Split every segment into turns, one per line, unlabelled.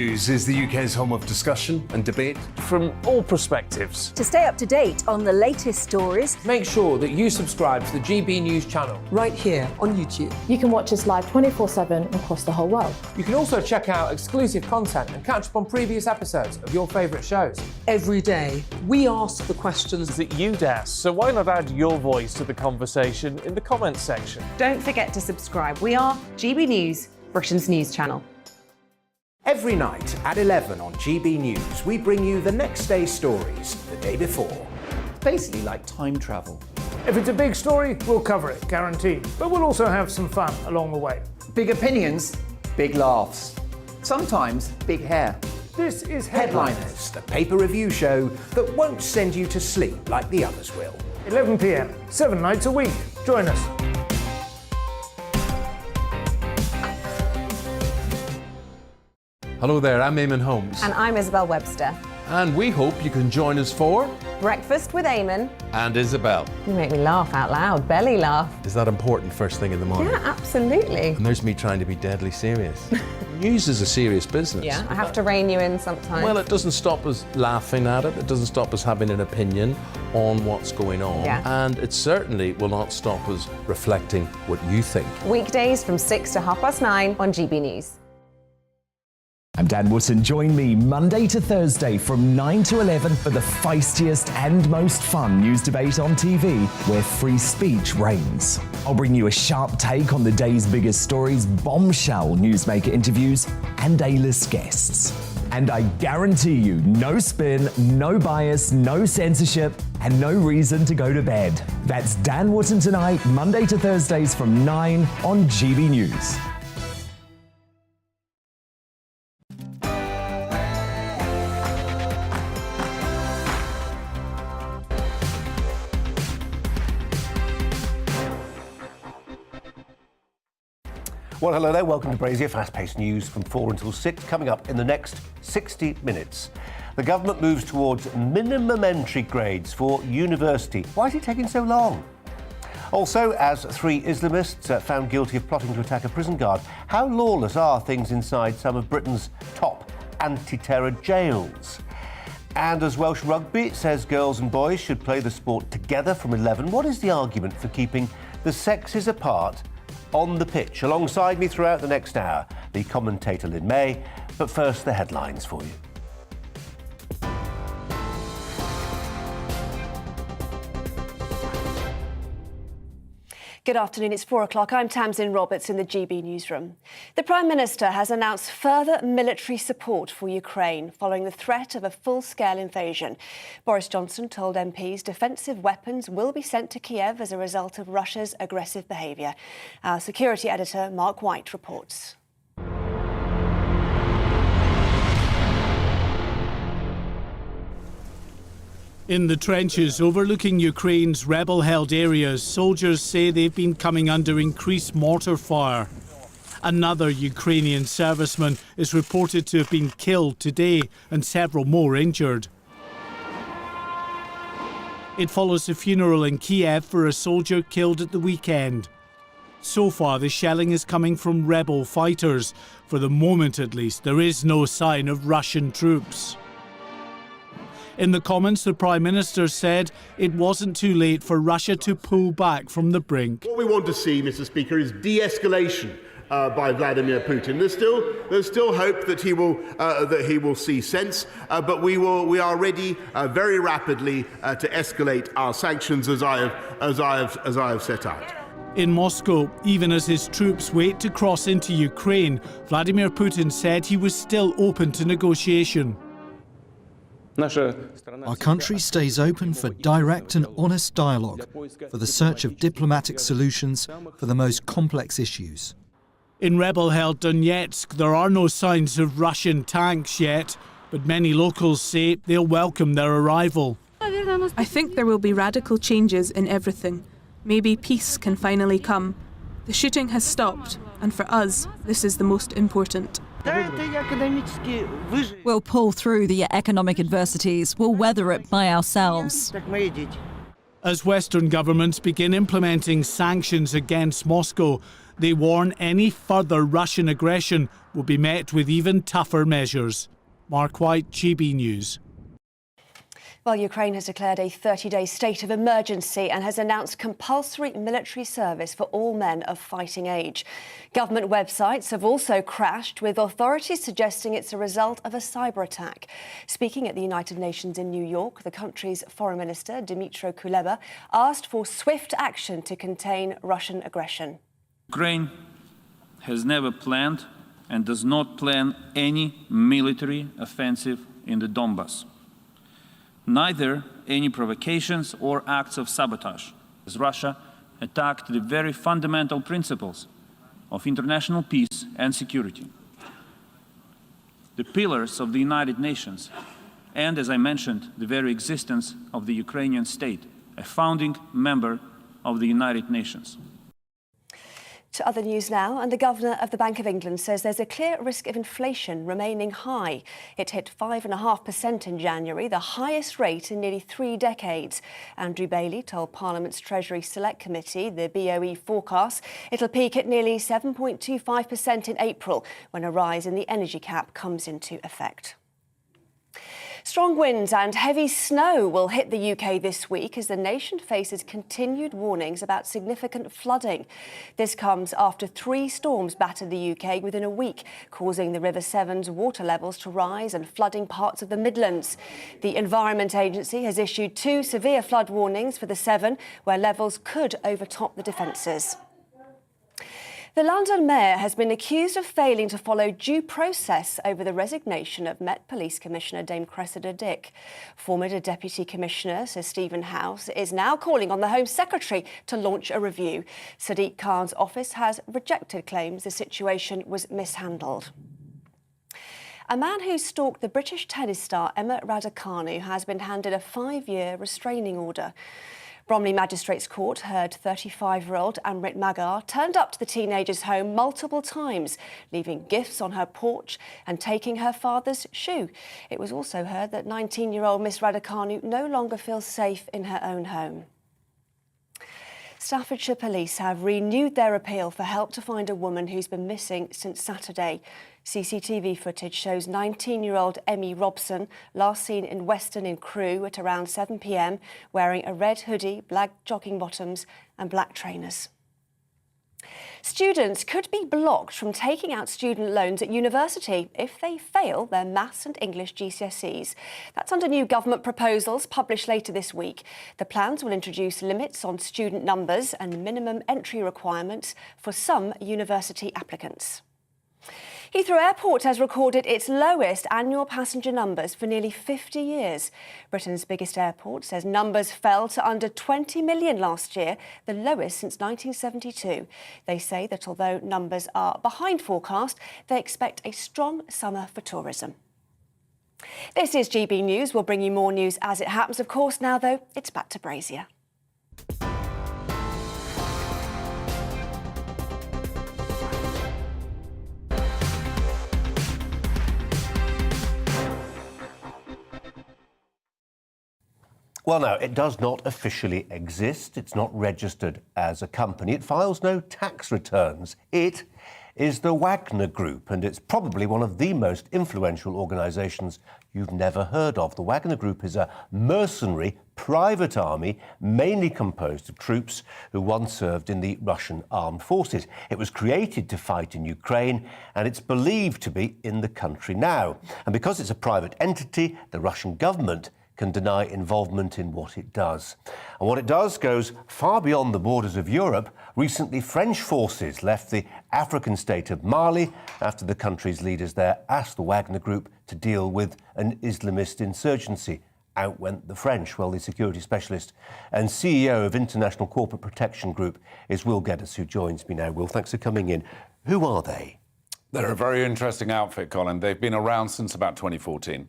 News is the UK's home of discussion and debate
from all perspectives.
To stay up to date on the latest stories,
Make sure that you subscribe to the GB News channel.
right here on YouTube.
You can watch us live 24/7 across the whole world.
You can also check out exclusive content and catch up on previous episodes of your favourite shows
Every day, we ask the questions
that you'd ask, so why not add your voice to the conversation in the comments section?
Don't forget to subscribe. We are GB News, Britain's news channel.
Every night at 11 on GB News, we bring you the next day's stories the day before. It's basically like time travel.
If it's a big story, we'll cover it, guaranteed. But we'll also have some fun along the way.
Big opinions, big laughs. Sometimes big hair.
This is
Headliners, the paper review show that won't send you to sleep like the others will.
11 p.m, 7 nights a week. Join us.
Hello there, I'm Eamon Holmes.
And I'm Isabel Webster.
And we hope you can join us for...
Breakfast with Eamon.
And Isabel.
You make me laugh out loud, belly laugh.
Is that important first thing in the morning?
Yeah, absolutely.
And there's me trying to be deadly serious. News is a serious business.
Yeah, I have to rein you in sometimes.
Well, it doesn't stop us laughing at it. It doesn't stop us having an opinion on what's going on.
Yeah.
And it certainly will not stop us reflecting what you think.
Weekdays from 6 to 9:30 on GB News.
I'm Dan Wootton. Join me Monday to Thursday from 9 to 11 for the feistiest and most fun news debate on TV, where free speech reigns. I'll bring you a sharp take on the day's biggest stories, bombshell newsmaker interviews, and A-list guests. And I guarantee you, no spin, no bias, no censorship, and no reason to go to bed. That's Dan Wootton Tonight, Monday to Thursdays from 9 on GB News.
Well, hello there. Welcome to Brazier. Fast-paced news from 4 until 6. Coming up in the next 60 minutes. The government moves towards minimum entry grades for university. Why is it taking so long? Also, as 3 Islamists found guilty of plotting to attack a prison guard, how lawless are things inside some of Britain's top anti-terror jails? And as Welsh rugby says girls and boys should play the sport together from 11, what is the argument for keeping the sexes apart on the pitch? Alongside me throughout the next hour, the commentator Lynn May. But first, the headlines for you.
Good afternoon, it's 4 o'clock. I'm Tamsin Roberts in the GB newsroom. The Prime Minister has announced further military support for Ukraine following the threat of a full-scale invasion. Boris Johnson told MPs defensive weapons will be sent to Kiev as a result of Russia's aggressive behaviour. Our security editor, Mark White, reports.
In the trenches overlooking Ukraine's rebel-held areas, soldiers say they've been coming under increased mortar fire. Another Ukrainian serviceman is reported to have been killed today and several more injured. It follows a funeral in Kiev for a soldier killed at the weekend. So far, the shelling is coming from rebel fighters. For the moment, at least, there is no sign of Russian troops. In the comments, the Prime Minister said it wasn't too late for Russia to pull back from the brink.
What we want to see, Mr. Speaker, is de-escalation by Vladimir Putin. There's still hope that he will see sense, but we are ready very rapidly to escalate our sanctions as I have set out.
In Moscow, even as his troops wait to cross into Ukraine, Vladimir Putin said he was still open to negotiation.
Our country stays open for direct and honest dialogue, for the search of diplomatic solutions for the most complex issues.
In rebel-held Donetsk, there are no signs of Russian tanks yet, but many locals say they'll welcome their arrival.
I think there will be radical changes in everything. Maybe peace can finally come. The shooting has stopped, and for us, this is the most important.
We'll pull through the economic adversities. We'll weather it by ourselves.
As Western governments begin implementing sanctions against Moscow, They warn any further Russian aggression will be met with even tougher measures. Mark White, GB News.
Well, Ukraine has declared a 30-day state of emergency and has announced compulsory military service for all men of fighting age. Government websites have also crashed, with authorities suggesting it's a result of a cyber attack. Speaking at the United Nations in New York, the country's Foreign Minister, Dmytro Kuleba, asked for swift action to contain Russian aggression.
Ukraine has never planned and does not plan any military offensive in the Donbas. Neither any provocations or acts of sabotage, as Russia attacked the very fundamental principles of international peace and security, the pillars of the United Nations, and, as I mentioned, the very existence of the Ukrainian state, a founding member of the United Nations.
To other news now, and the Governor of the Bank of England says there's a clear risk of inflation remaining high. It hit 5.5% in January, the highest rate in nearly 3 decades. Andrew Bailey told Parliament's Treasury Select Committee, the BOE forecasts, it'll peak at nearly 7.25% in April, when a rise in the energy cap comes into effect. Strong winds and heavy snow will hit the UK this week as the nation faces continued warnings about significant flooding. This comes after 3 storms battered the UK within a week, causing the River Severn's water levels to rise and flooding parts of the Midlands. The Environment Agency has issued 2 severe flood warnings for the Severn, where levels could overtop the defences. The London Mayor has been accused of failing to follow due process over the resignation of Met Police Commissioner Dame Cressida Dick. Former Deputy Commissioner Sir Stephen House is now calling on the Home Secretary to launch a review. Sadiq Khan's office has rejected claims the situation was mishandled. A man who stalked the British tennis star Emma Raducanu has been handed a 5-year restraining order. Bromley Magistrates Court heard 35-year-old Amrit Magar turned up to the teenager's home multiple times, leaving gifts on her porch and taking her father's shoe. It was also heard that 19-year-old Miss Raducanu no longer feels safe in her own home. Staffordshire Police have renewed their appeal for help to find a woman who's been missing since Saturday. CCTV footage shows 19-year-old Emmy Robson, last seen in Weston in Crewe at around 7 p.m, wearing a red hoodie, black jogging bottoms and black trainers. Students could be blocked from taking out student loans at university if they fail their Maths and English GCSEs. That's under new government proposals published later this week. The plans will introduce limits on student numbers and minimum entry requirements for some university applicants. Heathrow Airport has recorded its lowest annual passenger numbers for nearly 50 years. Britain's biggest airport says numbers fell to under 20 million last year, the lowest since 1972. They say that although numbers are behind forecast, they expect a strong summer for tourism. This is GB News. We'll bring you more news as it happens. Of course, now, though, it's back to Brazier.
Well, no, it does not officially exist. It's not registered as a company. It files no tax returns. It is the Wagner Group, and it's probably one of the most influential organisations you've never heard of. The Wagner Group is a mercenary private army, mainly composed of troops who once served in the Russian armed forces. It was created to fight in Ukraine, and it's believed to be in the country now. And because it's a private entity, the Russian government can deny involvement in what it does. And what it does goes far beyond the borders of Europe. Recently, French forces left the African state of Mali after the country's leaders there asked the Wagner Group to deal with an Islamist insurgency. Out went the French. Well, the security specialist and CEO of International Corporate Protection Group is Will Geddes, who joins me now. Will, thanks for coming in. Who are they?
They're a very interesting outfit, Colin. They've been around since about 2014.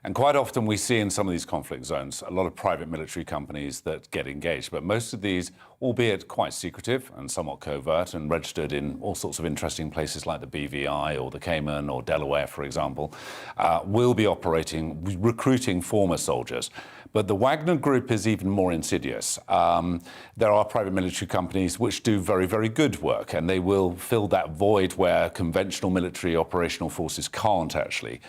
And quite often we see in some of these conflict zones a lot of private military companies that get engaged. But most of these albeit quite secretive and somewhat covert and registered in all sorts of interesting places like the BVI or the Cayman or Delaware, for example, will be operating, recruiting former soldiers. But the Wagner Group is even more insidious. There are private military companies which do very, very good work, and they will fill that void where conventional military operational forces can't actually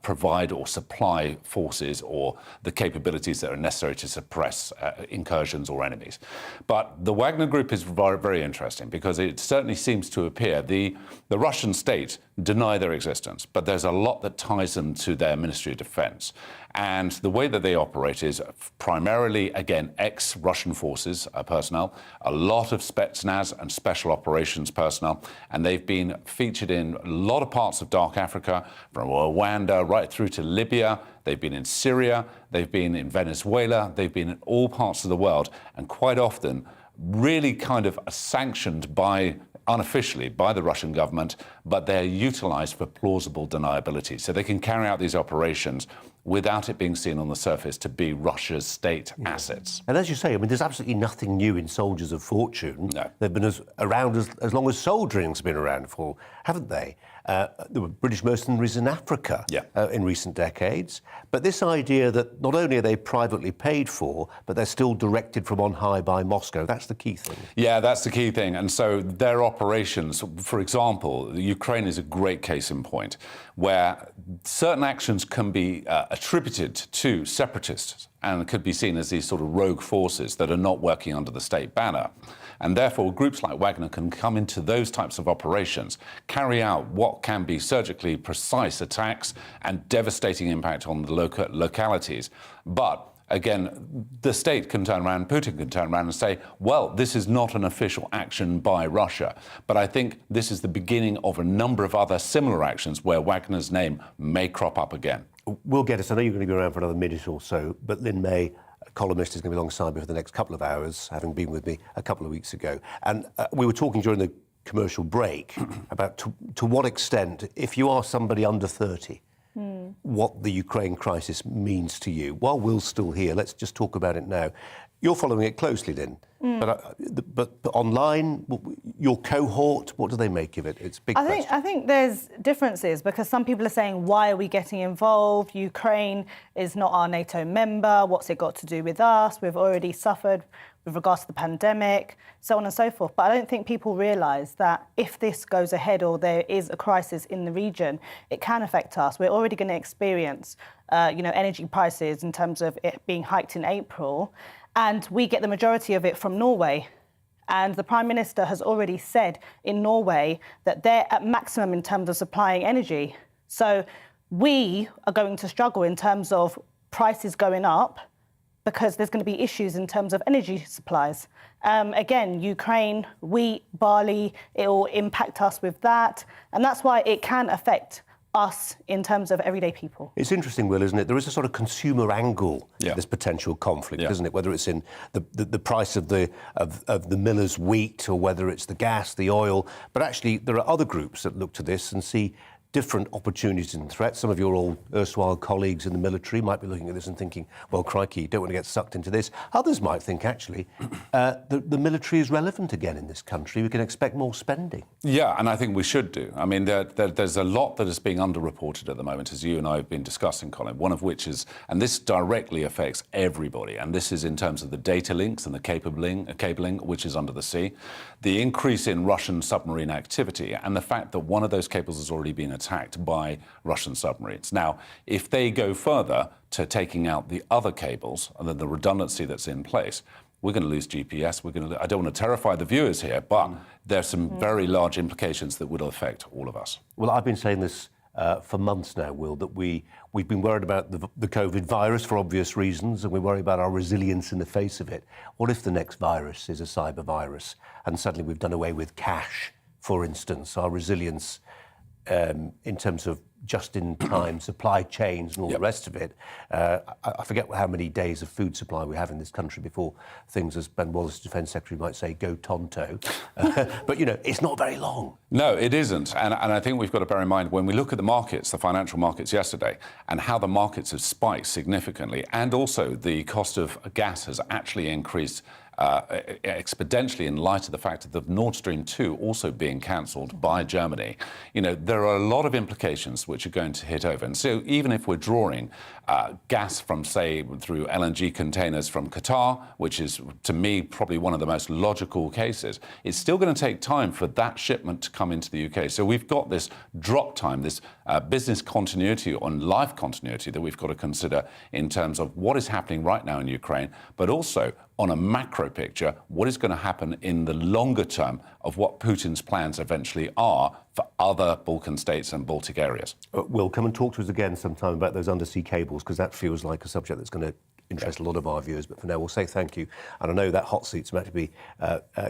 provide or supply forces or the capabilities that are necessary to suppress incursions or enemies. But the Wagner Group is very, very interesting because it certainly seems to appear the Russian state deny their existence, but there's a lot that ties them to their Ministry of Defense. And the way that they operate is primarily, again, ex-Russian forces personnel, a lot of Spetsnaz and special operations personnel, and they've been featured in a lot of parts of Dark Africa, from Rwanda right through to Libya. They've been in Syria, they've been in Venezuela, they've been in all parts of the world, and quite often really kind of sanctioned unofficially by the Russian government, but they're utilised for plausible deniability. So they can carry out these operations without it being seen on the surface to be Russia's state assets.
And as you say, I mean, there's absolutely nothing new in soldiers of fortune.
No.
They've been around as long as soldiering's been around for, haven't they? There were British mercenaries in Africa in recent decades. But this idea that not only are they privately paid for, but they're still directed from on high by Moscow, that's the key thing.
Yeah, that's the key thing. And so their operations, for example, Ukraine is a great case in point, where certain actions can be attributed to separatists and could be seen as these sort of rogue forces that are not working under the state banner. And therefore, groups like Wagner can come into those types of operations, carry out what can be surgically precise attacks and devastating impact on the localities. But again, the state can turn around, Putin can turn around and say, well, this is not an official action by Russia. But I think this is the beginning of a number of other similar actions where Wagner's name may crop up again.
We'll get it. I know you're going to be around for another minute or so, but Lynn May, a columnist, is going to be alongside me for the next couple of hours, having been with me a couple of weeks ago. And we were talking during the commercial break about to what extent, if you are somebody under 30, what the Ukraine crisis means to you. While Will's still here, let's just talk about it now. You're following it closely, Lynn. But online, your cohort, what do they make of it? It's a big question.
I think there's differences because some people are saying, why are we getting involved? Ukraine is not our NATO member. What's it got to do with us? We've already suffered with regards to the pandemic, so on and so forth. But I don't think people realise that if this goes ahead or there is a crisis in the region, it can affect us. We're already going to experience, energy prices in terms of it being hiked in April. And we get the majority of it from Norway. And the Prime Minister has already said in Norway that they're at maximum in terms of supplying energy. So we are going to struggle in terms of prices going up because there's going to be issues in terms of energy supplies. Again, Ukraine, wheat, barley, it will impact us with that. And that's why it can affect us in terms of everyday people.
It's interesting, Will, isn't it? There is a sort of consumer angle to this potential conflict, isn't it? Whether it's in the price of the miller's wheat or whether it's the gas, the oil. But actually, there are other groups that look to this and see different opportunities and threats. Some of your old erstwhile colleagues in the military might be looking at this and thinking, well, crikey, you don't want to get sucked into this. Others might think, actually, the military is relevant again in this country. We can expect more spending.
Yeah, and I think we should do. I mean, there's a lot that is being underreported at the moment, as you and I have been discussing, Colin, one of which is, and this directly affects everybody, and this is in terms of the data links and the cabling, which is under the sea, the increase in Russian submarine activity, and the fact that one of those cables has already been attacked by Russian submarines. Now, if they go further to taking out the other cables and then the redundancy that's in place, we're going to lose GPS. I don't want to terrify the viewers here, but there's some very large implications that will affect all of us.
Well, I've been saying this for months now, Will, that we've been worried about the COVID virus for obvious reasons, and we worry about our resilience in the face of it. What if the next virus is a cyber virus, and suddenly we've done away with cash, for instance, our resilience in terms of just-in-time supply chains and all the rest of it. I forget how many days of food supply we have in this country before things, as Ben Wallace, Defence Secretary, might say, go tonto. But, it's not very long.
No, it isn't. And I think we've got to bear in mind, when we look at the markets, the financial markets yesterday, and how the markets have spiked significantly, and also the cost of gas has actually increased exponentially in light of the fact of the Nord Stream 2 also being cancelled by Germany, you know, there are a lot of implications which are going to hit over. And so even if we're drawing gas from, say, through LNG containers from Qatar, which is, to me, probably one of the most logical cases, it's still going to take time for that shipment to come into the UK. So we've got this drop time, this business continuity and life continuity that we've got to consider in terms of what is happening right now in Ukraine, but also on a macro picture, what is going to happen in the longer term of what Putin's plans eventually are for other Balkan states and Baltic areas.
Will, come and talk to us again sometime about those undersea cables, because that feels like a subject that's going to interest a lot of our viewers. But for now, we'll say thank you. And I know that hot seat's about to be,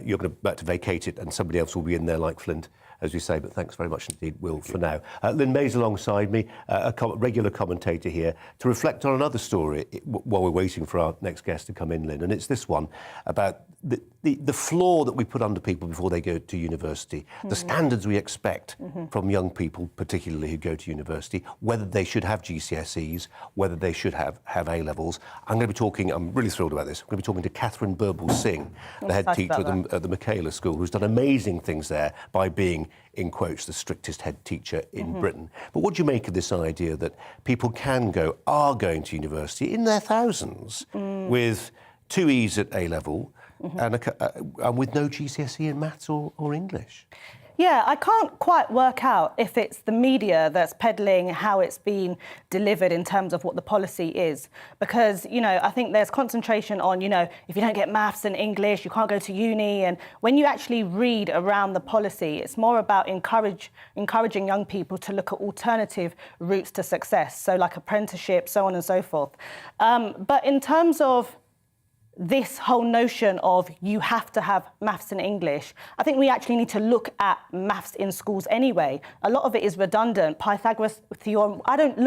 you're about to vacate it, and somebody else will be in there like Flint, as you say. But thanks very much indeed, Will, for now. Lynn May's alongside me, a regular commentator here, to reflect on another story while we're waiting for our next guest to come in, Lynn. And it's this one about the floor that we put under people before they go to university, the standards we expect from young people, particularly who go to university, whether they should have GCSEs, whether they should have A-levels. I'm going to be talking, I'm really thrilled about this, I'm going to be talking to Catherine Burble-Singh, the head teacher at the Michaela school, who's done amazing things there by being, in quotes, the strictest head teacher in Britain. But what do you make of this idea that people are going to university in their thousands with 2 E's at A-level, and with no GCSE in maths or English?
Yeah, I can't quite work out if it's the media that's peddling how it's been delivered in terms of what the policy is. Because, you know, I think there's concentration on, you know, if you don't get maths and English, you can't go to uni. And when you actually read around the policy, it's more about encouraging young people to look at alternative routes to success. So like apprenticeship, so on and so forth. But in terms of this whole notion of you have to have maths and English, I think we actually need to look at maths in schools anyway. A lot of it is redundant. Pythagoras theorem, I don't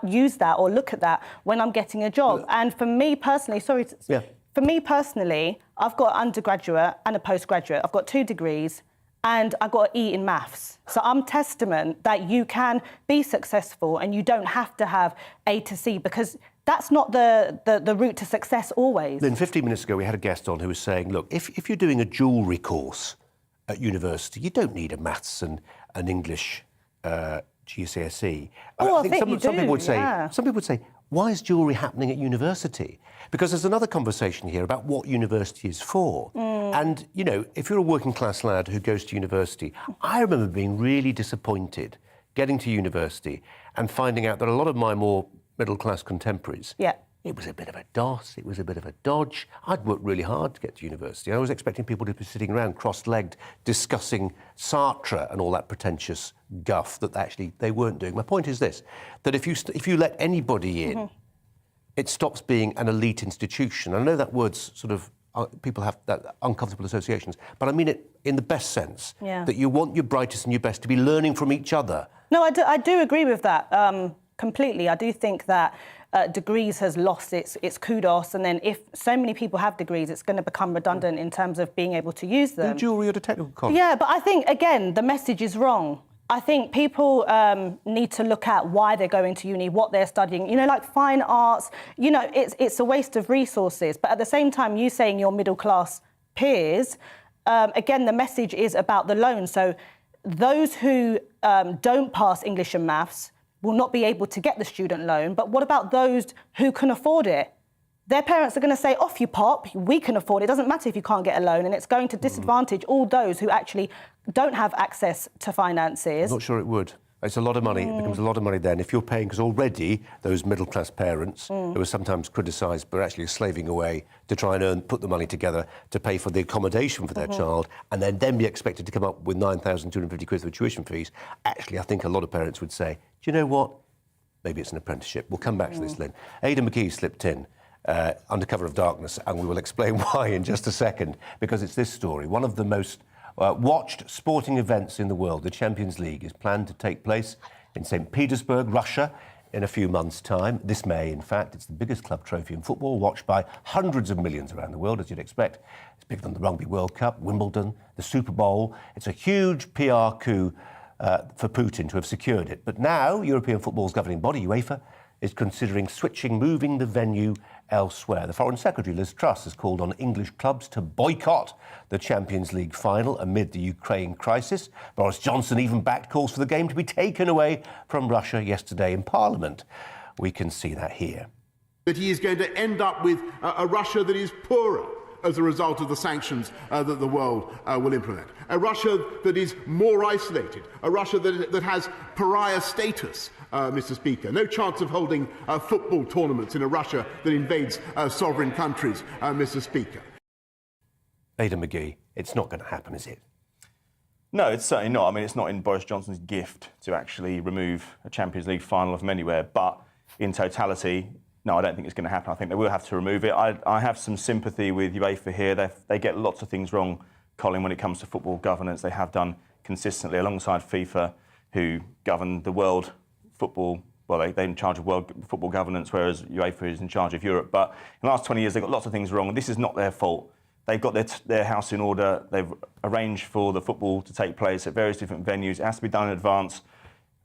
use that or look at that when I'm getting a job. And for me personally, for me personally, I've got an undergraduate and a postgraduate. I've got 2 degrees and I got an E in maths. So I'm testament that you can be successful and you don't have to have A to C, because that's not the route to success always.
Then 15 minutes ago, we had a guest on who was saying, look, if you're doing a jewellery course at university, you don't need a maths and an English GCSE.
Oh, I think
some people would say, why is jewellery happening at university? Because there's another conversation here about what university is for. And, you know, if you're a working class lad who goes to university, I remember being really disappointed getting to university and finding out that a lot of my more middle-class contemporaries, it was a bit of a DOS, it was a bit of a dodge. I'd worked really hard to get to university. I was expecting people to be sitting around cross-legged discussing Sartre and all that pretentious guff that actually they weren't doing. My point is this, that if you let anybody in, it stops being an elite institution. I know that word's sort of, people have that uncomfortable associations, but I mean it in the best sense, that you want your brightest and your best to be learning from each other.
No, I do agree with that. Completely. I do think that degrees has lost its kudos, and then if so many people have degrees, it's going to become redundant in terms of being able to use them.
The jewellery or the technical college?
Yeah, but I think, again, the message is wrong. I think people need to look at why they're going to uni, what they're studying. You know, like fine arts, you know, it's a waste of resources. But at the same time, you saying your middle-class peers, again, the message is about the loan. So those who don't pass English and maths will not be able to get the student loan. But what about those who can afford it? Their parents are going to say, off you pop, we can afford it. It doesn't matter if you can't get a loan. And it's going to disadvantage all those who actually don't have access to finances.
I'm not sure it would. It's a lot of money. It becomes a lot of money then if you're paying, because already those middle-class parents who are sometimes criticised but actually slaving away to try and put the money together to pay for the accommodation for their child, and then be expected to come up with 9,250 quid for tuition fees. Actually, I think a lot of parents would say, do you know what? Maybe it's an apprenticeship. We'll come back to this, Lynn. Ada McGee slipped in under cover of darkness, and we will explain why in just a second, because it's this story. One of the most watched sporting events in the world, the Champions League, is planned to take place in St. Petersburg, Russia, in a few months' time. This May, in fact. It's the biggest club trophy in football, watched by hundreds of millions around the world, as you'd expect. It's bigger than the Rugby World Cup, Wimbledon, the Super Bowl. It's a huge PR coup for Putin to have secured it. But now, European football's governing body, UEFA, is considering moving the venue elsewhere. The Foreign Secretary, Liz Truss, has called on English clubs to boycott the Champions League final amid the Ukraine crisis. Boris Johnson even backed calls for the game to be taken away from Russia yesterday in Parliament. We can see that here.
That he is going to end up with a Russia that is poorer as a result of the sanctions that the world will implement. A Russia that is more isolated, a Russia that has pariah status, Mr. Speaker. No chance of holding football tournaments in a Russia that invades sovereign countries, Mr. Speaker.
Aidan McGee, it's not going to happen, is it?
No, it's certainly not. I mean, it's not in Boris Johnson's gift to actually remove a Champions League final from anywhere, but in totality, no, I don't think it's going to happen. I think they will have to remove it. I have some sympathy with UEFA here. They get lots of things wrong, Colin, when it comes to football governance. They have done consistently alongside FIFA, who govern the world football. Well, they're in charge of world football governance, whereas UEFA is in charge of Europe. But in the last 20 years, they've got lots of things wrong, and this is not their fault. They've got their house in order. They've arranged for the football to take place at various different venues. It has to be done in advance,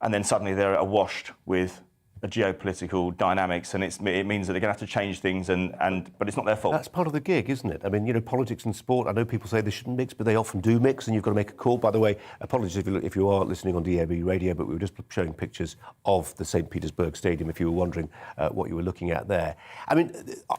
and then suddenly they're awashed with a geopolitical dynamics, and it means that they're going to have to change things, but it's not their fault.
That's part of the gig, isn't it? I mean, you know, politics and sport, I know people say they shouldn't mix, but they often do mix, and you've got to make a call. By the way, apologies if you are listening on DAB radio, but we were just showing pictures of the St. Petersburg Stadium, if you were wondering what you were looking at there. I mean,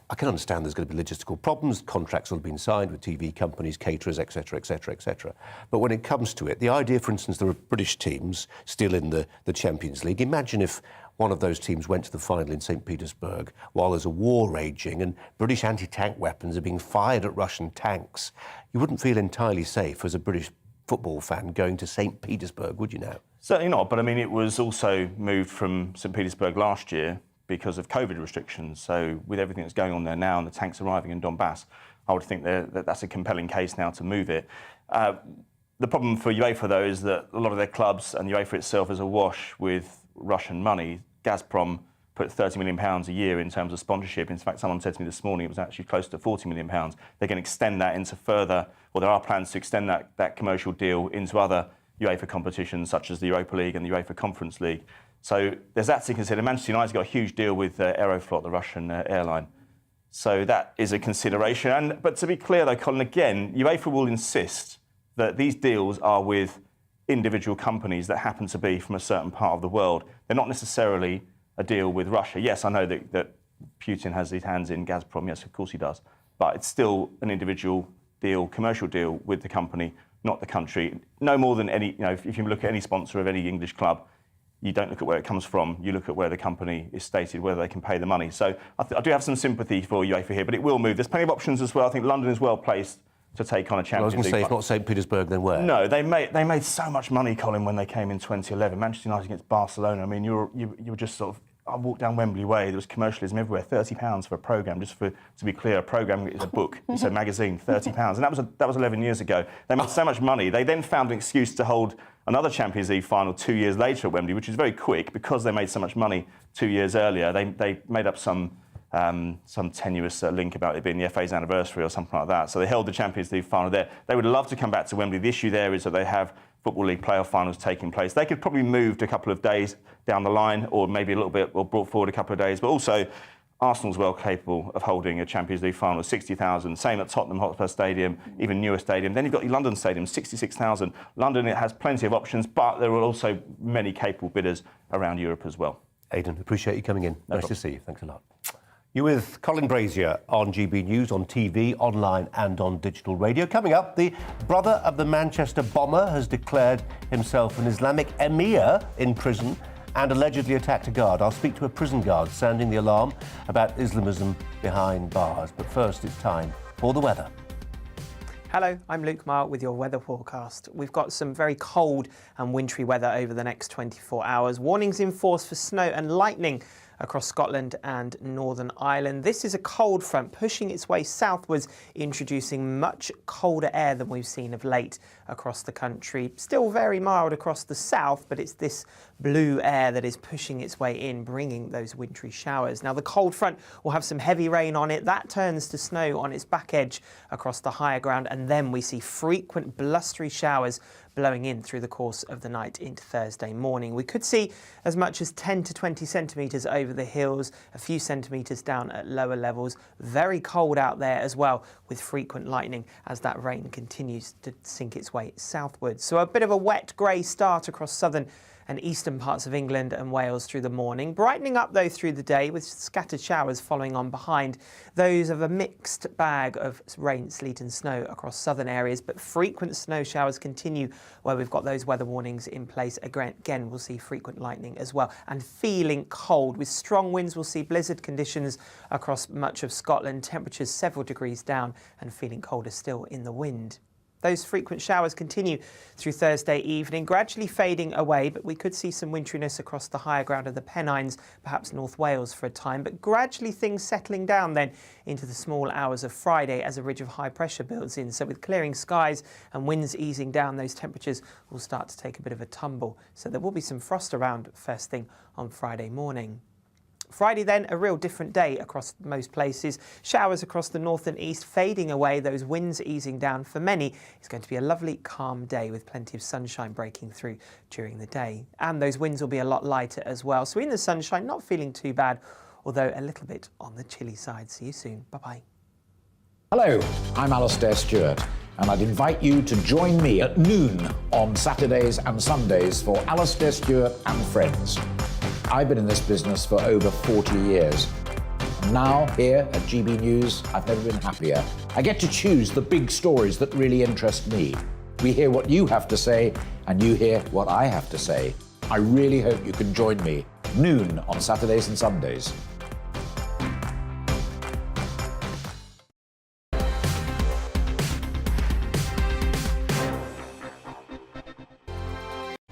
I can understand there's going to be logistical problems. Contracts will have been signed with TV companies, caterers, etc., etc., etc. But when it comes to it, the idea, for instance, there are British teams still in the Champions League. Imagine if one of those teams went to the final in St. Petersburg while there's a war raging and British anti-tank weapons are being fired at Russian tanks. You wouldn't feel entirely safe as a British football fan going to St. Petersburg, would you now?
Certainly not, but I mean, it was also moved from St. Petersburg last year because of COVID restrictions. So with everything that's going on there now and the tanks arriving in Donbass, I would think that's a compelling case now to move it. The problem for UEFA, though, is that a lot of their clubs and UEFA itself is awash with Russian money. Gazprom put £30 million a year in terms of sponsorship. In fact, someone said to me this morning it was actually close to £40 million. They're going to extend that into further, well, there are plans to extend that commercial deal into other UEFA competitions, such as the Europa League and the UEFA Conference League. So there's that to consider. Manchester United's got a huge deal with Aeroflot, the Russian airline. So that is a consideration. But to be clear, though, Colin, again, UEFA will insist that these deals are with individual companies that happen to be from a certain part of the world. They're not necessarily a deal with Russia. Yes, I know that Putin has his hands in Gazprom. Yes, of course he does. But it's still an individual deal, commercial deal with the company, not the country. No more than any, if you look at any sponsor of any English club, you don't look at where it comes from. You look at where the company is stated, whether they can pay the money. So I do have some sympathy for UEFA here, but it will move. There's plenty of options as well. I think London is well placed to take on a Champions League.
I was going to say, if not St. Petersburg, then where?
No, they made so much money, Colin, when they came in 2011. Manchester United against Barcelona. I mean, you were just sort of. I walked down Wembley Way. There was commercialism everywhere. £30 for a programme. Just to be clear, a programme is a book. It's a magazine. £30, and that was 11 years ago. They made so much money. They then found an excuse to hold another Champions League final 2 years later at Wembley, which is very quick because they made so much money 2 years earlier. They made up some tenuous link about it being the FA's anniversary or something like that. So they held the Champions League final there. They would love to come back to Wembley. The issue there is that they have Football League playoff finals taking place. They could probably moved a couple of days down the line, or maybe a little bit, or brought forward a couple of days. But also, Arsenal's well capable of holding a Champions League final of 60,000. Same at Tottenham Hotspur Stadium, even newer stadium. Then you've got your London Stadium, 66,000. London, it has plenty of options, but there are also many capable bidders around Europe as well.
Aidan, appreciate you coming in. Nice to see you. Thanks a lot. You're with Colin Brazier on GB News, on TV, online and on digital radio. Coming up, the brother of the Manchester bomber has declared himself an Islamic emir in prison and allegedly attacked a guard. I'll speak to a prison guard sounding the alarm about Islamism behind bars. But first, it's time for the weather.
Hello, I'm Luke Marr with your weather forecast. We've got some very cold and wintry weather over the next 24 hours. Warnings in force for snow and lightning across Scotland and Northern Ireland. This is a cold front pushing its way southwards, introducing much colder air than we've seen of late across the country. Still very mild across the south, but it's this blue air that is pushing its way in, bringing those wintry showers. Now, the cold front will have some heavy rain on it. That turns to snow on its back edge across the higher ground, and then we see frequent blustery showers blowing in through the course of the night into Thursday morning. We could see as much as 10 to 20 centimetres over the hills, a few centimetres down at lower levels. Very cold out there as well, with frequent lightning as that rain continues to sink its way southwards. So a bit of a wet grey start across southern and eastern parts of England and Wales through the morning. Brightening up though through the day with scattered showers following on behind. Those of a mixed bag of rain, sleet and snow across southern areas, but frequent snow showers continue where we've got those weather warnings in place. Again, we'll see frequent lightning as well, and feeling cold. With strong winds, we'll see blizzard conditions across much of Scotland. Temperatures several degrees down and feeling colder still in the wind. Those frequent showers continue through Thursday evening, gradually fading away, but we could see some winteriness across the higher ground of the Pennines, perhaps North Wales for a time, but gradually things settling down then into the small hours of Friday as a ridge of high pressure builds in. So with clearing skies and winds easing down, those temperatures will start to take a bit of a tumble. So there will be some frost around first thing on Friday morning. Friday then, a real different day across most places. Showers across the north and east fading away, those winds easing down. For many, it's going to be a lovely calm day with plenty of sunshine breaking through during the day. And those winds will be a lot lighter as well. So in the sunshine, not feeling too bad, although a little bit on the chilly side. See you soon. Bye-bye.
Hello, I'm Alastair Stewart, and I'd invite you to join me at noon on Saturdays and Sundays for Alastair Stewart and Friends. I've been in this business for over 40 years. And now, here at GB News, I've never been happier. I get to choose the big stories that really interest me. We hear what you have to say, and you hear what I have to say. I really hope you can join me, noon on Saturdays and Sundays.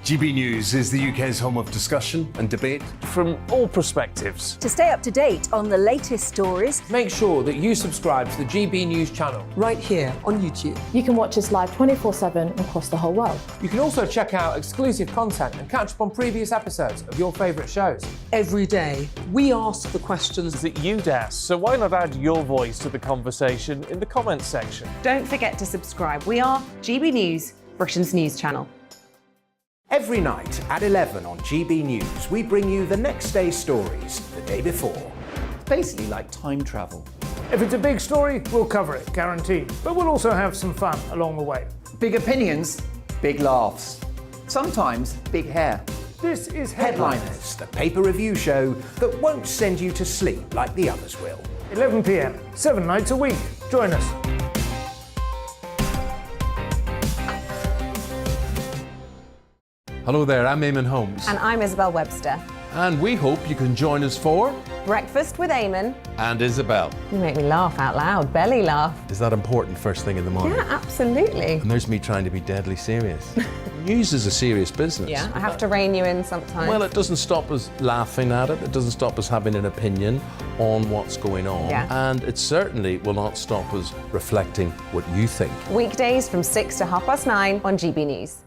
GB News is the UK's home of discussion and debate from all perspectives.
To stay up to date on the latest stories,
make sure that you subscribe to the GB News channel
right here on YouTube.
You can watch us live 24/7 across the whole world.
You can also check out exclusive content and catch up on previous episodes of your favourite shows.
Every day, we ask the questions
that you'd ask, so why not add your voice to the conversation in the comments section?
Don't forget to subscribe. We are GB News, Britain's news channel.
Every night at 11 on GB News, we bring you the next day's stories the day before.
Basically like time travel.
If it's a big story, we'll cover it, guaranteed. But we'll also have some fun along the way.
Big opinions, big laughs. Sometimes big hair.
This is
Headliners, the paper review show that won't send you to sleep like the others will.
11 p.m, 7 nights a week. Join us.
Hello there, I'm Eamon Holmes.
And I'm Isabel Webster.
And we hope you can join us for
Breakfast with Eamon.
And Isabel.
You make me laugh out loud, belly laugh.
Is that important first thing in the morning?
Yeah, absolutely.
And there's me trying to be deadly serious. News is a serious business.
Yeah, I have to rein you in sometimes.
Well, it doesn't stop us laughing at it. It doesn't stop us having an opinion on what's going on.
Yeah.
And it certainly will not stop us reflecting what you think.
Weekdays from 6 to 9:30 on GB News.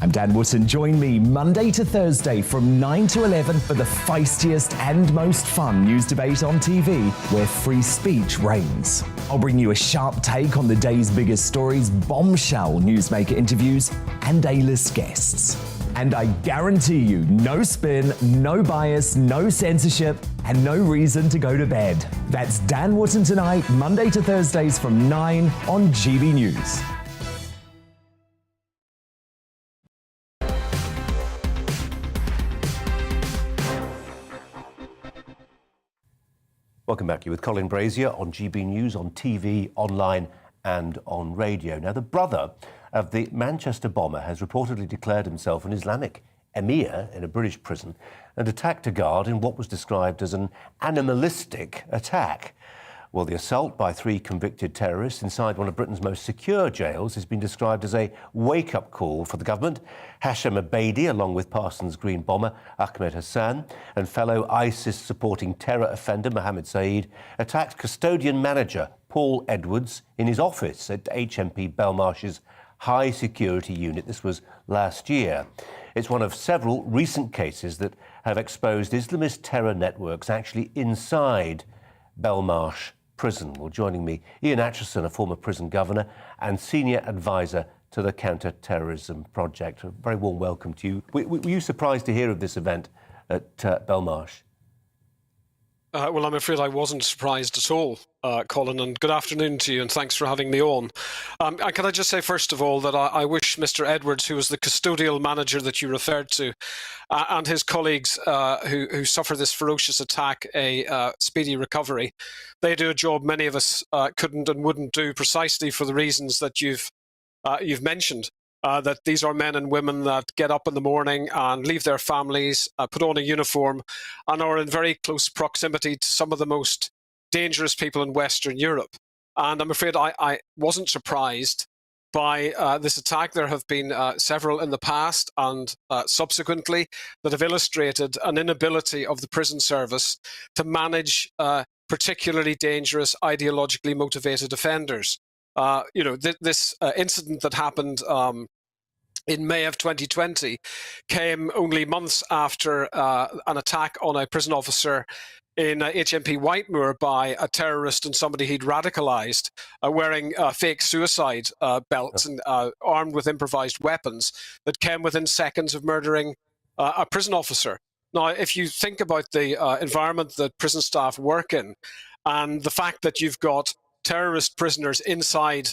I'm Dan Wootton. Join me Monday to Thursday from 9 to 11 for the feistiest and most fun news debate on TV, where free speech reigns. I'll bring you a sharp take on the day's biggest stories, bombshell newsmaker interviews, and A-list guests. And I guarantee you, no spin, no bias, no censorship, and no reason to go to bed. That's Dan Wootton Tonight, Monday to Thursdays from 9 on GB News.
Welcome back. You're with Colin Brazier on GB News, on TV, online and on radio. Now, the brother of the Manchester bomber has reportedly declared himself an Islamic emir in a British prison and attacked a guard in what was described as an animalistic attack. Well, the assault by 3 convicted terrorists inside one of Britain's most secure jails has been described as a wake-up call for the government. Hasham Abedi, along with Parsons Green bomber Ahmed Hassan and fellow ISIS-supporting terror offender Mohammed Saeed, attacked custodian manager Paul Edwards in his office at HMP Belmarsh's high-security unit. This was last year. It's one of several recent cases that have exposed Islamist terror networks actually inside Belmarsh prison. Well, joining me, Ian Atchison, a former prison governor and senior advisor to the counter-terrorism project. A very warm welcome to you. Were you surprised to hear of this event at Belmarsh?
Well, I'm afraid I wasn't surprised at all, Colin, and good afternoon to you, and thanks for having me on. Can I just say, first of all, that I wish Mr. Edwards, who was the custodial manager that you referred to, and his colleagues who suffered this ferocious attack, a speedy recovery. They do a job many of us couldn't and wouldn't do, precisely for the reasons that you've mentioned. That these are men and women that get up in the morning and leave their families, put on a uniform, and are in very close proximity to some of the most dangerous people in Western Europe. And I'm afraid I wasn't surprised by this attack. There have been several in the past and subsequently that have illustrated an inability of the prison service to manage particularly dangerous, ideologically motivated offenders. This incident that happened in May of 2020 came only months after an attack on a prison officer in HMP Whitemoor by a terrorist and somebody he'd radicalised, wearing fake suicide belts and armed with improvised weapons that came within seconds of murdering a prison officer. Now, if you think about the environment that prison staff work in, and the fact that you've got terrorist prisoners inside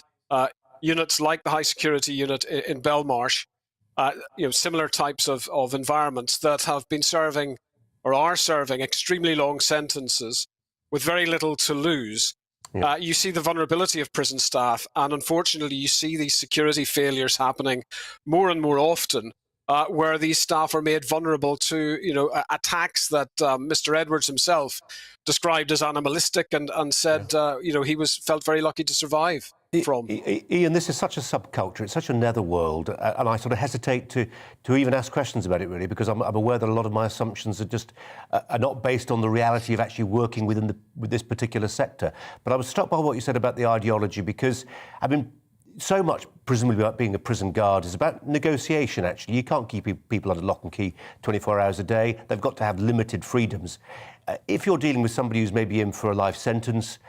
units like the high security unit in Belmarsh, similar types of environments that have been serving or are serving extremely long sentences with very little to lose. Yeah. You see the vulnerability of prison staff, and unfortunately you see these security failures happening more and more often, where these staff are made vulnerable to attacks that Mr. Edwards himself described as animalistic and said he felt very lucky to survive from.
Ian, this is such a subculture, it's such a netherworld, and I sort of hesitate to even ask questions about it, really, because I'm aware that a lot of my assumptions are not based on the reality of actually working with this particular sector. But I was struck by what you said about the ideology, because, so much, presumably, about being a prison guard is about negotiation, actually. You can't keep people under lock and key 24 hours a day. They've got to have limited freedoms. If you're dealing with somebody who's maybe in for a life sentence,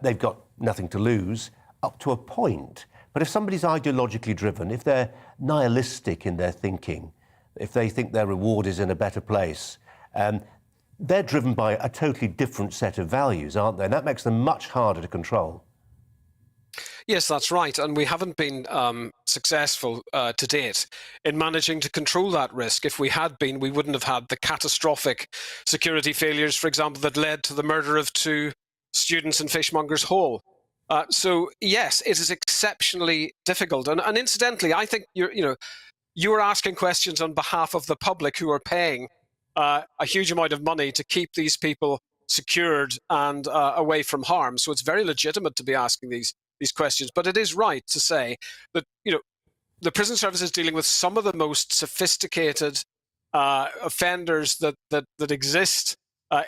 they've got nothing to lose, up to a point. But if somebody's ideologically driven, if they're nihilistic in their thinking, if they think their reward is in a better place, they're driven by a totally different set of values, aren't they? And that makes them much harder to control.
Yes, that's right. And we haven't been successful to date in managing to control that risk. If we had been, we wouldn't have had the catastrophic security failures, for example, that led to the murder of 2 students in Fishmongers Hall. So, yes, it is exceptionally difficult. And incidentally, I think you're asking questions on behalf of the public who are paying a huge amount of money to keep these people secured and away from harm. So it's very legitimate to be asking these questions. But it is right to say that, the prison service is dealing with some of the most sophisticated offenders that exist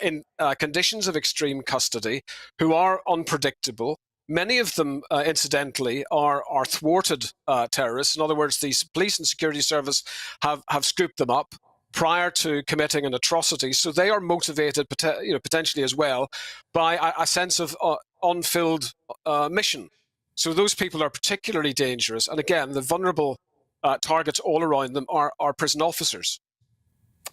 in conditions of extreme custody, who are unpredictable. Many of them, incidentally, are thwarted terrorists. In other words, the police and security service have scooped them up prior to committing an atrocity. So they are motivated, potentially as well, by a sense of unfilled mission. So those people are particularly dangerous. And again, the vulnerable targets all around them are prison officers.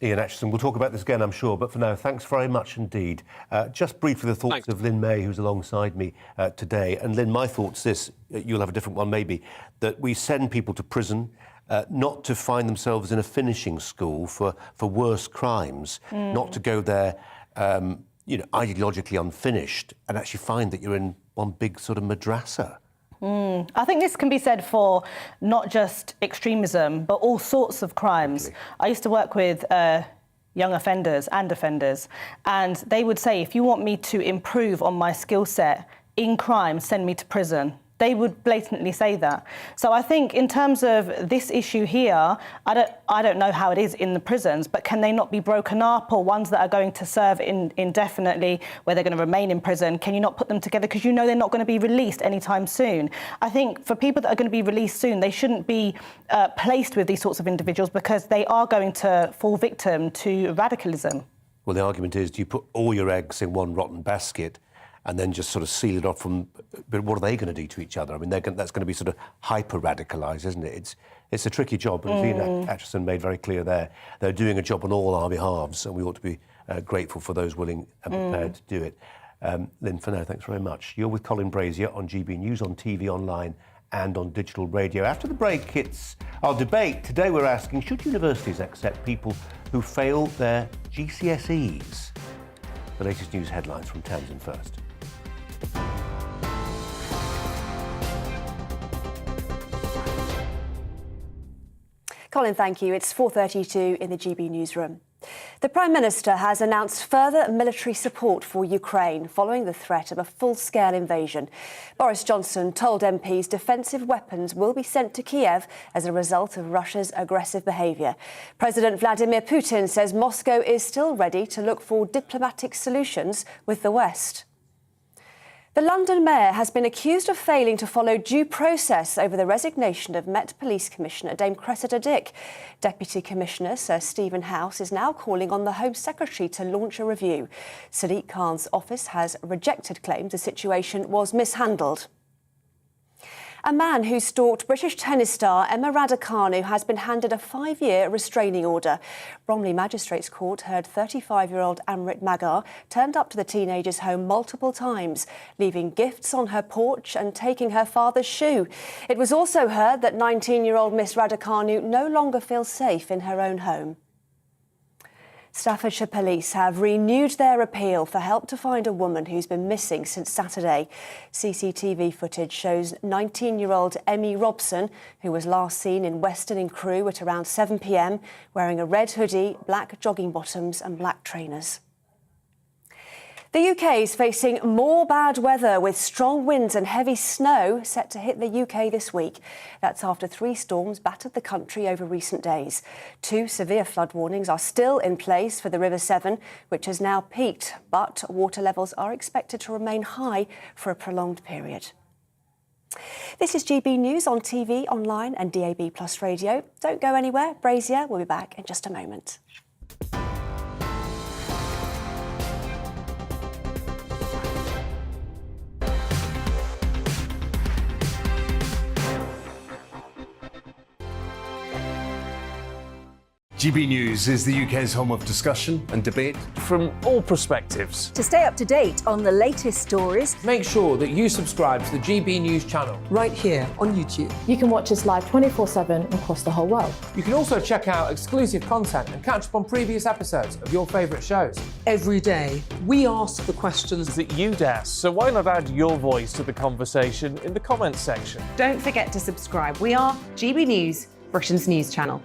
Ian Atchison, we'll talk about this again, I'm sure, but for now, thanks very much indeed. Just briefly, the thoughts of Lynn May, who's alongside me today. And Lynn, my thoughts, you'll have a different one maybe, that we send people to prison not to find themselves in a finishing school for worse crimes, not to go there, ideologically unfinished, and actually find that you're in one big sort of madrassa.
I think this can be said for not just extremism, but all sorts of crimes. Exactly. I used to work with young offenders and offenders, and they would say, if you want me to improve on my skill set in crime, send me to prison. They would blatantly say that. So I think in terms of this issue here, I don't know how it is in the prisons, but can they not be broken up, or ones that are going to serve indefinitely, where they're going to remain in prison? Can you not put them together because you know they're not going to be released anytime soon? I think for people that are going to be released soon, they shouldn't be placed with these sorts of individuals, because they are going to fall victim to radicalism.
Well, the argument is, do you put all your eggs in one rotten basket? and then just sort of seal it off from. But what are they going to do to each other? I mean, that's going to be sort of hyper-radicalised, isn't it? It's a tricky job, and Ian Atchison made very clear there. They're doing a job on all our behalves, and we ought to be grateful for those willing and prepared to do it. Lynn, for now, thanks very much. You're with Colin Brazier on GB News, on TV, online and on digital radio. After the break, it's our debate. Today we're asking, should universities accept people who fail their GCSEs? The latest news headlines from Tamsin first.
Colin, thank you. It's 4:32 in the GB newsroom. The Prime Minister has announced further military support for Ukraine following the threat of a full-scale invasion. Boris Johnson told MPs defensive weapons will be sent to Kiev as a result of Russia's aggressive behaviour. President Vladimir Putin says Moscow is still ready to look for diplomatic solutions with the West. The London Mayor has been accused of failing to follow due process over the resignation of Met Police Commissioner Dame Cressida Dick. Deputy Commissioner Sir Stephen House is now calling on the Home Secretary to launch a review. Sadiq Khan's office has rejected claims the situation was mishandled. A man who stalked British tennis star Emma Raducanu has been handed a 5-year restraining order. Bromley Magistrates Court heard 35-year-old Amrit Magar turned up to the teenager's home multiple times, leaving gifts on her porch and taking her father's shoe. It was also heard that 19-year-old Miss Raducanu no longer feels safe in her own home. Staffordshire Police have renewed their appeal for help to find a woman who's been missing since Saturday. CCTV footage shows 19-year-old Emmy Robson, who was last seen in Weston in Crewe at around 7 p.m, wearing a red hoodie, black jogging bottoms and black trainers. The UK is facing more bad weather with strong winds and heavy snow set to hit the UK this week. That's after 3 storms battered the country over recent days. 2 severe flood warnings are still in place for the River Severn, which has now peaked, but water levels are expected to remain high for a prolonged period. This is GB News on TV, online and DAB+ radio. Don't go anywhere. Brazier will be back in just a moment.
GB News is the UK's home of discussion and debate from all perspectives.
To stay up to date on the latest stories,
make sure that you subscribe to the GB News channel
right here on YouTube.
You can watch us live 24/7 across the whole world.
You can also check out exclusive content and catch up on previous episodes of your favourite shows.
Every day, we ask the questions
that you'd ask, so why not add your voice to the conversation in the comments section?
Don't forget to subscribe. We are GB News, Britain's news channel.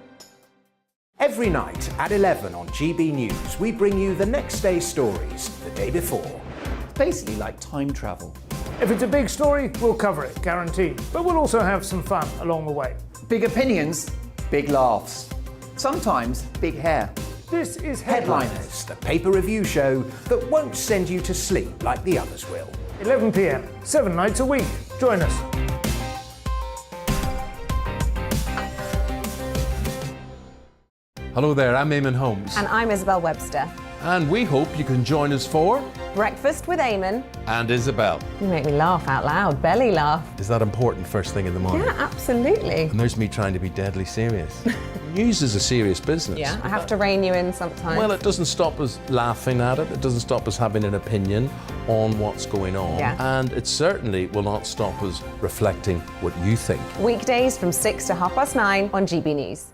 Every night at 11 on GB News, we bring you the next day's stories the day before.
It's basically like time travel.
If it's a big story, we'll cover it, guaranteed. But we'll also have some fun along the way.
Big opinions, big laughs. Sometimes big hair.
This is
Headliners, the paper review show that won't send you to sleep like the others will.
11 p.m, 7 nights a week. Join us.
Hello there, I'm Eamon Holmes.
And I'm Isabel Webster.
And we hope you can join us for
Breakfast with Eamon.
And Isabel.
You make me laugh out loud, belly laugh.
Is that important first thing in the morning?
Yeah, absolutely.
And there's me trying to be deadly serious. News is a serious business.
Yeah, I have to rein you in sometimes.
Well, it doesn't stop us laughing at it. It doesn't stop us having an opinion on what's going on.
Yeah.
And it certainly will not stop us reflecting what you think.
Weekdays from 6 to 9:30 on GB News.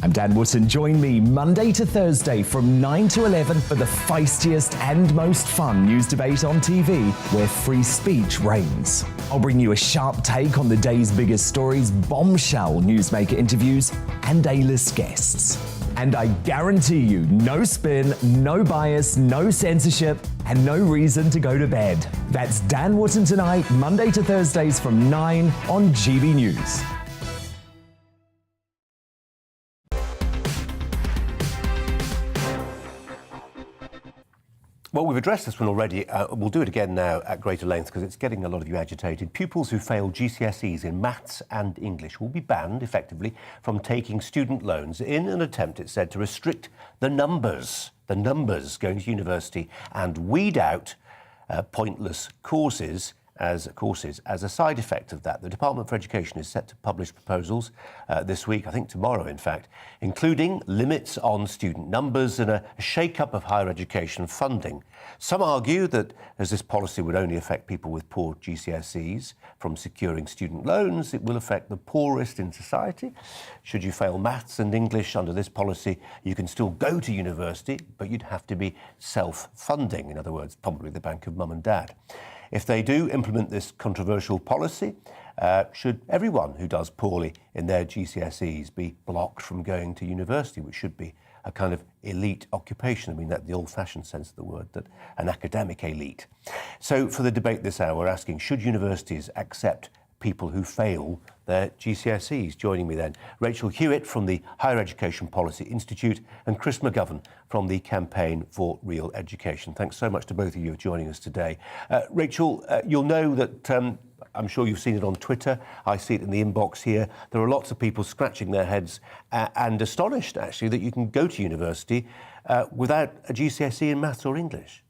I'm Dan Wootton. Join me Monday to Thursday from 9 to 11 for the feistiest and most fun news debate on TV, where free speech reigns. I'll bring you a sharp take on the day's biggest stories, bombshell newsmaker interviews, and A-list guests. And I guarantee you, no spin, no bias, no censorship, and no reason to go to bed. That's Dan Wootton Tonight, Monday to Thursdays from 9 on GB News.
Well, we've addressed this one already. We'll do it again now at greater length because it's getting a lot of you agitated. Pupils who fail GCSEs in maths and English will be banned, effectively, from taking student loans in an attempt, it's said, to restrict the numbers going to university and weed out pointless courses as a side effect of that. The Department for Education is set to publish proposals this week, I think tomorrow in fact, including limits on student numbers and a shake-up of higher education funding. Some argue that as this policy would only affect people with poor GCSEs from securing student loans, it will affect the poorest in society. Should you fail maths and English under this policy, you can still go to university, but you'd have to be self-funding, in other words, probably the bank of mum and dad. If they do implement this controversial policy, should everyone who does poorly in their GCSEs be blocked from going to university, which should be a kind of elite occupation? I mean, that the old-fashioned sense of the word, that an academic elite. So for the debate this hour, we're asking, should universities accept people who fail their GCSEs? Joining me then, Rachel Hewitt from the Higher Education Policy Institute and Chris McGovern from the Campaign for Real Education. Thanks so much to both of you for joining us today. Rachel, you'll know that I'm sure you've seen it on Twitter. I see it in the inbox here. There are lots of people scratching their heads and astonished, actually, that you can go to university without a GCSE in maths or English.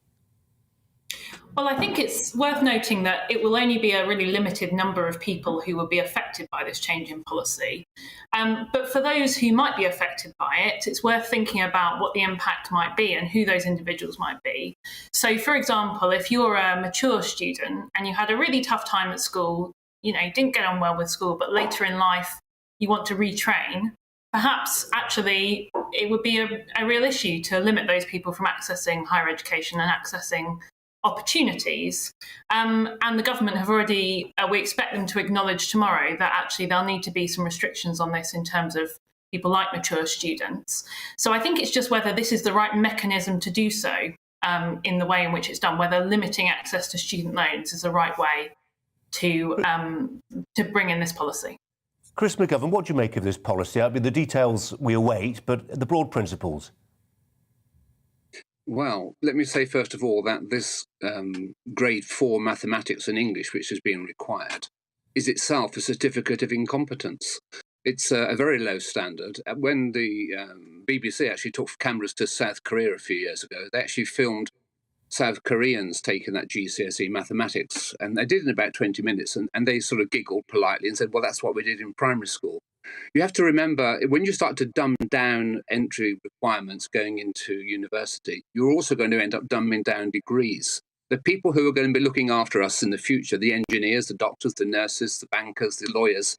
Well, I think it's worth noting that it will only be a really limited number of people who will be affected by this change in policy. But for those who might be affected by it, it's worth thinking about what the impact might be and who those individuals might be. So, for example, if you're a mature student and you had a really tough time at school, you didn't get on well with school, but later in life you want to retrain, perhaps actually it would be a real issue to limit those people from accessing higher education and accessing opportunities. And the government have already, we expect them to acknowledge tomorrow that actually there'll need to be some restrictions on this in terms of people like mature students. So I think it's just whether this is the right mechanism to do so in the way in which it's done, whether limiting access to student loans is the right way to bring in this policy.
Chris McGovern, what do you make of this policy? I mean, the details we await, but the broad principles.
Well, let me say first of all that this grade 4 mathematics and English, which is being required, is itself a certificate of incompetence. It's a very low standard. When the BBC actually took cameras to South Korea a few years ago, they actually filmed South Koreans taking that GCSE mathematics, and they did it in about 20 minutes, and they sort of giggled politely and said, well, that's what we did in primary school. You have to remember, when you start to dumb down entry requirements going into university, you're also going to end up dumbing down degrees. The people who are going to be looking after us in the future, the engineers, the doctors, the nurses, the bankers, the lawyers,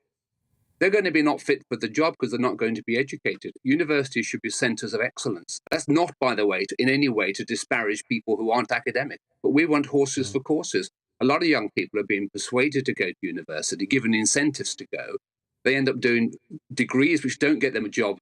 they're going to be not fit for the job because they're not going to be educated. Universities should be centres of excellence. That's not, by the way, in any way to disparage people who aren't academic, but we want horses for courses. A lot of young people are being persuaded to go to university, given incentives to go. They end up doing degrees which don't get them a job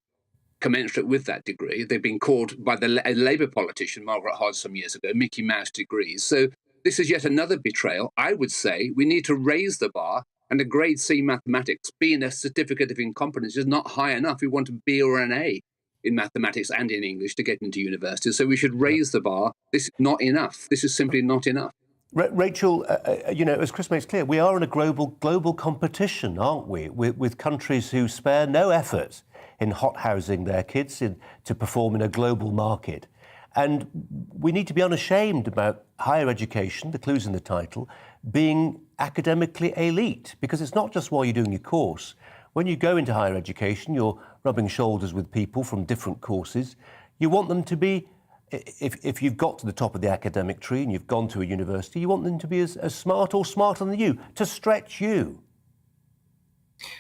commensurate with that degree. They've been called by a Labour politician, Margaret Hodge, some years ago, Mickey Mouse degrees. So this is yet another betrayal. I would say we need to raise the bar, and a grade C mathematics, being a certificate of incompetence, is not high enough. We want a B or an A in mathematics and in English to get into university. So we should raise the bar. This is not enough. This is simply not enough.
Rachel, as Chris makes clear, we are in a global competition, aren't we, with countries who spare no effort in hothousing their kids to perform in a global market. And we need to be unashamed about higher education, the clue's in the title, being academically elite, because it's not just while you're doing your course. When you go into higher education, you're rubbing shoulders with people from different courses. You want them to be, if you've got to the top of the academic tree and you've gone to a university, you want them to be as smart or smarter than you, to stretch you.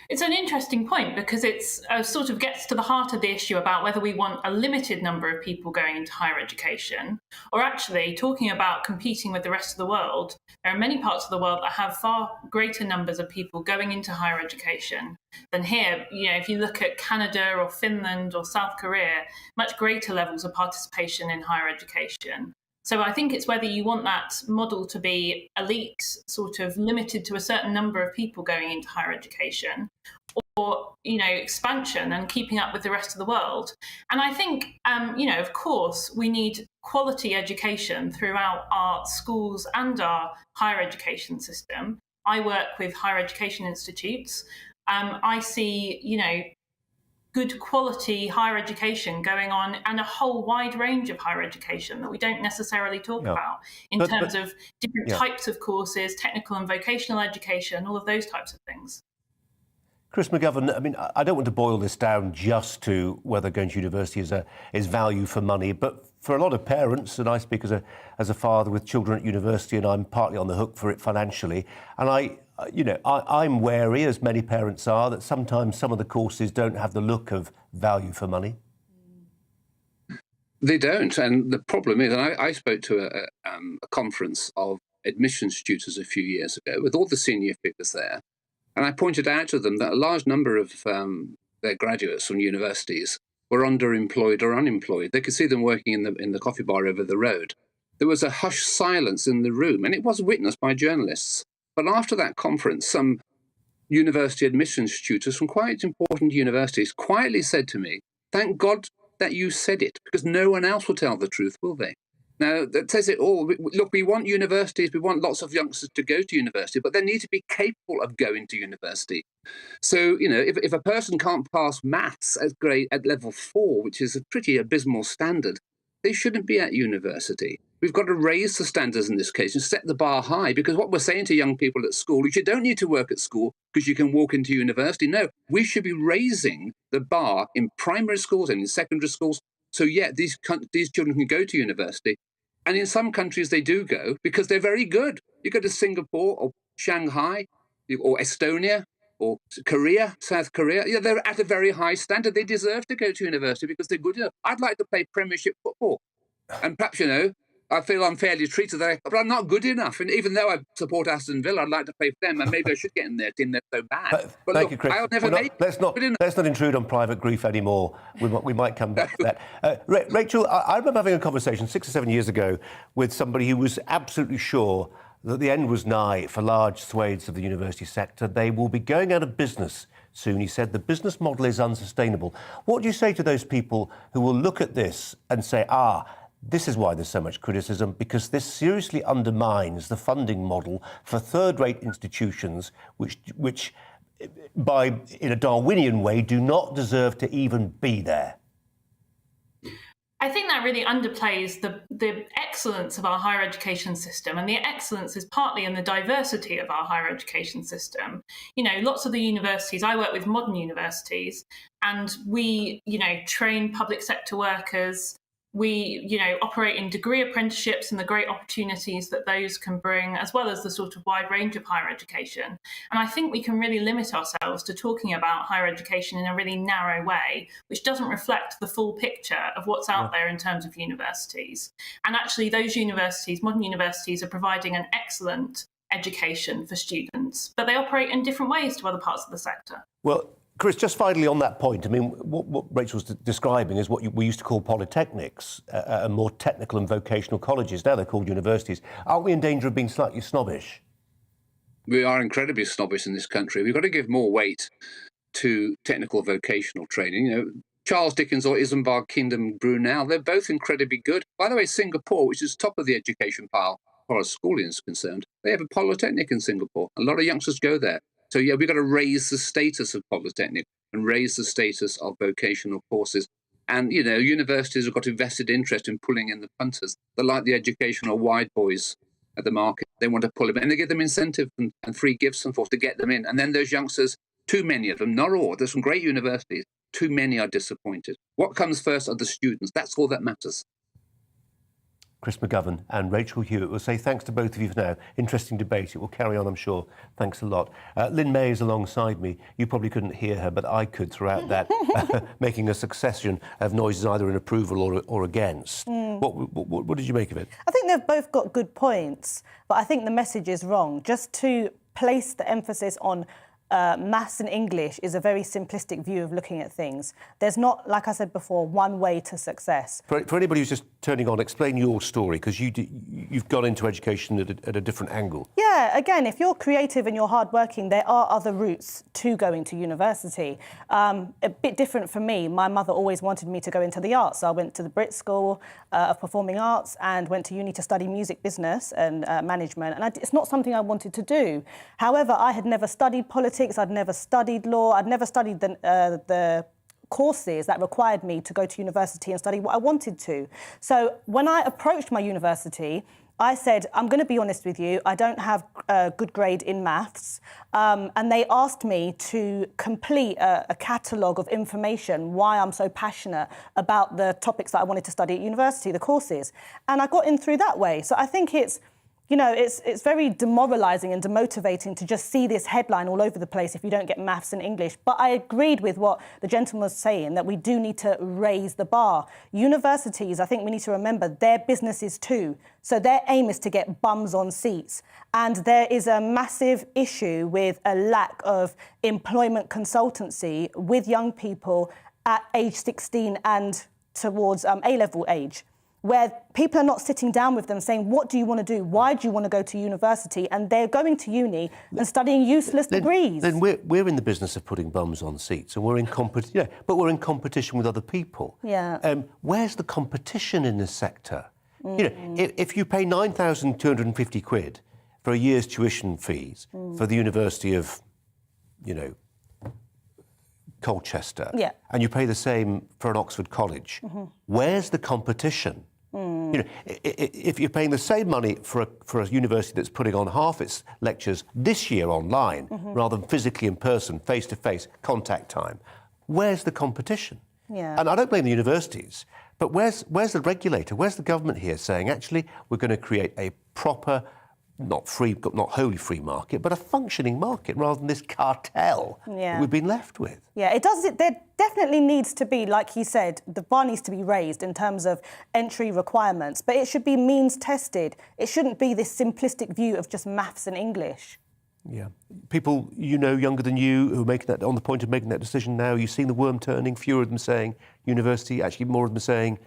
It's an interesting point because it's sort of gets to the heart of the issue about whether we want a limited number of people going into higher education, or actually talking about competing with the rest of the world. There are many parts of the world that have far greater numbers of people going into higher education than here. If you look at Canada or Finland or South Korea, much greater levels of participation in higher education. So I think it's whether you want that model to be elite, sort of limited to a certain number of people going into higher education, or, expansion and keeping up with the rest of the world. And I think, of course, we need quality education throughout our schools and our higher education system. I work with higher education institutes. I see, good quality higher education going on, and a whole wide range of higher education that we don't necessarily talk about in terms of different types of courses, technical and vocational education, all of those types of things.
Chris McGovern, I mean, I don't want to boil this down just to whether going to university is value for money, but for a lot of parents, and I speak as a father with children at university, and I'm partly on the hook for it financially, and I'm wary, as many parents are, that sometimes some of the courses don't have the look of value for money.
They don't, and the problem is, and I spoke to a conference of admissions tutors a few years ago with all the senior figures there, and I pointed out to them that a large number of their graduates from universities were underemployed or unemployed. They could see them working in the coffee bar over the road. There was a hushed silence in the room, and it was witnessed by journalists. But after that conference, some university admissions tutors from quite important universities quietly said to me, "Thank God that you said it, because no one else will tell the truth, will they?" Now, that says it all. Look, we want universities, we want lots of youngsters to go to university, but they need to be capable of going to university. So, if a person can't pass maths at level 4, which is a pretty abysmal standard, they shouldn't be at university. We've got to raise the standards in this case and set the bar high, because what we're saying to young people at school is you don't need to work at school because you can walk into university. No, we should be raising the bar in primary schools and in secondary schools. So, these children can go to university. And in some countries, they do go because they're very good. You go to Singapore or Shanghai or Estonia or Korea, South Korea. They're at a very high standard. They deserve to go to university because they're good enough. I'd like to play Premiership football. And perhaps, I feel unfairly treated there, but I'm not good enough. And even though I support Aston Villa, I'd like to play for them, and maybe I should get in their team. They're so bad. But
Thank you, Chris.
I'll never make
let's not intrude on private grief anymore. We might come back to that. Rachel, I remember having a conversation 6 or 7 years ago with somebody who was absolutely sure that the end was nigh for large swathes of the university sector. They will be going out of business soon. He said the business model is unsustainable. What do you say to those people who will look at this and say, this is why there's so much criticism, because this seriously undermines the funding model for third-rate institutions which in a Darwinian way, do not deserve to even be there?
I think that really underplays the excellence of our higher education system, and the excellence is partly in the diversity of our higher education system. Lots of the universities, I work with modern universities, and we, train public sector workers. We, operate in degree apprenticeships and the great opportunities that those can bring, as well as the sort of wide range of higher education. And I think we can really limit ourselves to talking about higher education in a really narrow way, which doesn't reflect the full picture of what's out there in terms of universities. And actually, those universities, modern universities, are providing an excellent education for students, but they operate in different ways to other parts of the sector.
Well, Chris, just finally on that point, I mean, what Rachel's describing is what we used to call polytechnics, more technical and vocational colleges. Now they're called universities. Aren't we in danger of being slightly snobbish?
We are incredibly snobbish in this country. We've got to give more weight to technical vocational training. Charles Dickens or Isambard Kingdom Brunel, they're both incredibly good. By the way, Singapore, which is top of the education pile as far as schooling is concerned, they have a polytechnic in Singapore. A lot of youngsters go there. So, we've got to raise the status of polytechnic and raise the status of vocational courses. And, universities have got a vested interest in pulling in the punters. They're like the educational wide boys at the market. They want to pull them in, and they give them incentive and free gifts and forth to get them in. And then those youngsters, too many of them, not all, there's some great universities, too many are disappointed. What comes first are the students. That's all that matters.
Chris McGovern and Rachel Hewitt will say thanks to both of you for now. Interesting debate. It will carry on, I'm sure. Thanks a lot. Lynn May is alongside me. You probably couldn't hear her, but I could throughout that, making a succession of noises either in approval or against. What did you make of it?
I think they've both got good points, but I think the message is wrong. Just to place the emphasis on maths and English is a very simplistic view of looking at things. There's not, like I said before, one way to success.
For anybody who's just turning on, explain your story, because you've gone into education at a different angle.
Yeah, again, if you're creative and you're hardworking, there are other routes to going to university. A bit different for me. My mother always wanted me to go into the arts. So I went to the Brit School of Performing Arts and went to uni to study music business and management. And it's not something I wanted to do. However, I had never studied politics. I'd never studied law. I'd never studied the courses that required me to go to university and study what I wanted to. So when I approached my university, I said, I'm going to be honest with you, I don't have a good grade in maths. And they asked me to complete a catalogue of information why I'm so passionate about the topics that I wanted to study at university, the courses. And I got in through that way. So I think it's very demoralising and demotivating to just see this headline all over the place if you don't get maths and English. But I agreed with what the gentleman was saying, that we do need to raise the bar. Universities, I think we need to remember, they're businesses too. So their aim is to get bums on seats. And there is a massive issue with a lack of employment consultancy with young people at age 16 and towards A-level age, where people are not sitting down with them saying, what do you want to do? Why do you want to go to university? And they're going to uni and studying useless degrees.
Then we're in the business of putting bums on seats, and we're in but we're in competition with other people.
Yeah.
Where's the competition in this sector? You know, if you pay £9,250 for a year's tuition fees for the University of, Colchester, and you pay the same for an Oxford college, where's the competition? You know, if you're paying the same money for a university that's putting on half its lectures this year online rather than physically in person, face-to-face, contact time, where's the competition?
Yeah.
And I don't blame the universities, but where's the regulator? Where's the government here saying, actually, we're going to create a proper, not wholly free market, but a functioning market rather than this cartel that we've been left with?
Yeah, it does. There definitely needs to be, like he said, the bar needs to be raised in terms of entry requirements, but it should be means tested. It shouldn't be this simplistic view of just maths and English.
Yeah. People younger than you who are making that, on the point of making that decision now, you've seen the worm turning, fewer of them saying university, actually more of them saying,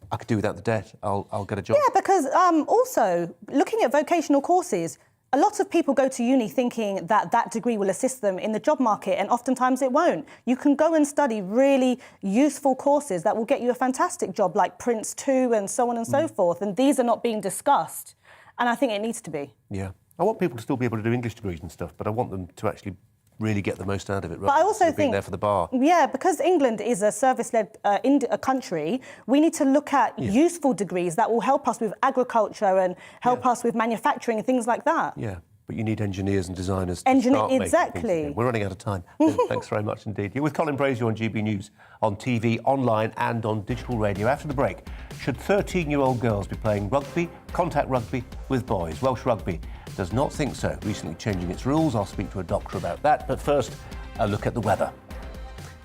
I could do without the debt, I'll get a job.
Yeah, because also, looking at vocational courses, a lot of people go to uni thinking that degree will assist them in the job market, and oftentimes it won't. You can go and study really useful courses that will get you a fantastic job, like Prince 2 and so on and so forth, and these are not being discussed, and I think it needs to be.
Yeah. I want people to still be able to do English degrees and stuff, but I want them to actually really get the most out of it,
But I also
being
think,
there for the bar.
Yeah, because England is a service-led country, we need to look at useful degrees that will help us with agriculture and help us with manufacturing and things like that.
Yeah, but you need engineers and designers to start making
exactly.
things again. We're running out of time. Thanks very much indeed. You're with Colin Brazier on GB News, on TV, online and on digital radio. After the break, should 13-year-old girls be playing rugby, contact rugby, with boys? Welsh Rugby does not think so, recently changing its rules. I'll speak to a doctor about that. But first, a look at the weather.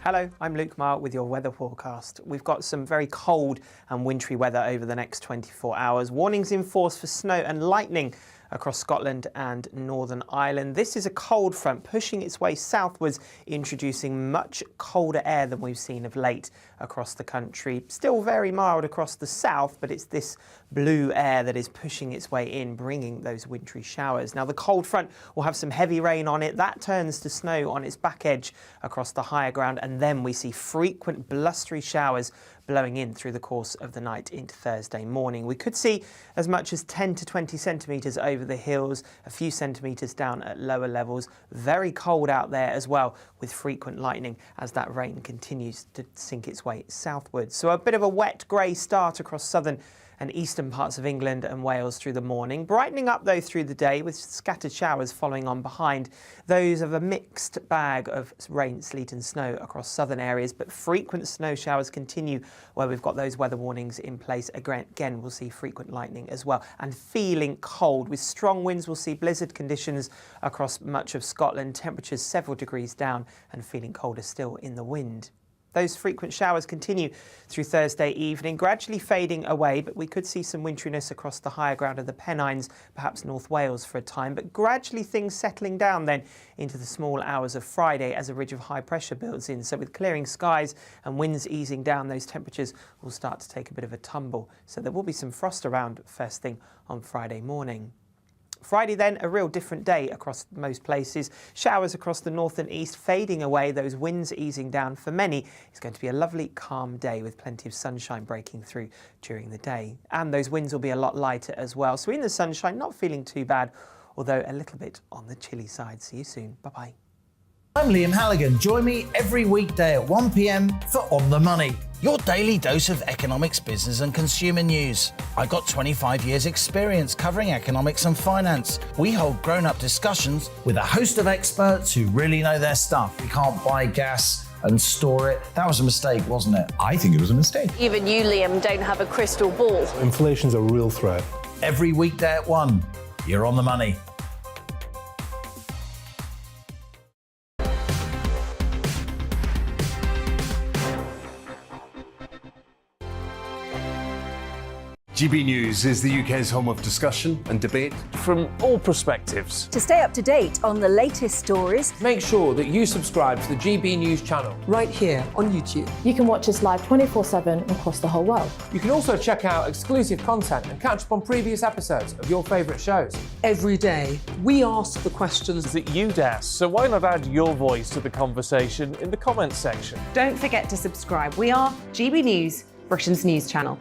Hello, I'm Luke Marr with your weather forecast. We've got some very cold and wintry weather over the next 24 hours. Warnings in force for snow and lightning across Scotland and Northern Ireland. This is a cold front pushing its way southwards, introducing much colder air than we've seen of late across the country. Still very mild across the south, but it's this blue air that is pushing its way in, bringing those wintry showers. Now, the cold front will have some heavy rain on it. That turns to snow on its back edge across the higher ground, and then we see frequent blustery showers blowing in through the course of the night into Thursday morning. We could see as much as 10 to 20 centimetres over the hills, a few centimetres down at lower levels. Very cold out there as well, with frequent lightning as that rain continues to sink its way southwards. So a bit of a wet grey start across southern and eastern parts of England and Wales through the morning. Brightening up, though, through the day with scattered showers following on behind. Those of a mixed bag of rain, sleet and snow across southern areas, but frequent snow showers continue where we've got those weather warnings in place. Again, we'll see frequent lightning as well. And feeling cold. With strong winds, we'll see blizzard conditions across much of Scotland. Temperatures several degrees down and feeling colder still in the wind. Those frequent showers continue through Thursday evening, gradually fading away, but we could see some wintriness across the higher ground of the Pennines, perhaps North Wales for a time, but gradually things settling down then into the small hours of Friday as a ridge of high pressure builds in. So with clearing skies and winds easing down, those temperatures will start to take a bit of a tumble. So there will be some frost around first thing on Friday morning. Friday then, a real different day across most places. Showers across the north and east fading away, those winds easing down. For many, it's going to be a lovely calm day with plenty of sunshine breaking through during the day. And those winds will be a lot lighter as well. So in the sunshine, not feeling too bad, although a little bit on the chilly side. See you soon. Bye-bye.
I'm Liam Halligan. Join me every weekday at 1 p.m. for On the Money, your daily dose of economics, business and consumer news. I've got 25 years experience covering economics and finance. We hold grown-up discussions with a host of experts who really know their stuff. We can't buy gas and store it. That was a mistake, wasn't it?
I think it was a mistake.
Even you, Liam, don't have a crystal ball.
Inflation's a real threat. Every weekday at 1, you're On the Money.
GB News is the UK's home of discussion and debate
from all perspectives.
To stay up to date on the latest stories,
make sure that you subscribe to the GB News channel.
Right here on YouTube.
You can watch us live 24/7 across the whole world.
You can also check out exclusive content and catch up on previous episodes of your favourite shows.
Every day, we ask the questions
that you'd ask, so why not add your voice to the conversation in the comments section?
Don't forget to subscribe. We are GB News, Britain's news channel.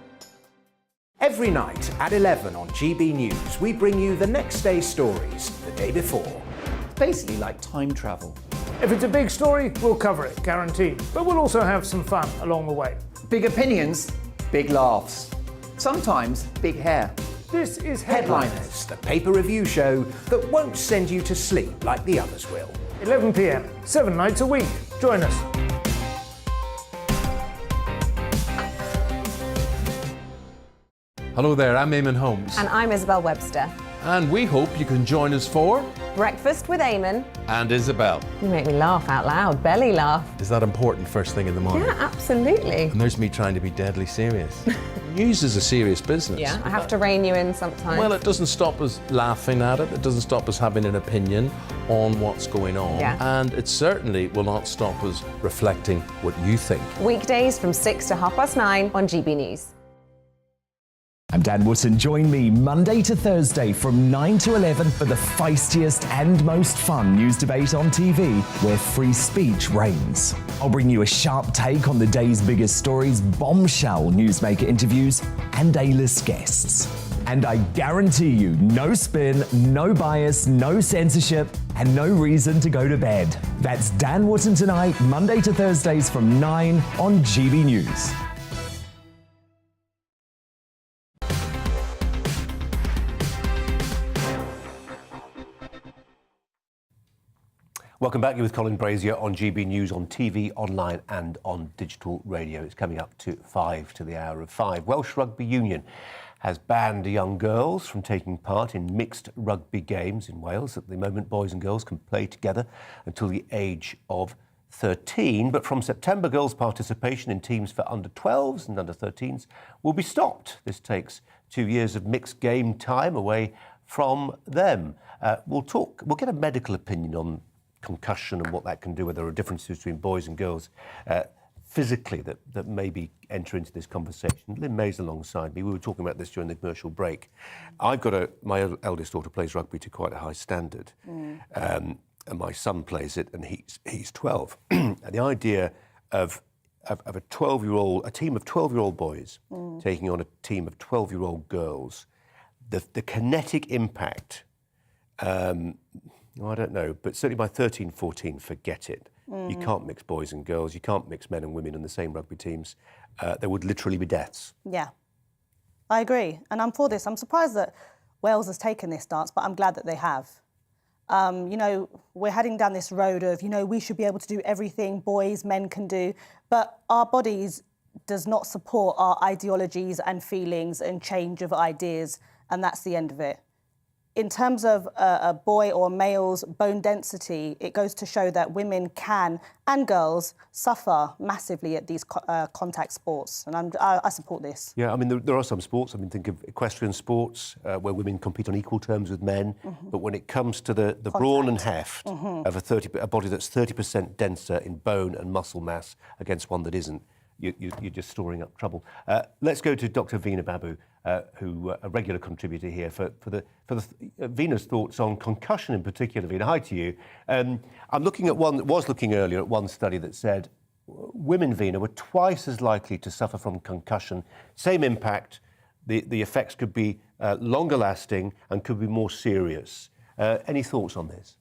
Every night at 11 on GB News, we bring you the next day's stories the day before.
It's basically like time travel.
If it's a big story, we'll cover it, guaranteed. But we'll also have some fun along the way.
Big opinions, big laughs. Sometimes big hair.
This is
Headliners, the paper review show that won't send you to sleep like the others will.
11 p.m, 7 nights a week. Join us.
Hello there, I'm Eamon Holmes.
And I'm Isabel Webster.
And we hope you can join us for
Breakfast with Eamon.
And Isabel.
You make me laugh out loud, belly laugh.
Is that important first thing in the morning?
Yeah, absolutely.
And there's me trying to be deadly serious. News is a serious business.
Yeah, I have to rein you in sometimes.
Well, it doesn't stop us laughing at it. It doesn't stop us having an opinion on what's going on.
Yeah.
And it certainly will not stop us reflecting what you think.
Weekdays from 6 to 9:30 on GB News.
I'm Dan Wootton. Join me Monday to Thursday from 9 to 11 for the feistiest and most fun news debate on TV, where free speech reigns. I'll bring you a sharp take on the day's biggest stories, bombshell newsmaker interviews, and A-list guests. And I guarantee you, no spin, no bias, no censorship, and no reason to go to bed. That's Dan Wootton Tonight, Monday to Thursdays from 9 on GB News.
Welcome back. You're with Colin Brazier on GB News, on TV, online and on digital radio. It's coming up to 5 to the hour of 5. Welsh Rugby Union has banned young girls from taking part in mixed rugby games in Wales. At the moment, boys and girls can play together until the age of 13. But from September, girls' participation in teams for under 12s and under 13s will be stopped. This takes 2 years of mixed game time away from them. We'll get a medical opinion on concussion and what that can do, whether there are differences between boys and girls physically that maybe enter into this conversation. Lynn May's alongside me. We were talking about this during the commercial break. I've got my eldest daughter plays rugby to quite a high standard, and my son plays it, and he's 12. And the idea of a 12-year-old, a team of 12-year-old boys taking on a team of 12-year-old girls, the kinetic impact. I don't know, but certainly by 13, 14, forget it. You can't mix boys and girls. You can't mix men and women in the same rugby teams. There would literally be deaths.
Yeah, I agree. And I'm for this. I'm surprised that Wales has taken this stance, but I'm glad that they have. We're heading down this road of, we should be able to do everything boys, men can do, but our bodies does not support our ideologies and feelings and change of ideas, and that's the end of it. In terms of a boy or a male's bone density, it goes to show that women can, and girls, suffer massively at these contact sports. And I support this.
Yeah, I mean, there are some sports. I mean, think of equestrian sports where women compete on equal terms with men. But when it comes to the brawn and heft of a body that's 30% denser in bone and muscle mass against one that isn't, you're just storing up trouble. Let's go to Dr. Veena Babu, who a regular contributor here for Veena's thoughts on concussion in particular. Veena, hi to you. I'm looking at looking earlier at one study that said women, Veena, were twice as likely to suffer from concussion. Same impact. The effects could be longer lasting and could be more serious. Any thoughts on this?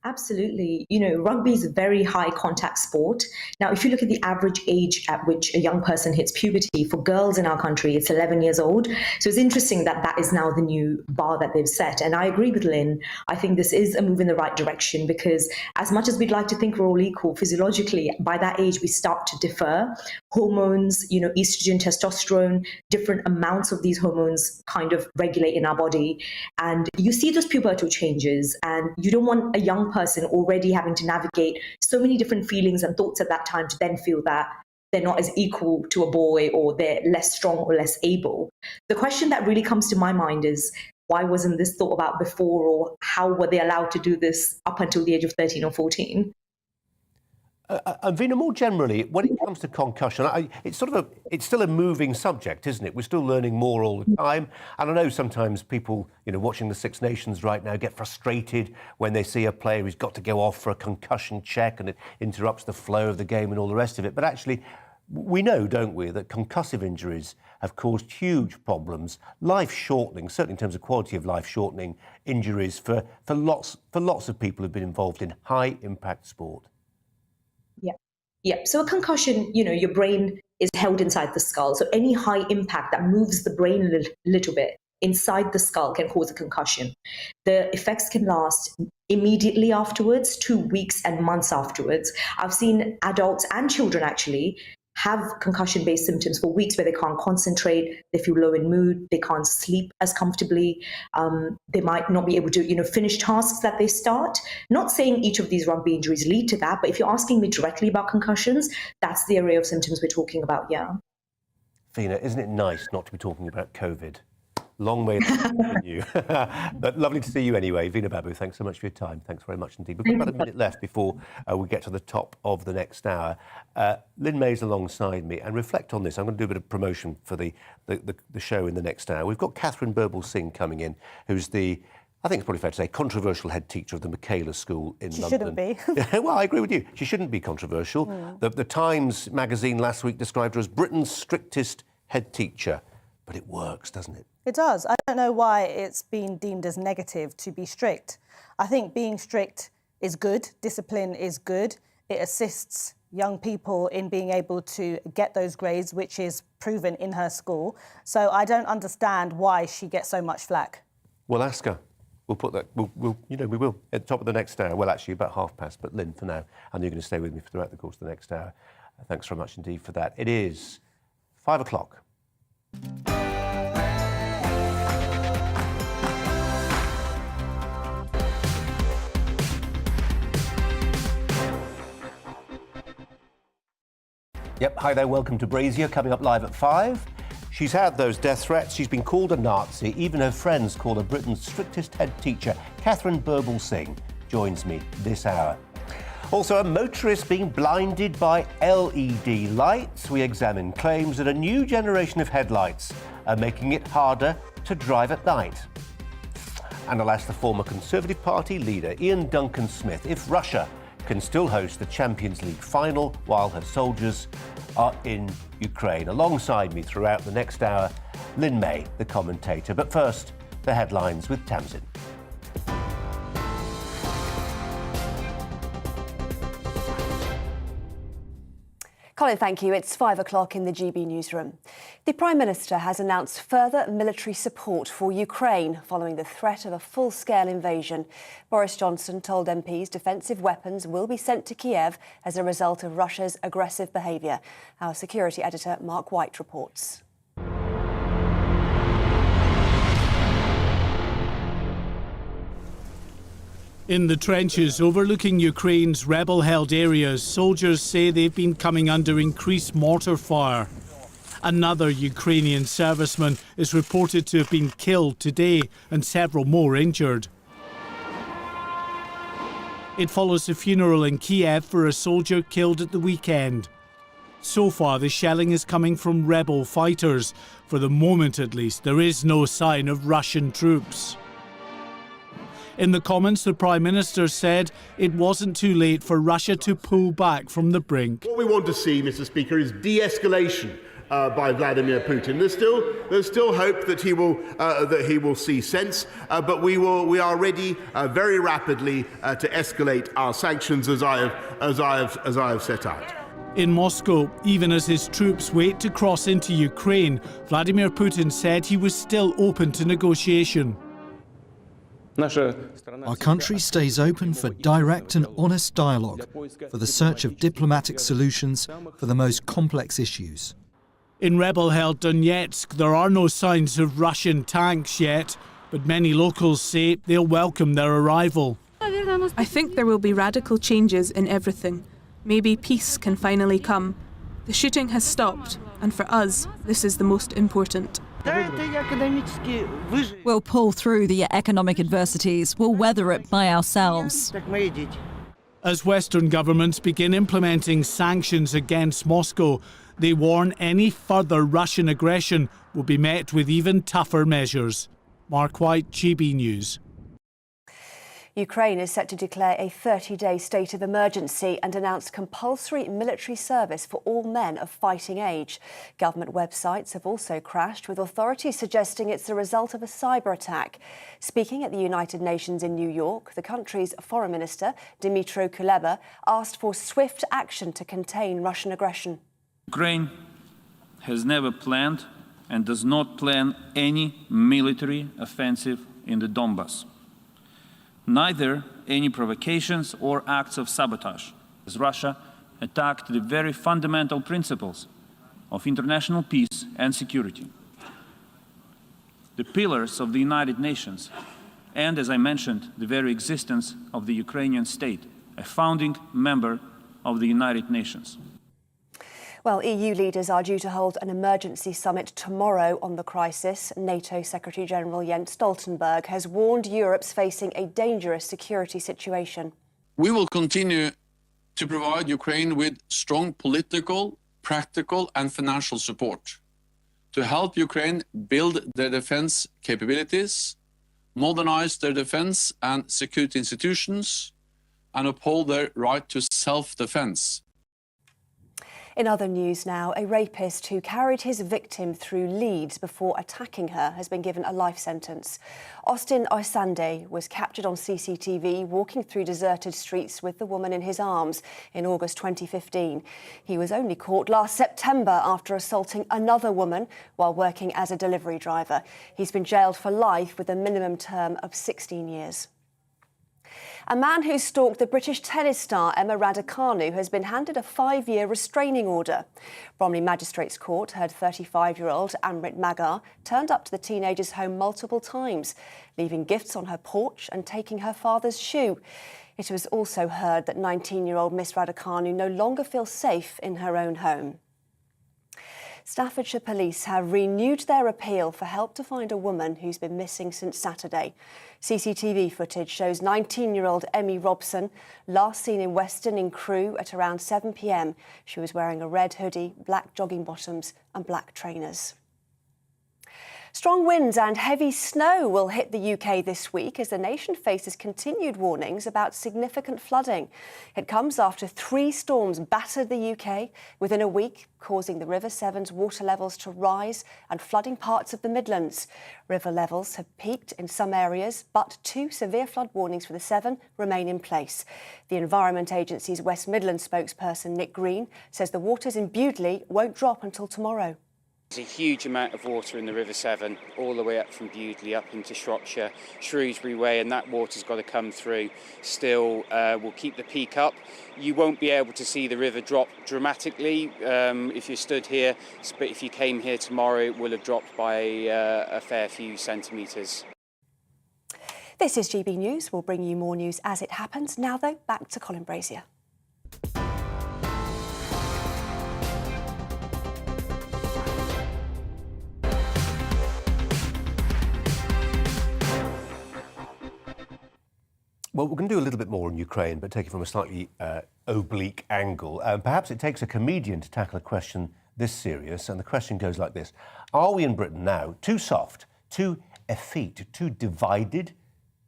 Absolutely. You know, rugby is a very high contact sport. Now, if you look at the average age at which a young person hits puberty, for girls in our country, it's 11 years old. So it's interesting that that is now the new bar that they've set. And I agree with Lynn. I think this is a move in the right direction because as much as we'd like to think we're all equal, physiologically, by that age, we start to differ. Hormones, you know, estrogen, testosterone, different amounts of these hormones kind of regulate in our body. And you see those pubertal changes, and you don't want a young person already having to navigate so many different feelings and thoughts at that time to then feel that they're not as equal to a boy or they're less strong or less able. The question that really comes to my mind is, why wasn't this thought about before, or how were they allowed to do this up until the age of 13 or 14?
And Vina, more generally, when it comes to concussion, it's still a moving subject, isn't it? We're still learning more all the time. And I know sometimes people, you know, watching the Six Nations right now get frustrated when they see a player who's got to go off for a concussion check and it interrupts the flow of the game and all the rest of it. But actually, we know, don't we, that concussive injuries have caused huge problems, life-shortening, certainly in terms of quality of life-shortening injuries for lots of people who've been involved in high-impact sport.
Yeah. So a concussion, you know, your brain is held inside the skull. So any high impact that moves the brain a little bit inside the skull can cause a concussion. The effects can last immediately afterwards, 2 weeks and months afterwards. I've seen adults and children actually have concussion-based symptoms for weeks where they can't concentrate, they feel low in mood, they can't sleep as comfortably, they might not be able to, you know, finish tasks that they start. Not saying each of these rugby injuries lead to that, but if you're asking me directly about concussions, that's the array of symptoms we're talking about, yeah.
Vina, isn't it nice not to be talking about COVID? Long way to you. But lovely to see you anyway. Vina Babu, thanks so much for your time. Thanks very much indeed. We've got about a minute left before we get to the top of the next hour. Lynn May's alongside me, and reflect on this. I'm going to do a bit of promotion for the show in the next hour. We've got Catherine Burble-Singh coming in, who's the, I think it's probably fair to say, controversial head teacher of the Michaela school in London.
She shouldn't be.
Well, I agree with you. She shouldn't be controversial. The Times magazine last week described her as Britain's strictest head teacher. But it works, doesn't it?
It does. I don't know why it's been deemed as negative to be strict. I think being strict is good. Discipline is good. It assists young people in being able to get those grades, which is proven in her school. So I don't understand why she gets so much flack.
We'll ask her. We'll put that. We will at the top of the next hour. Well, actually, about 5:30. But Lynn, for now, I know you're going to stay with me throughout the course of the next hour. Thanks very much indeed for that. It is 5 o'clock. Yep, hi there, welcome to Brazier, coming up live at 5. She's had those death threats, she's been called a Nazi, even her friends call her Britain's strictest head teacher. Catherine Burble-Singh joins me this hour. Also, a motorist being blinded by LED lights. We examine claims that a new generation of headlights are making it harder to drive at night. And I'll ask the former Conservative Party leader, Ian Duncan Smith, if Russia can still host the Champions League final while her soldiers are in Ukraine. Alongside me throughout the next hour, Lynn May, the commentator. But first, the headlines with Tamsin.
Colin, thank you. It's 5 o'clock in the GB newsroom. The Prime Minister has announced further military support for Ukraine following the threat of a full-scale invasion. Boris Johnson told MPs defensive weapons will be sent to Kiev as a result of Russia's aggressive behaviour. Our security editor, Mark White, reports.
In the trenches overlooking Ukraine's rebel-held areas, soldiers say they've been coming under increased mortar fire. Another Ukrainian serviceman is reported to have been killed today and several more injured. It follows a funeral in Kiev for a soldier killed at the weekend. So far, the shelling is coming from rebel fighters. For the moment, at least, there is no sign of Russian troops. In the comments, the Prime Minister said it wasn't too late for Russia to pull back from the brink.
What we want to see, Mr. Speaker, is de-escalation
by Vladimir Putin. There's still hope that he will see sense, but we are ready very rapidly to escalate our sanctions as I have set out.
In Moscow, even as his troops wait to cross into Ukraine, Vladimir Putin said he was still open to negotiation.
Our country stays open for direct and honest dialogue, for the search of diplomatic solutions for the most complex issues.
In rebel-held Donetsk, there are no signs of Russian tanks yet, but many locals say they'll welcome their arrival.
I think there will be radical changes in everything. Maybe peace can finally come. The shooting has stopped, and for us, this is the most important.
We'll pull through the economic adversities. We'll weather it by ourselves.
As Western governments begin implementing sanctions against Moscow, they warn any further Russian aggression will be met with even tougher measures. Mark White, GB News.
Ukraine is set to declare a 30-day state of emergency and announce compulsory military service for all men of fighting age. Government websites have also crashed, with authorities suggesting it's the result of a cyber attack. Speaking at the United Nations in New York, the country's Foreign Minister, Dmytro Kuleba, asked for swift action to contain Russian aggression.
Ukraine has never planned and does not plan any military offensive in the Donbas. Neither any provocations or acts of sabotage, as Russia attacked the very fundamental principles of international peace and security. The pillars of the United Nations, and as I mentioned, the very existence of the Ukrainian state, a founding member of the United Nations.
Well, EU leaders are due to hold an emergency summit tomorrow on the crisis. NATO Secretary-General Jens Stoltenberg has warned Europe's facing a dangerous security situation.
We will continue to provide Ukraine with strong political, practical and financial support to help Ukraine build their defense capabilities, modernize their defense and security institutions, and uphold their right to self-defense.
In other news now, a rapist who carried his victim through Leeds before attacking her has been given a life sentence. Austin Oisande was captured on CCTV walking through deserted streets with the woman in his arms in August 2015. He was only caught last September after assaulting another woman while working as a delivery driver. He's been jailed for life with a minimum term of 16 years. A man who stalked the British tennis star Emma Raducanu has been handed a 5-year restraining order. Bromley Magistrates Court heard 35-year-old Amrit Magar turned up to the teenager's home multiple times, leaving gifts on her porch and taking her father's shoe. It was also heard that 19-year-old Miss Raducanu no longer feels safe in her own home. Staffordshire Police have renewed their appeal for help to find a woman who's been missing since Saturday. CCTV footage shows 19-year-old Emmy Robson last seen in Weston in Crewe at around 7 p.m. She was wearing a red hoodie, black jogging bottoms and black trainers. Strong winds and heavy snow will hit the UK this week as the nation faces continued warnings about significant flooding. It comes after 3 storms battered the UK within a week, causing the River Severn's water levels to rise and flooding parts of the Midlands. River levels have peaked in some areas, but 2 severe flood warnings for the Severn remain in place. The Environment Agency's West Midlands spokesperson Nick Green says the waters in Bewdley won't drop until tomorrow.
There's a huge amount of water in the River Severn, all the way up from Bewdley up into Shropshire, Shrewsbury Way, and that water's got to come through. Still, we'll keep the peak up. You won't be able to see the river drop dramatically if you stood here, but if you came here tomorrow, it will have dropped by a fair few centimetres.
This is GB News. We'll bring you more news as it happens. Now, though, back to Colin Brazier.
Well, we're going to do a little bit more on Ukraine, but take it from a slightly oblique angle. Perhaps it takes a comedian to tackle a question this serious, and the question goes like this. Are we in Britain now too soft, too effete, too divided,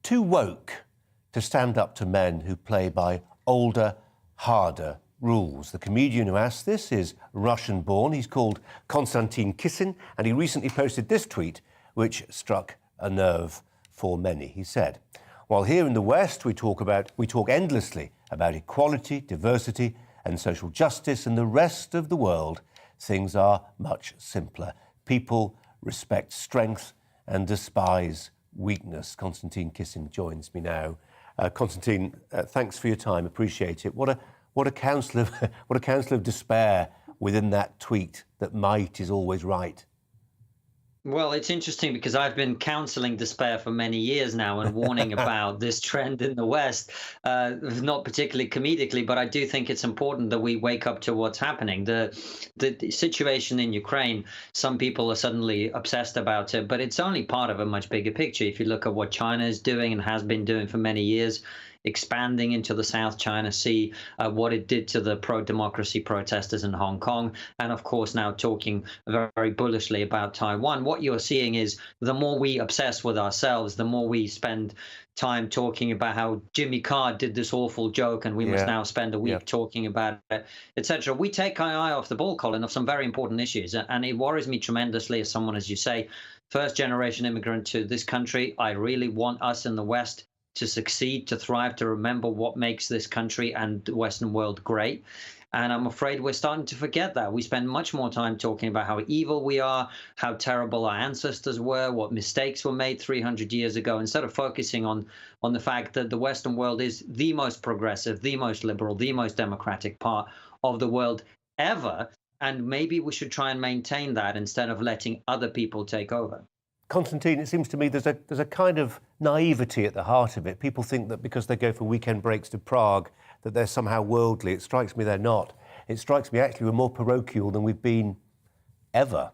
too woke to stand up to men who play by older, harder rules. The comedian who asked this is Russian-born. He's called Konstantin Kisin, and he recently posted this tweet, which struck a nerve for many. He said, "While here in the West we talk endlessly about equality, diversity, and social justice, in the rest of the world things are much simpler. People respect strength and despise weakness." Konstantin Kisin joins me now. Konstantin, thanks for your time. Appreciate it. What a counsel of despair within that tweet that might is always right.
Well, it's interesting because I've been counseling despair for many years now and warning about this trend in the West, not particularly comedically, but I do think it's important that we wake up to what's happening. The situation in Ukraine, some people are suddenly obsessed about it, but it's only part of a much bigger picture. If you look at what China is doing and has been doing for many years, expanding into the South China Sea, what it did to the pro-democracy protesters in Hong Kong, and of course now talking very, very bullishly about Taiwan. What you're seeing is the more we obsess with ourselves, the more we spend time talking about how Jimmy Carr did this awful joke and we must now spend a week talking about it, etc. We take our eye off the ball, Colin, of some very important issues. And it worries me tremendously as someone, as you say, first-generation immigrant to this country. I really want us in the West to succeed, to thrive, to remember what makes this country and the Western world great. And I'm afraid we're starting to forget that. We spend much more time talking about how evil we are, how terrible our ancestors were, what mistakes were made 300 years ago, instead of focusing on the fact that the Western world is the most progressive, the most liberal, the most democratic part of the world ever. And maybe we should try and maintain that instead of letting other people take over.
Konstantin, it seems to me there's a kind of naivety at the heart of it. People think that because they go for weekend breaks to Prague, that they're somehow worldly. It strikes me they're not. It strikes me actually we're more parochial than we've been ever.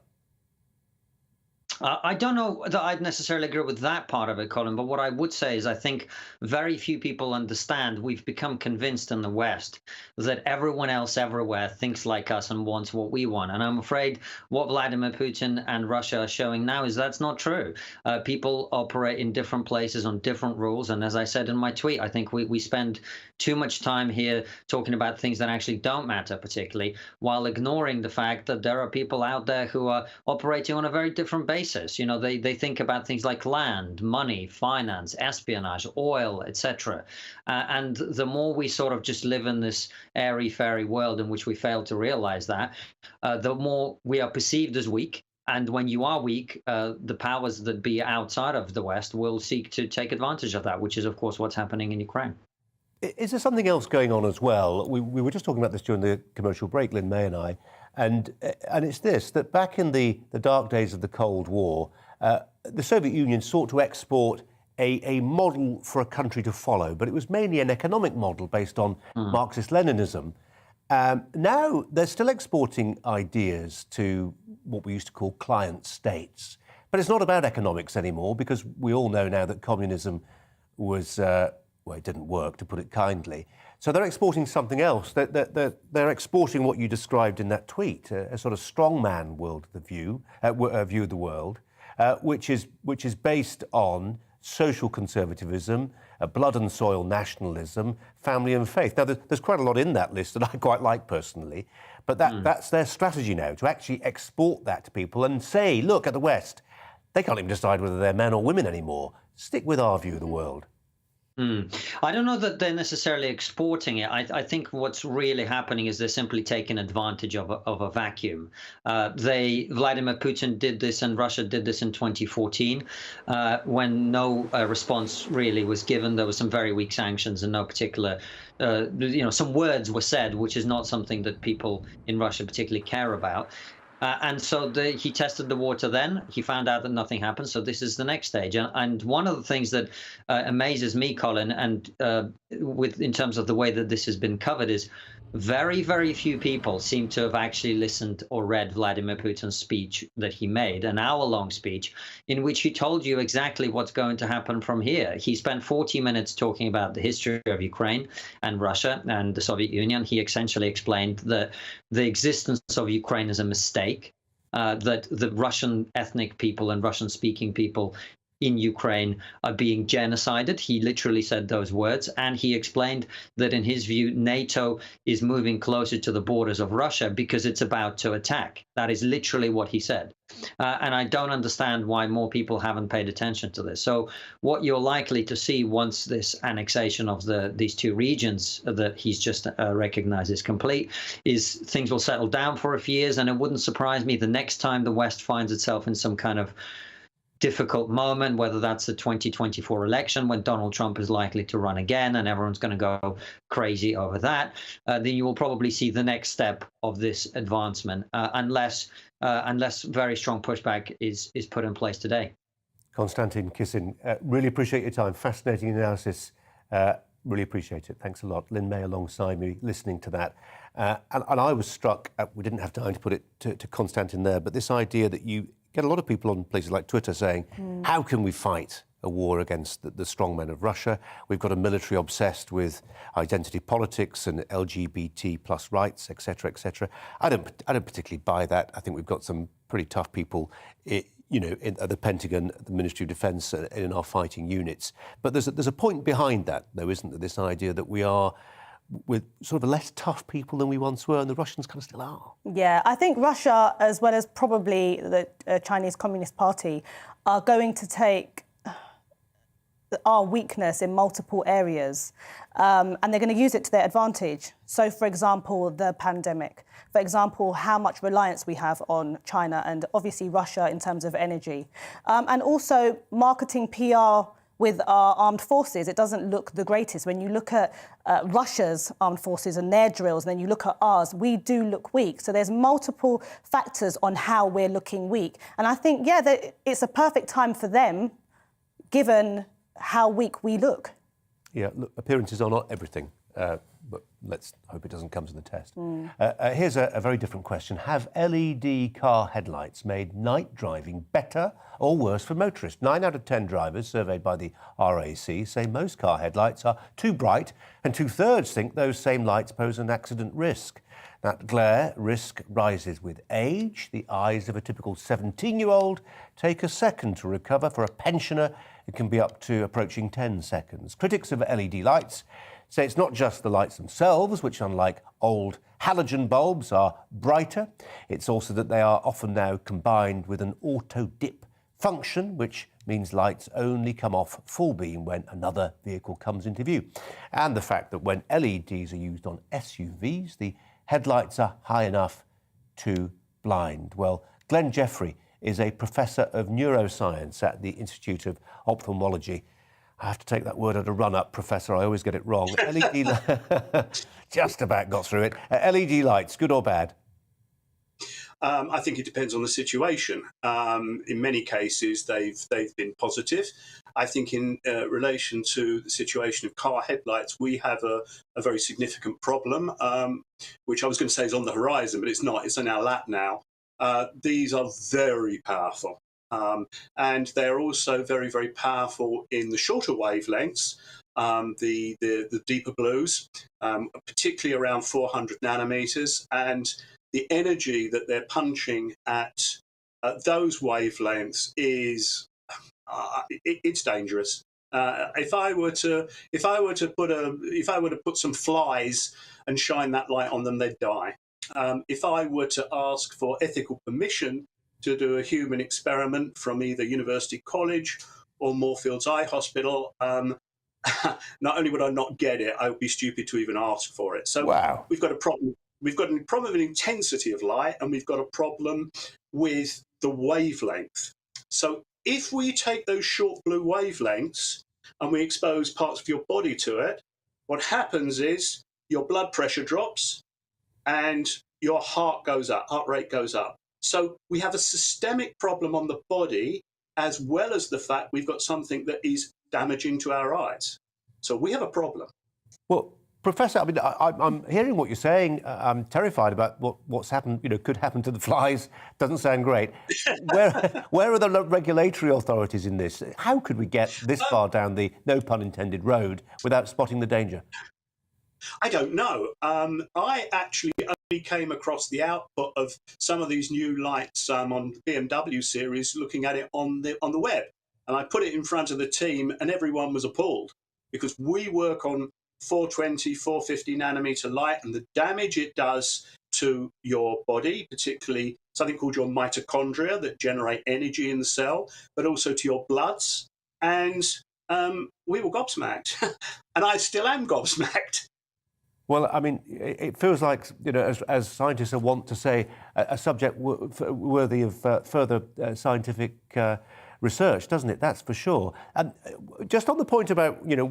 I don't know that I'd necessarily agree with that part of it, Colin, but what I would say is I think very few people understand. We've become convinced in the West that everyone else everywhere thinks like us and wants what we want. And I'm afraid what Vladimir Putin and Russia are showing now is that's not true. People operate in different places on different rules. And as I said in my tweet, I think we spend too much time here talking about things that actually don't matter particularly, while ignoring the fact that there are people out there who are operating on a very different basis. You know, they think about things like land, money, finance, espionage, oil, etc. And the more we sort of just live in this airy-fairy world in which we fail to realize that, the more we are perceived as weak. And when you are weak, the powers that be outside of the West will seek to take advantage of that, which is, of course, what's happening in Ukraine.
Is there something else going on as well? We were just talking about this during the commercial break, Lynn May and I, and it's this, that back in the dark days of the Cold War, the Soviet Union sought to export a model for a country to follow, but it was mainly an economic model based on Marxist-Leninism. Now they're still exporting ideas to what we used to call client states. But it's not about economics anymore, because we all know now that communism was... well, it didn't work, to put it kindly. So they're exporting something else. They're exporting what you described in that tweet, a sort of strongman view of the world, which is based on social conservatism, blood and soil nationalism, family and faith. Now, there's quite a lot in that list that I quite like personally, but that's their strategy now, to actually export that to people and say, look, at the West, they can't even decide whether they're men or women anymore. Stick with our view of the world.
I don't know that they're necessarily exporting it. I think what's really happening is they're simply taking advantage of a vacuum. Vladimir Putin did this and Russia did this in 2014 when no response really was given. There were some very weak sanctions and no particular, some words were said, which is not something that people in Russia particularly care about. And so he tested the water then. He found out that nothing happened. So this is the next stage. And one of the things that amazes me, Colin, and in terms of the way that this has been covered, is very, very few people seem to have actually listened or read Vladimir Putin's speech that he made, an hour-long speech in which he told you exactly what's going to happen from here. He spent 40 minutes talking about the history of Ukraine and Russia and the Soviet Union. He essentially explained that the existence of Ukraine is a mistake, that the Russian ethnic people and Russian-speaking people in Ukraine are being genocided. He literally said those words, and he explained that in his view, NATO is moving closer to the borders of Russia because it's about to attack. That is literally what he said. And I don't understand why more people haven't paid attention to this. So what you're likely to see once this annexation of these two regions that he's just recognized is complete is things will settle down for a few years, and it wouldn't surprise me the next time the West finds itself in some kind of difficult moment, whether that's the 2024 election when Donald Trump is likely to run again and everyone's going to go crazy over that, then you will probably see the next step of this advancement, unless very strong pushback is put in place today.
Konstantin Kisin, really appreciate your time. Fascinating analysis. Really appreciate it. Thanks a lot. Lynn May alongside me, listening to that. And I was struck, we didn't have time to put it to Konstantin there, but this idea that you get a lot of people on places like Twitter saying, how can we fight a war against the strongmen of Russia? We've got a military obsessed with identity politics and LGBT plus rights, etc., etc. I don't particularly buy that. I think we've got some pretty tough people, at the Pentagon, the Ministry of Defence, in our fighting units. But there's a point behind that, though, isn't there? This idea that we are with sort of less tough people than we once were, and the Russians kind of still are.
Yeah, I think Russia, as well as probably the Chinese Communist Party, are going to take our weakness in multiple areas, and they're going to use it to their advantage. So, for example, the pandemic. For example, how much reliance we have on China and obviously Russia in terms of energy. And also marketing PR with our armed forces. It doesn't look the greatest. When you look at Russia's armed forces and their drills, and then you look at ours, we do look weak. So there's multiple factors on how we're looking weak. And I think, that it's a perfect time for them, given how weak we look.
Yeah, look, appearances are not everything, but let's hope it doesn't come to the test. Here's a very different question. Have LED car headlights made night driving better or worse for motorists? 9 out of 10 drivers surveyed by the RAC say most car headlights are too bright, and 2/3 think those same lights pose an accident risk. That glare risk rises with age. The eyes of a typical 17-year-old take a second to recover. For a pensioner, it can be up to approaching 10 seconds. Critics of LED lights say it's not just the lights themselves, which, unlike old halogen bulbs, are brighter. It's also that they are often now combined with an auto-dip function, which means lights only come off full beam when another vehicle comes into view. And the fact that when LEDs are used on SUVs, the headlights are high enough to blind. Well, Glenn Jeffrey is a professor of neuroscience at the Institute of Ophthalmology. I have to take that word at a run-up, Professor. I always get it wrong. Just about got through it. LED lights, good or bad?
I think it depends on the situation. In many cases, they've been positive. I think in relation to the situation of car headlights, we have a very significant problem, which I was going to say is on the horizon, but it's not. It's in our lap now. These are very powerful. And they're also very, very powerful in the shorter wavelengths, the deeper blues, particularly around 400 nanometers. And the energy that they're punching at those wavelengths is it's dangerous. If I were to put some flies and shine that light on them, they'd die. If I were to ask for ethical permission to do a human experiment from either University College or Moorfields Eye Hospital, not only would I not get it, I would be stupid to even ask for it. So wow. We've got a problem. We've got a problem with intensity of light, and we've got a problem with the wavelength. So if we take those short blue wavelengths and we expose parts of your body to it, what happens is your blood pressure drops and your heart rate goes up. So we have a systemic problem on the body, as well as the fact we've got something that is damaging to our eyes. So we have a problem. Well,
Professor, I mean, I'm hearing what you're saying. I'm terrified about what's happened, could happen to the flies. Doesn't sound great. Where are the regulatory authorities in this? How could we get this far down the, no pun intended, road without spotting the danger?
I don't know. I actually only came across the output of some of these new lights on the BMW series, looking at it on the web. And I put it in front of the team and everyone was appalled because we work on 420, 450 nanometer light and the damage it does to your body, particularly something called your mitochondria that generate energy in the cell, but also to your bloods. And we were gobsmacked. And I still am gobsmacked.
Well, I mean, it feels like, you know, as scientists want to say, a subject worthy of further scientific research, doesn't it? That's for sure. Just on the point about, you know,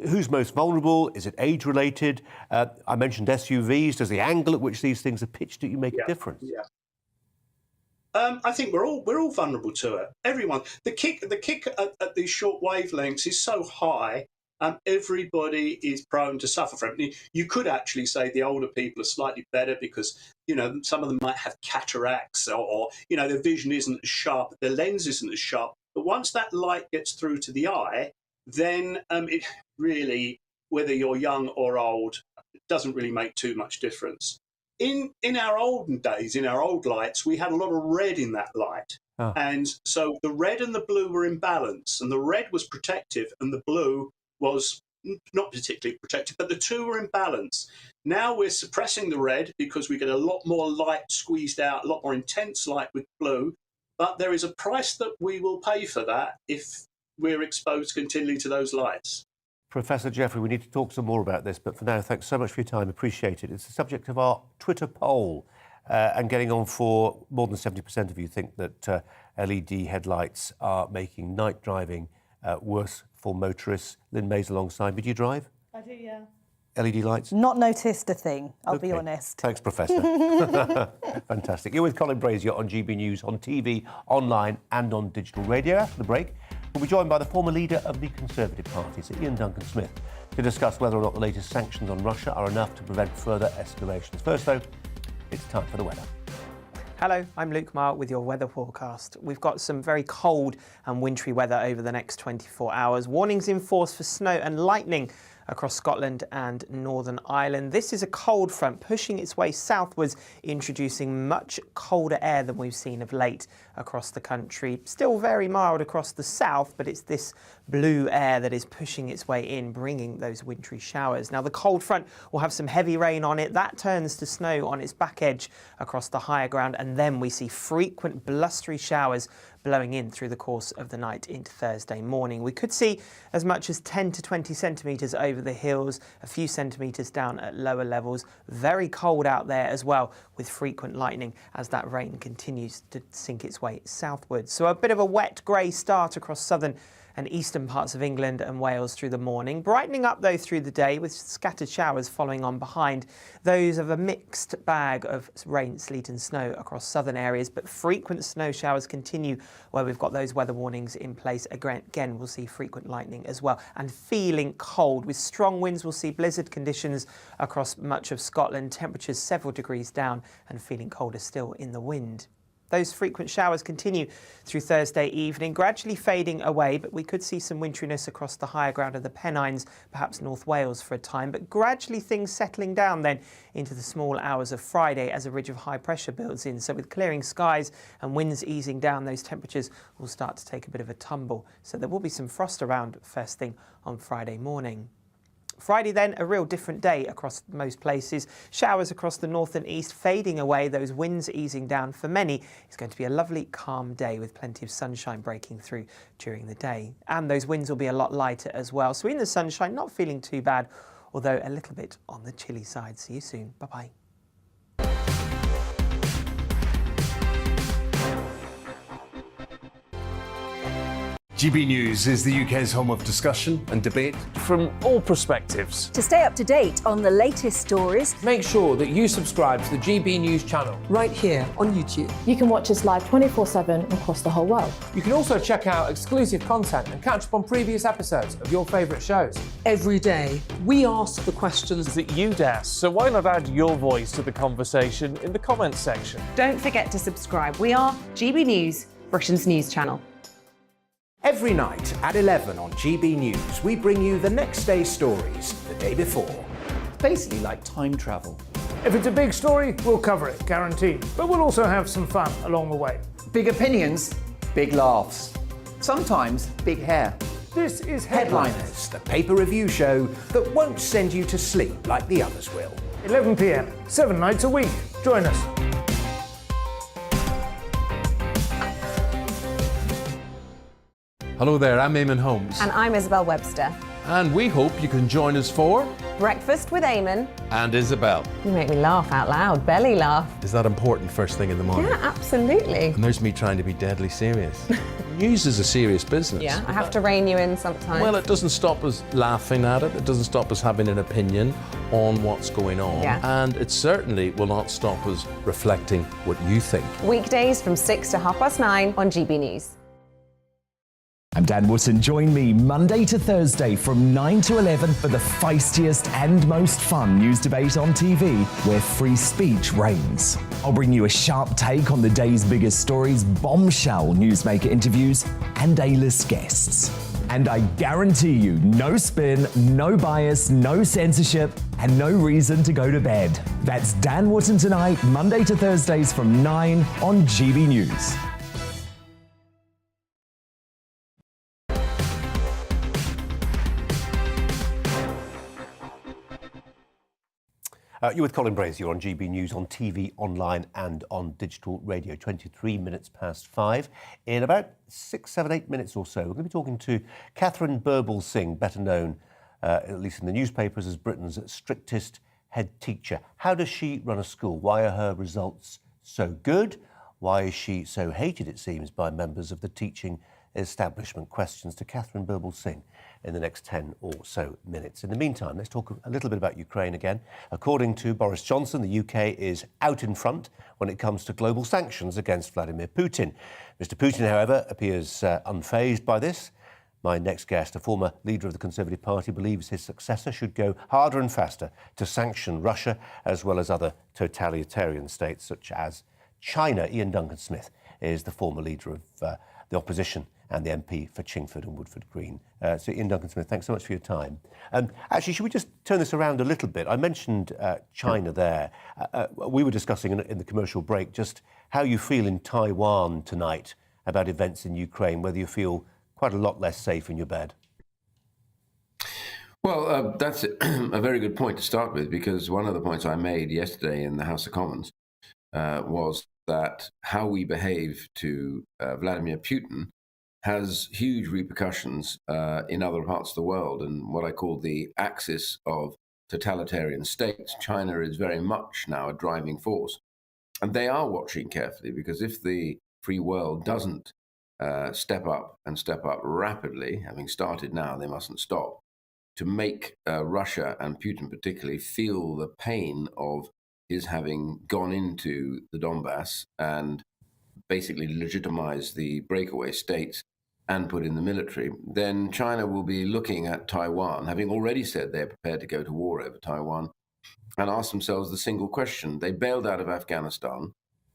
who's most vulnerable, is it age-related? I mentioned SUVs. Does the angle at which these things are pitched at you make a difference?
Yeah. I think we're all vulnerable to it. Everyone. The kick at these short wavelengths is so high. Everybody is prone to suffer from it. You could actually say the older people are slightly better because, you know, some of them might have cataracts or you know, their vision isn't as sharp, their lens isn't as sharp. But once that light gets through to the eye, then it really, whether you're young or old, it doesn't really make too much difference. In our olden days, in our old lights, we had a lot of red in that light. Oh. And so the red and the blue were in balance, and the red was protective and the blue was not particularly protective, but the two were in balance. Now we're suppressing the red because we get a lot more light squeezed out, a lot more intense light with blue, but there is a price that we will pay for that if we're exposed continually to those lights.
Professor Jeffrey, we need to talk some more about this, but for now, thanks so much for your time. Appreciate it. It's the subject of our Twitter poll, and getting on for more than 70% of you think that LED headlights are making night driving worse for motorists. Lynn May's alongside me. Do you drive?
I do, yeah.
LED lights?
Not noticed a thing, I'll be honest.
Thanks, Professor. Fantastic. You're with Colin Brazier on GB News, on TV, online and on digital radio. After the break, we'll be joined by the former leader of the Conservative Party, Sir Ian Duncan-Smith, to discuss whether or not the latest sanctions on Russia are enough to prevent further escalations. First, though, it's time for the weather.
Hello, I'm Luke Marr with your weather forecast. We've got some very cold and wintry weather over the next 24 hours. Warnings in force for snow and lightning across Scotland and Northern Ireland. This is a cold front pushing its way southwards, introducing much colder air than we've seen of late across the country. Still very mild across the south, but it's this blue air that is pushing its way in, bringing those wintry showers. Now, the cold front will have some heavy rain on it. That turns to snow on its back edge across the higher ground, and then we see frequent blustery showers blowing in through the course of the night into Thursday morning. We could see as much as 10 to 20 centimetres over the hills, a few centimetres down at lower levels. Very cold out there as well, with frequent lightning as that rain continues to sink its way southwards. So a bit of a wet grey start across southern and eastern parts of England and Wales through the morning. Brightening up, though, through the day with scattered showers following on behind. Those of a mixed bag of rain, sleet and snow across southern areas, but frequent snow showers continue where we've got those weather warnings in place. Again, we'll see frequent lightning as well. And feeling cold. With strong winds, we'll see blizzard conditions across much of Scotland. Temperatures several degrees down and feeling colder still in the wind. Those frequent showers continue through Thursday evening, gradually fading away, but we could see some wintriness across the higher ground of the Pennines, perhaps North Wales for a time, but gradually things settling down then into the small hours of Friday as a ridge of high pressure builds in. So with clearing skies and winds easing down, those temperatures will start to take a bit of a tumble. So there will be some frost around first thing on Friday morning. Friday then, a real different day across most places. Showers across the north and east fading away, those winds easing down. For many, it's going to be a lovely calm day with plenty of sunshine breaking through during the day. And those winds will be a lot lighter as well. So in the sunshine, not feeling too bad, although a little bit on the chilly side. See you soon. Bye-bye.
GB News is the UK's home of discussion and debate from all perspectives.
To stay up to date on the latest stories,
make sure that you subscribe to the GB News channel
right here on YouTube.
You can watch us live 24/7 across the whole world.
You can also check out exclusive content and catch up on previous episodes of your favourite shows.
Every day, we ask the questions
that you'd ask, so why not add your voice to the conversation in the comments section?
Don't forget to subscribe. We are GB News, Britain's news channel.
Every night at 11 on GB News, we bring you the next day's stories the day before.
Basically like time travel.
If it's a big story, we'll cover it, guaranteed. But we'll also have some fun along the way.
Big opinions, big laughs. sometimes big hair.
This is Headliners, the paper review show that won't send you to sleep like the others will.
11 p.m, 7 nights a week. Join us.
Hello there, I'm Eamon Holmes.
And I'm Isabel Webster.
And we hope you can join us for
Breakfast with Eamon.
And Isabel.
You make me laugh out loud, belly laugh.
Is that important first thing in the morning?
Yeah, absolutely.
And there's me trying to be deadly serious. News is a serious business.
Yeah, I have to rein you in sometimes.
Well, it doesn't stop us laughing at it. It doesn't stop us having an opinion on what's going on.
Yeah.
And it certainly will not stop us reflecting what you think.
Weekdays from 6 to 9:30 on GB News.
I'm Dan Wootton. Join me Monday to Thursday from 9 to 11 for the feistiest and most fun news debate on TV, where free speech reigns. I'll bring you a sharp take on the day's biggest stories, bombshell newsmaker interviews, and A-list guests. And I guarantee you, no spin, no bias, no censorship, and no reason to go to bed. That's Dan Wootton Tonight, Monday to Thursdays from 9 on GB News.
You're with Colin Brazier on GB News, on TV, online and on digital radio. 23 minutes past 5. In about 6, 7, 8 minutes or so, we're going to be talking to Catherine Birbalsingh, better known, at least in the newspapers, as Britain's strictest head teacher. How does she run a school? Why are her results so good? Why is she so hated, it seems, by members of the teaching establishment? Questions to Catherine Birbalsingh in the next 10 or so minutes. In the meantime, let's talk a little bit about Ukraine again. According to Boris Johnson, the UK is out in front when it comes to global sanctions against Vladimir Putin. Mr. Putin, however, appears unfazed by this. My next guest, a former leader of the Conservative Party, believes his successor should go harder and faster to sanction Russia, as well as other totalitarian states such as China. Ian Duncan-Smith is the former leader of the opposition and the MP for Chingford and Woodford Green. So Ian Duncan-Smith, thanks so much for your time. Actually, should we just turn this around a little bit? I mentioned China there. We were discussing in the commercial break just how you feel in Taiwan tonight about events in Ukraine, whether you feel quite a lot less safe in your bed.
Well, that's a very good point to start with, because one of the points I made yesterday in the House of Commons was that how we behave to Vladimir Putin has huge repercussions in other parts of the world. And what I call the axis of totalitarian states, China is very much now a driving force. And they are watching carefully, because if the free world doesn't step up rapidly, having started now, they mustn't stop, to make Russia and Putin particularly feel the pain of his having gone into the Donbass and basically legitimize the breakaway states and put in the military, then China will be looking at Taiwan, having already said they're prepared to go to war over Taiwan, and ask themselves the single question. They bailed out of Afghanistan.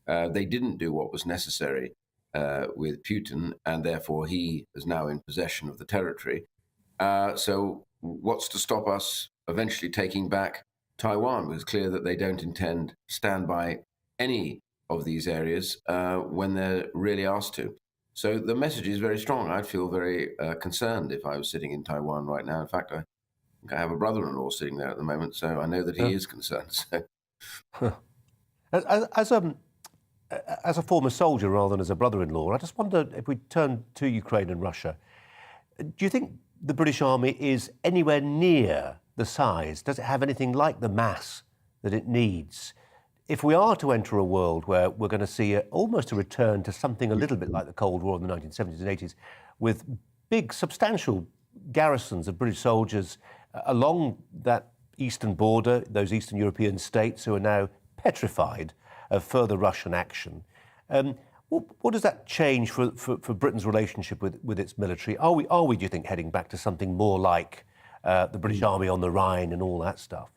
They didn't do what was necessary with Putin, and therefore he is now in possession of the territory. So what's to stop us eventually taking back Taiwan? It was clear that they don't intend to stand by any of these areas when they're really asked to. So the message is very strong. I'd feel very concerned if I was sitting in Taiwan right now. In fact, I think I have a brother-in-law sitting there at the moment, so I know that he is concerned. So.
As a former soldier rather than as a brother-in-law, I just wonder, if we turn to Ukraine and Russia, do you think the British Army is anywhere near the size? Does it have anything like the mass that it needs? If we are to enter a world where we're going to see almost a return to something a little bit like the Cold War in the 1970s and 80s, with big, substantial garrisons of British soldiers along that eastern border, those Eastern European states who are now petrified of further Russian action, what does that change for Britain's relationship with its military? Are we, do you think, heading back to something more like the British Army on the Rhine and all that stuff?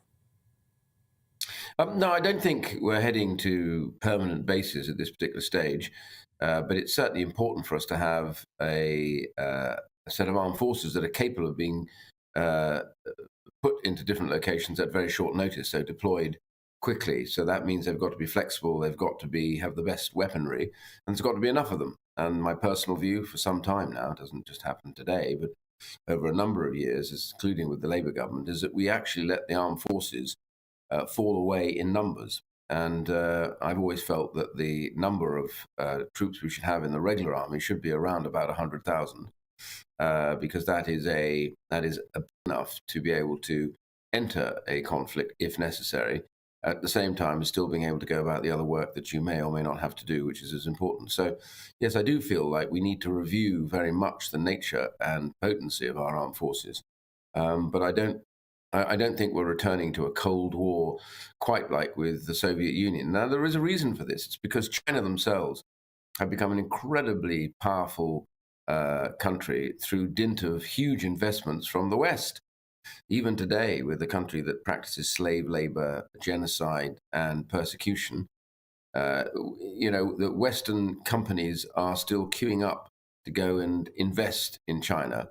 No, I don't think we're heading to permanent bases at this particular stage, but it's certainly important for us to have a set of armed forces that are capable of being put into different locations at very short notice, so deployed quickly. So that means they've got to be flexible, they've got to have the best weaponry, and there's got to be enough of them. And my personal view for some time now, it doesn't just happen today, but over a number of years, including with the Labour government, is that we actually let the armed forces fall away in numbers. And I've always felt that the number of troops we should have in the regular army should be around about 100,000, because that is enough to be able to enter a conflict if necessary, at the same time as still being able to go about the other work that you may or may not have to do, which is as important. So, yes, I do feel like we need to review very much the nature and potency of our armed forces. But I don't think we're returning to a Cold War quite like with the Soviet Union. Now, there is a reason for this. It's because China themselves have become an incredibly powerful country through dint of huge investments from the West. Even today, with a country that practices slave labor, genocide, and persecution, the Western companies are still queuing up to go and invest in China,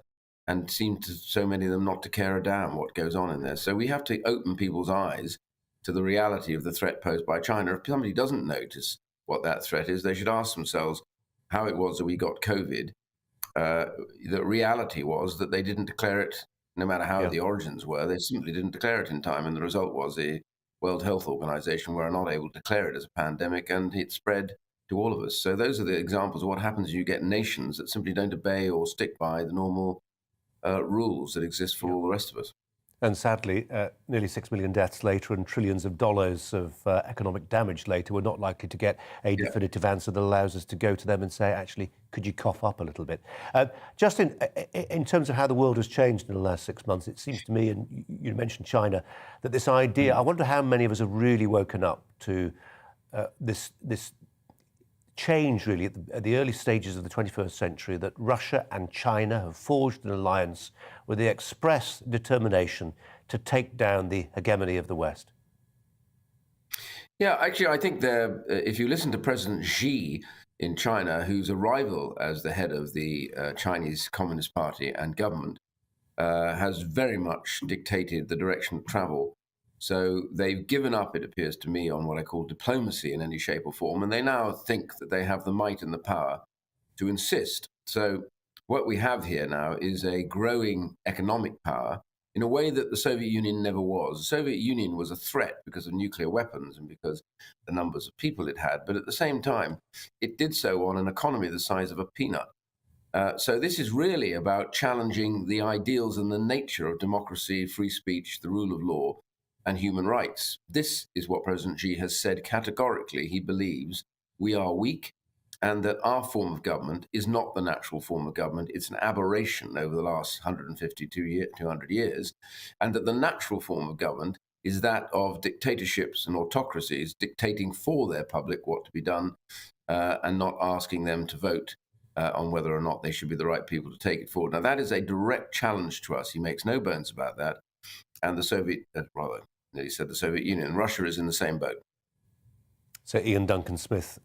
and seem to, so many of them, not to care a damn what goes on in there. So we have to open people's eyes to the reality of the threat posed by China. If somebody doesn't notice what that threat is, they should ask themselves how it was that we got COVID. The reality was that they didn't declare it, no matter how the origins were, they simply didn't declare it in time. And the result was the World Health Organization were not able to declare it as a pandemic, and it spread to all of us. So those are the examples of what happens when you get nations that simply don't obey or stick by the normal rules that exist for all the rest of us.
And sadly, nearly 6 million deaths later and trillions of dollars of economic damage later, we're not likely to get a definitive answer that allows us to go to them and say, actually, could you cough up a little bit? Justin, in terms of how the world has changed in the last 6 months, it seems to me, and you mentioned China, that this idea, I wonder how many of us have really woken up to this change, really, at the early stages of the 21st century, that Russia and China have forged an alliance with the express determination to take down the hegemony of the West.
Yeah, actually, I think if you listen to President Xi in China, whose arrival as the head of the Chinese Communist Party and government has very much dictated the direction of travel. So they've given up, it appears to me, on what I call diplomacy in any shape or form, and they now think that they have the might and the power to insist. So what we have here now is a growing economic power in a way that the Soviet Union never was. The Soviet Union was a threat because of nuclear weapons and because the numbers of people it had, but at the same time, it did so on an economy the size of a peanut. So this is really about challenging the ideals and the nature of democracy, free speech, the rule of law, and human rights. This is what President Xi has said categorically. He believes we are weak and that our form of government is not the natural form of government. It's an aberration over the last 200 years, and that the natural form of government is that of dictatorships and autocracies dictating for their public what to be done and not asking them to vote on whether or not they should be the right people to take it forward. Now, that is a direct challenge to us. He makes no bones about that. And the Soviet, he said the Soviet Union, Russia is in the same boat.
So Ian Duncan Smith,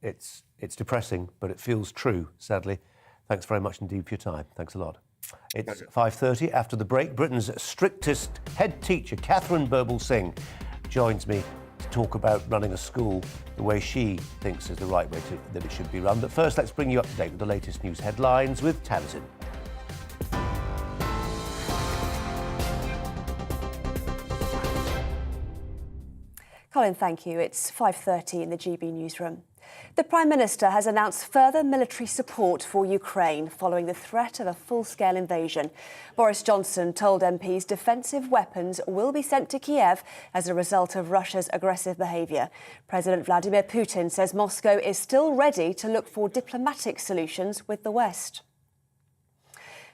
it's depressing, but it feels true, sadly. Thanks very much indeed for your time. Thanks a lot. It's 5:30. After the break, Britain's strictest head teacher, Catherine Birbalsingh, joins me to talk about running a school the way she thinks is the right way that it should be run. But first, let's bring you up to date with the latest news headlines with Tamsin.
Colin, thank you. It's 5:30 in the GB newsroom. The Prime Minister has announced further military support for Ukraine following the threat of a full-scale invasion. Boris Johnson told MPs defensive weapons will be sent to Kiev as a result of Russia's aggressive behaviour. President Vladimir Putin says Moscow is still ready to look for diplomatic solutions with the West.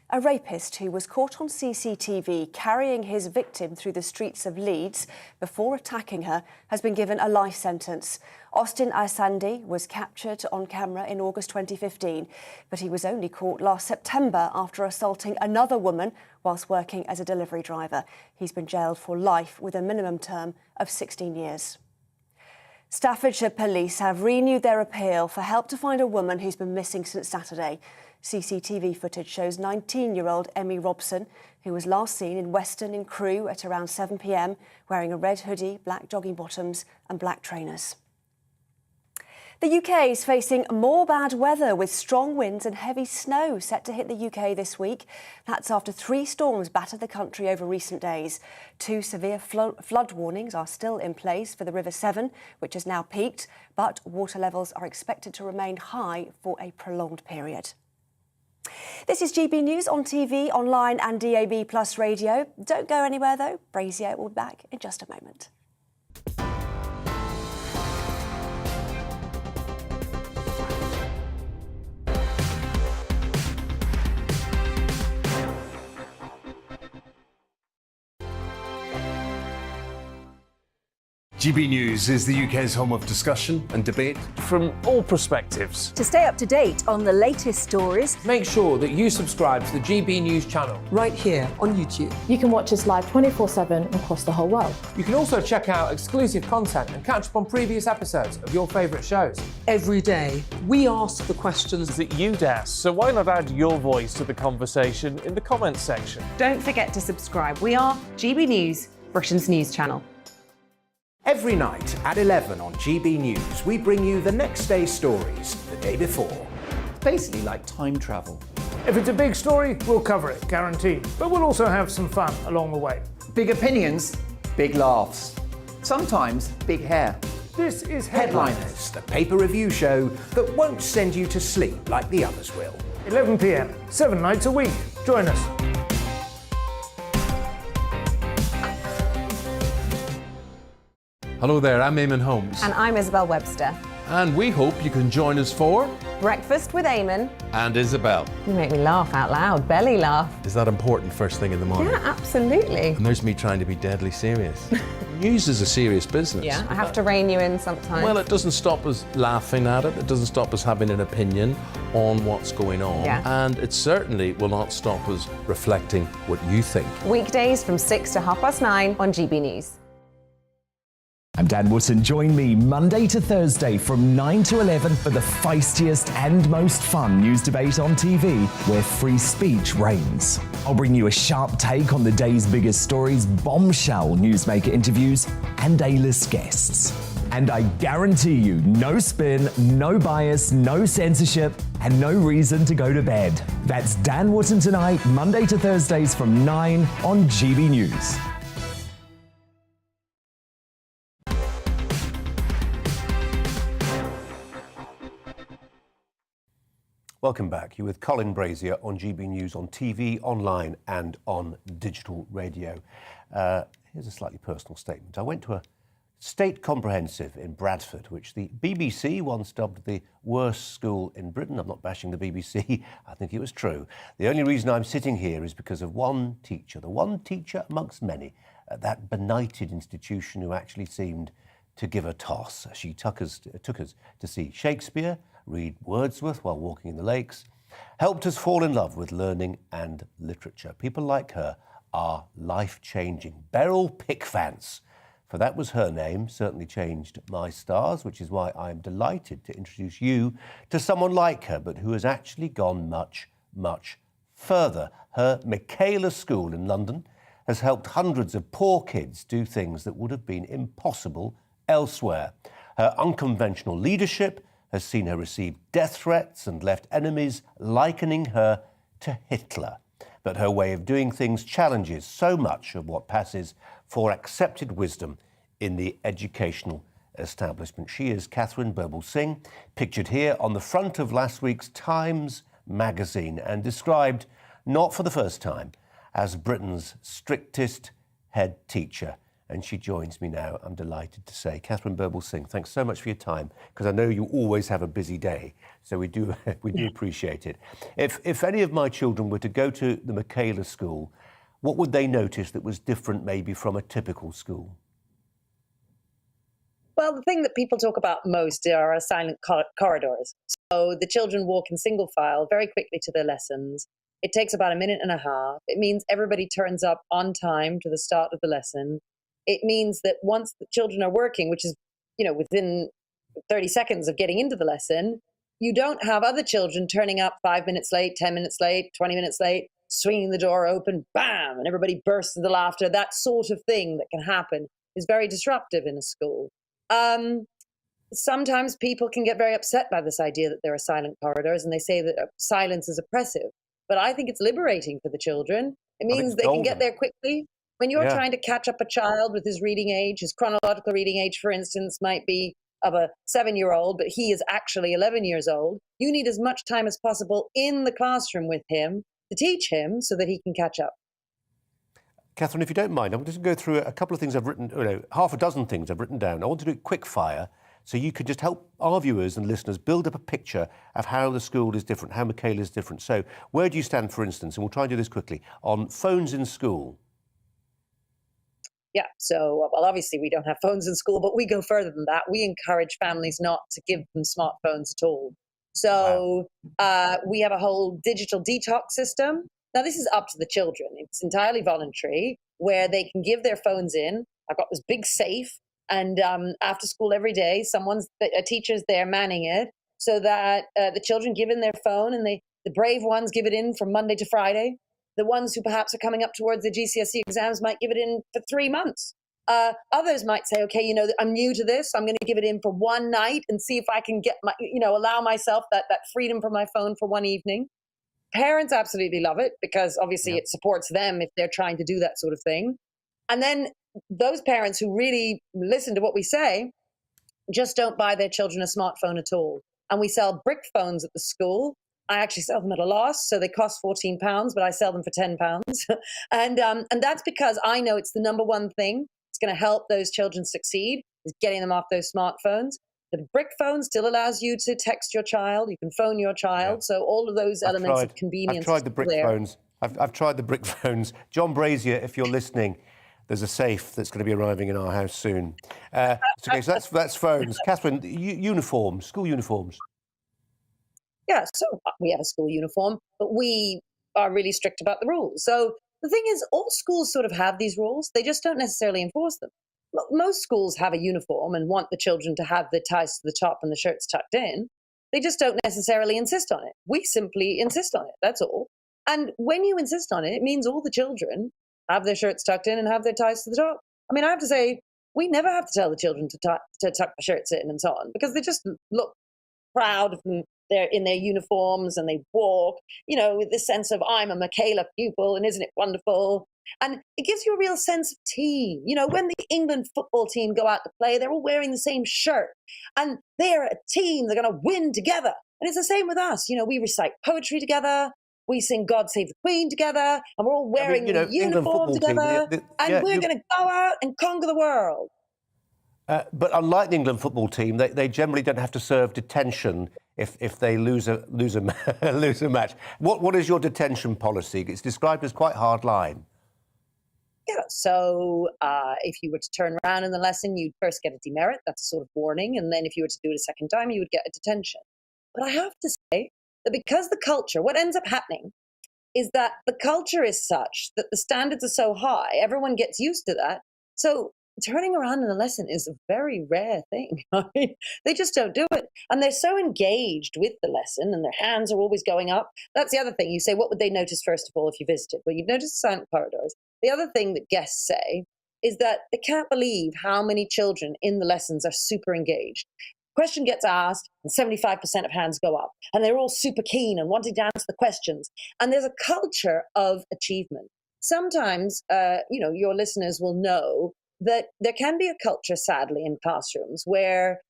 A rapist who was caught on CCTV carrying his victim through the streets of Leeds before attacking her has been given a life sentence. Austin Isandi was captured on camera in August 2015, but he was only caught last September after assaulting another woman whilst working as a delivery driver. He's been jailed for life with a minimum term of 16 years. Staffordshire police have renewed their appeal for help to find a woman who's been missing since Saturday. CCTV footage shows 19-year-old Emmy Robson, who was last seen in Weston in Crewe at around 7 p.m, wearing a red hoodie, black jogging bottoms and black trainers. The UK is facing more bad weather with strong winds and heavy snow set to hit the UK this week. That's after 3 storms battered the country over recent days. 2 severe flood warnings are still in place for the River Severn, which has now peaked, but water levels are expected to remain high for a prolonged period. This is GB News on TV, online and DAB+ radio. Don't go anywhere though. Brazier will be back in just a moment.
GB News is the UK's home of discussion and debate from all perspectives.
To stay up to date on the latest stories,
make sure that you subscribe to the GB News channel
right here on YouTube.
You can watch us live 24/7 across the whole world.
You can also check out exclusive content and catch up on previous episodes of your favourite shows.
Every day, we ask the questions
that you'd ask, so why not add your voice to the conversation in the comments section?
Don't forget to subscribe. We are GB News, Britain's news channel.
Every night at 11 on GB News, we bring you the next day's stories the day before.
Basically like time travel.
If it's a big story, we'll cover it, guaranteed. But we'll also have some fun along the way.
Big opinions, big laughs. Sometimes big hair.
This is
Headliners, the paper review show that won't send you to sleep like the others will.
11 p.m, 7 nights a week. Join us.
Hello there, I'm Eamon Holmes.
And I'm Isabel Webster.
And we hope you can join us for
Breakfast with Eamon.
And Isabel.
You make me laugh out loud, belly laugh.
Is that important first thing in the morning?
Yeah, absolutely.
And there's me trying to be deadly serious. News is a serious business.
Yeah, I have to rein you in sometimes.
Well, it doesn't stop us laughing at it. It doesn't stop us having an opinion on what's going on.
Yeah.
And it certainly will not stop us reflecting what you think.
Weekdays from 6 to 9:30 on GB News.
I'm Dan Wootton. Join me Monday to Thursday from 9 to 11 for the feistiest and most fun news debate on TV, where free speech reigns. I'll bring you a sharp take on the day's biggest stories, bombshell newsmaker interviews, and A-list guests. And I guarantee you, no spin, no bias, no censorship, and no reason to go to bed. That's Dan Wootton Tonight, Monday to Thursdays from 9 on GB News.
Welcome back. You're with Colin Brazier on GB News on TV, online and on digital radio. Here's a slightly personal statement. I went to a state comprehensive in Bradford, which the BBC once dubbed the worst school in Britain. I'm not bashing the BBC. I think it was true. The only reason I'm sitting here is because of one teacher, the one teacher amongst many at that benighted institution who actually seemed to give a toss. She took us to see Shakespeare, read Wordsworth while walking in the lakes, helped us fall in love with learning and literature. People like her are life-changing. Beryl Pickfance, for that was her name, certainly changed my stars, which is why I'm delighted to introduce you to someone like her, but who has actually gone much, much further. Her Michaela school in London has helped hundreds of poor kids do things that would have been impossible elsewhere. Her unconventional leadership has seen her receive death threats and left enemies likening her to Hitler. But her way of doing things challenges so much of what passes for accepted wisdom in the educational establishment. She is Catherine Birbal-Singh, pictured here on the front of last week's Times magazine and described, not for the first time, as Britain's strictest head teacher. And she joins me now, I'm delighted to say. Catherine Birbal-Singh, thanks so much for your time, because I know you always have a busy day, so we do appreciate it. If any of my children were to go to the Michaela school, what would they notice that was different maybe from a typical school?
Well, the thing that people talk about most are our silent corridors. So the children walk in single file very quickly to their lessons. It takes about a minute and a half. It means everybody turns up on time to the start of the lesson. It means that once the children are working, which is within 30 seconds of getting into the lesson, you don't have other children turning up 5 minutes late, 10 minutes late, 20 minutes late, swinging the door open, bam, and everybody bursts into laughter. That sort of thing that can happen is very disruptive in a school. Sometimes people can get very upset by this idea that there are silent corridors, and they say that silence is oppressive. But I think it's liberating for the children. It means they can get there quickly. When you're trying to catch up a child with his reading age, his chronological reading age, for instance, might be of a 7-year-old, but he is actually 11 years old. You need as much time as possible in the classroom with him to teach him so that he can catch up.
Catherine, if you don't mind, I'm just going to go through a couple of things I've written, half a dozen things I've written down. I want to do it quick fire, so you could just help our viewers and listeners build up a picture of how the school is different, how Michaela is different. So where do you stand, for instance, and we'll try and do this quickly, on phones in school?
Yeah, so, well, obviously we don't have phones in school, but we go further than that. We encourage families not to give them smartphones at all. So we have a whole digital detox system. Now, this is up to the children. It's entirely voluntary, where they can give their phones in. I've got this big safe, and after school every day, a teacher's there manning it, so that the children give in their phone, and the brave ones give it in from Monday to Friday. The ones who perhaps are coming up towards the GCSE exams might give it in for 3 months. Others might say, okay, I'm new to this. I'm going to give it in for one night and see if I can get allow myself that freedom from my phone for one evening. Parents absolutely love it, because obviously it supports them if they're trying to do that sort of thing. And then those parents who really listen to what we say just don't buy their children a smartphone at all. And we sell brick phones at the school. I actually sell them at a loss, so they cost £14, but I sell them for £10. and that's because I know it's the number one thing that's going to help those children succeed, is getting them off those smartphones. The brick phone still allows you to text your child, you can phone your child, so all of those elements of convenience.
I've tried the brick phones. I've tried the brick phones. John Brazier, if you're listening, there's a safe that's going to be arriving in our house soon. Okay, so that's phones. Catherine, uniforms, school uniforms.
Yeah, so we have a school uniform, but we are really strict about the rules. So the thing is, all schools sort of have these rules. They just don't necessarily enforce them. Most schools have a uniform and want the children to have the ties to the top and the shirts tucked in. They just don't necessarily insist on it. We simply insist on it, that's all. And when you insist on it, it means all the children have their shirts tucked in and have their ties to the top. I mean, I have to say, we never have to tell the children to tuck the shirts in and so on, because they just look proud and they're in their uniforms and they walk, with this sense of, I'm a Michaela pupil and isn't it wonderful? And it gives you a real sense of team. When the England football team go out to play, they're all wearing the same shirt and they're a team, they're going to win together. And it's the same with us. We recite poetry together, we sing God Save the Queen together, and we're all wearing the uniform together, and we're going to go out and conquer the world.
But unlike the England football team, they generally don't have to serve detention if they lose a match. What is your detention policy? It's described as quite hard line.
Yeah, so if you were to turn around in the lesson, you'd first get a demerit, that's a sort of warning, and then if you were to do it a second time, you would get a detention. But I have to say that because the culture, what ends up happening is that the culture is such that the standards are so high, everyone gets used to that. So turning around in a lesson is a very rare thing. They just don't do it. And they're so engaged with the lesson and their hands are always going up. That's the other thing. You say, what would they notice first of all if you visited? Well, you'd notice silent corridors. The other thing that guests say is that they can't believe how many children in the lessons are super engaged. Question gets asked and 75% of hands go up and they're all super keen and wanting to answer the questions. And there's a culture of achievement. Sometimes, your listeners will know that there can be a culture, sadly, in classrooms where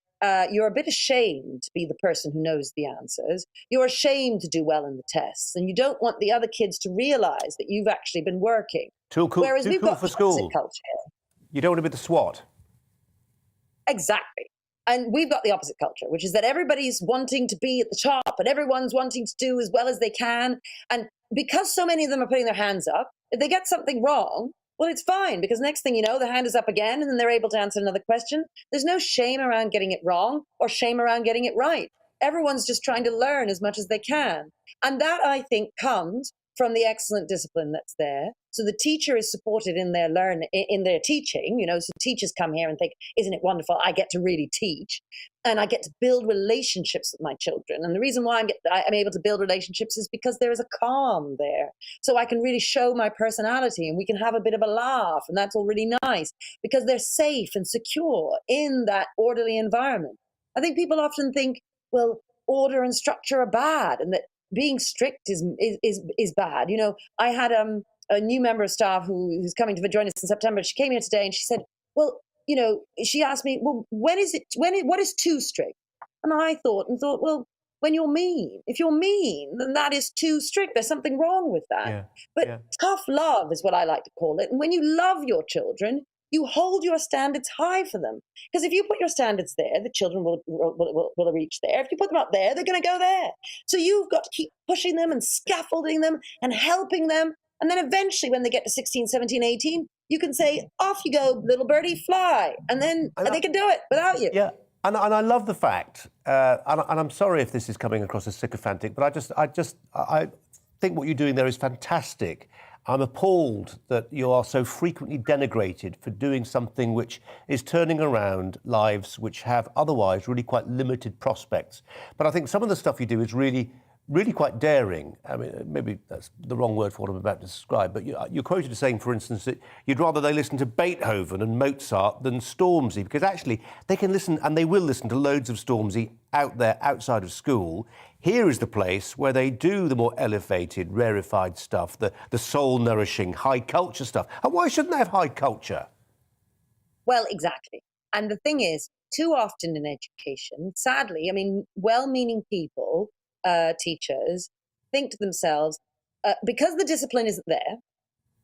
you're a bit ashamed to be the person who knows the answers. You're ashamed to do well in the tests, and you don't want the other kids to realize that you've actually been working.
Too cool,
Whereas we've got
for school.
Culture.
You don't want to be the SWAT.
Exactly. And we've got the opposite culture, which is that everybody's wanting to be at the top and everyone's wanting to do as well as they can. And because so many of them are putting their hands up, if they get something wrong, well, it's fine, because next thing you know, the hand is up again and then they're able to answer another question. There's no shame around getting it wrong or shame around getting it right. Everyone's just trying to learn as much as they can. And that, I think, comes from the excellent discipline that's there. So the teacher is supported in their in their teaching, so teachers come here and think, isn't it wonderful? I get to really teach and I get to build relationships with my children. And the reason why I'm able to build relationships is because there is a calm there. So I can really show my personality and we can have a bit of a laugh, and that's all really nice because they're safe and secure in that orderly environment. I think people often think, well, order and structure are bad and that being strict is bad. I had a new member of staff who's coming to join us in September. She came here today and she said, well, she asked me, well, what is too strict? And I thought, well, when you're mean. If you're mean, then that is too strict. There's something wrong with that. Tough love is what I like to call it. And when you love your children, you hold your standards high for them. Because if you put your standards there, the children will reach there. If you put them up there, they're going to go there. So you've got to keep pushing them and scaffolding them and helping them. And then eventually when they get to 16, 17, 18, you can say, off you go, little birdie, fly. And then they can do it without you.
Yeah, and I love the fact, and I'm sorry if this is coming across as sycophantic, but I think what you're doing there is fantastic. I'm appalled that you are so frequently denigrated for doing something which is turning around lives which have otherwise really quite limited prospects. But I think some of the stuff you do is really quite daring. I mean, maybe that's the wrong word for what I'm about to describe, but you're quoted as saying, for instance, that you'd rather they listen to Beethoven and Mozart than Stormzy, because actually they can listen, and they will listen to loads of Stormzy out there outside of school. Here is the place where they do the more elevated, rarefied stuff, the soul-nourishing, high culture stuff. And why shouldn't they have high culture?
Well, exactly. And the thing is, too often in education, sadly, I mean, well-meaning people, teachers, think to themselves, because the discipline isn't there,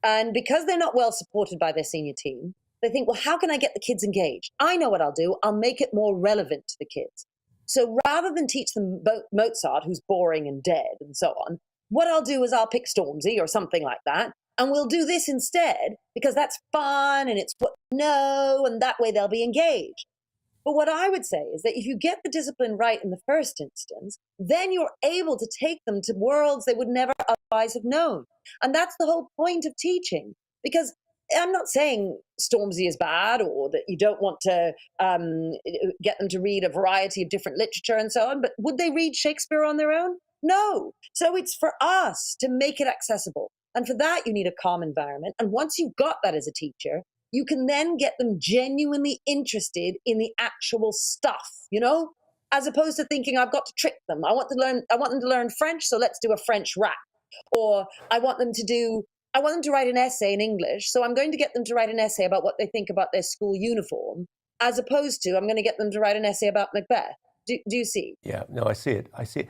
and because they're not well supported by their senior team, they think, well, how can I get the kids engaged? I know what I'll do. I'll make it more relevant to the kids. So rather than teach them Mozart, who's boring and dead and so on, what I'll do is I'll pick Stormzy or something like that, and we'll do this instead because that's fun and it's what no, and that way they'll be engaged. But what I would say is that if you get the discipline right in the first instance, then you're able to take them to worlds they would never otherwise have known. And that's the whole point of teaching. Because I'm not saying Stormzy is bad or that you don't want to get them to read a variety of different literature and so on, but would they read Shakespeare on their own? No. So it's for us to make it accessible. And for that, you need a calm environment. And once you've got that as a teacher, you can then get them genuinely interested in the actual stuff, as opposed to thinking I've got to trick them. I want them to learn French, so let's do a French rap. Or I want them to write an essay in English, so I'm going to get them to write an essay about what they think about their school uniform, as opposed to I'm going to get them to write an essay about Macbeth. Do you see?
Yeah, no, I see it.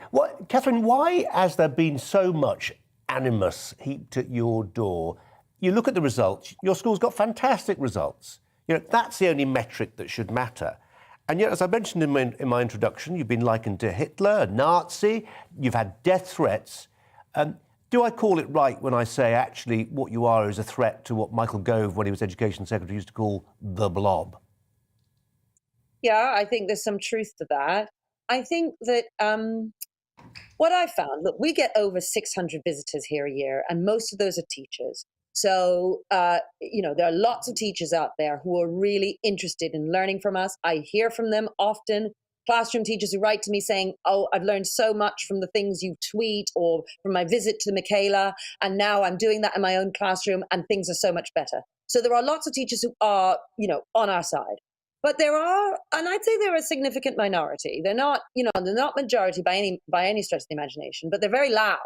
Catherine, why has there been so much animus heaped at your door? You look at the results, your school's got fantastic results. That's the only metric that should matter. And yet, as I mentioned in my introduction, you've been likened to Hitler, a Nazi, you've had death threats. Do I call it right when I say actually what you are is a threat to what Michael Gove, when he was Education Secretary, used to call the blob?
Yeah, I think there's some truth to that. I think that what I found, look, we get over 600 visitors here a year, and most of those are teachers. So, there are lots of teachers out there who are really interested in learning from us. I hear from them often, classroom teachers who write to me saying, oh, I've learned so much from the things you tweet or from my visit to Michaela, and now I'm doing that in my own classroom and things are so much better. So there are lots of teachers who are, on our side. But there are, and I'd say they're a significant minority. They're not, they're not majority by any stretch of the imagination, but they're very loud.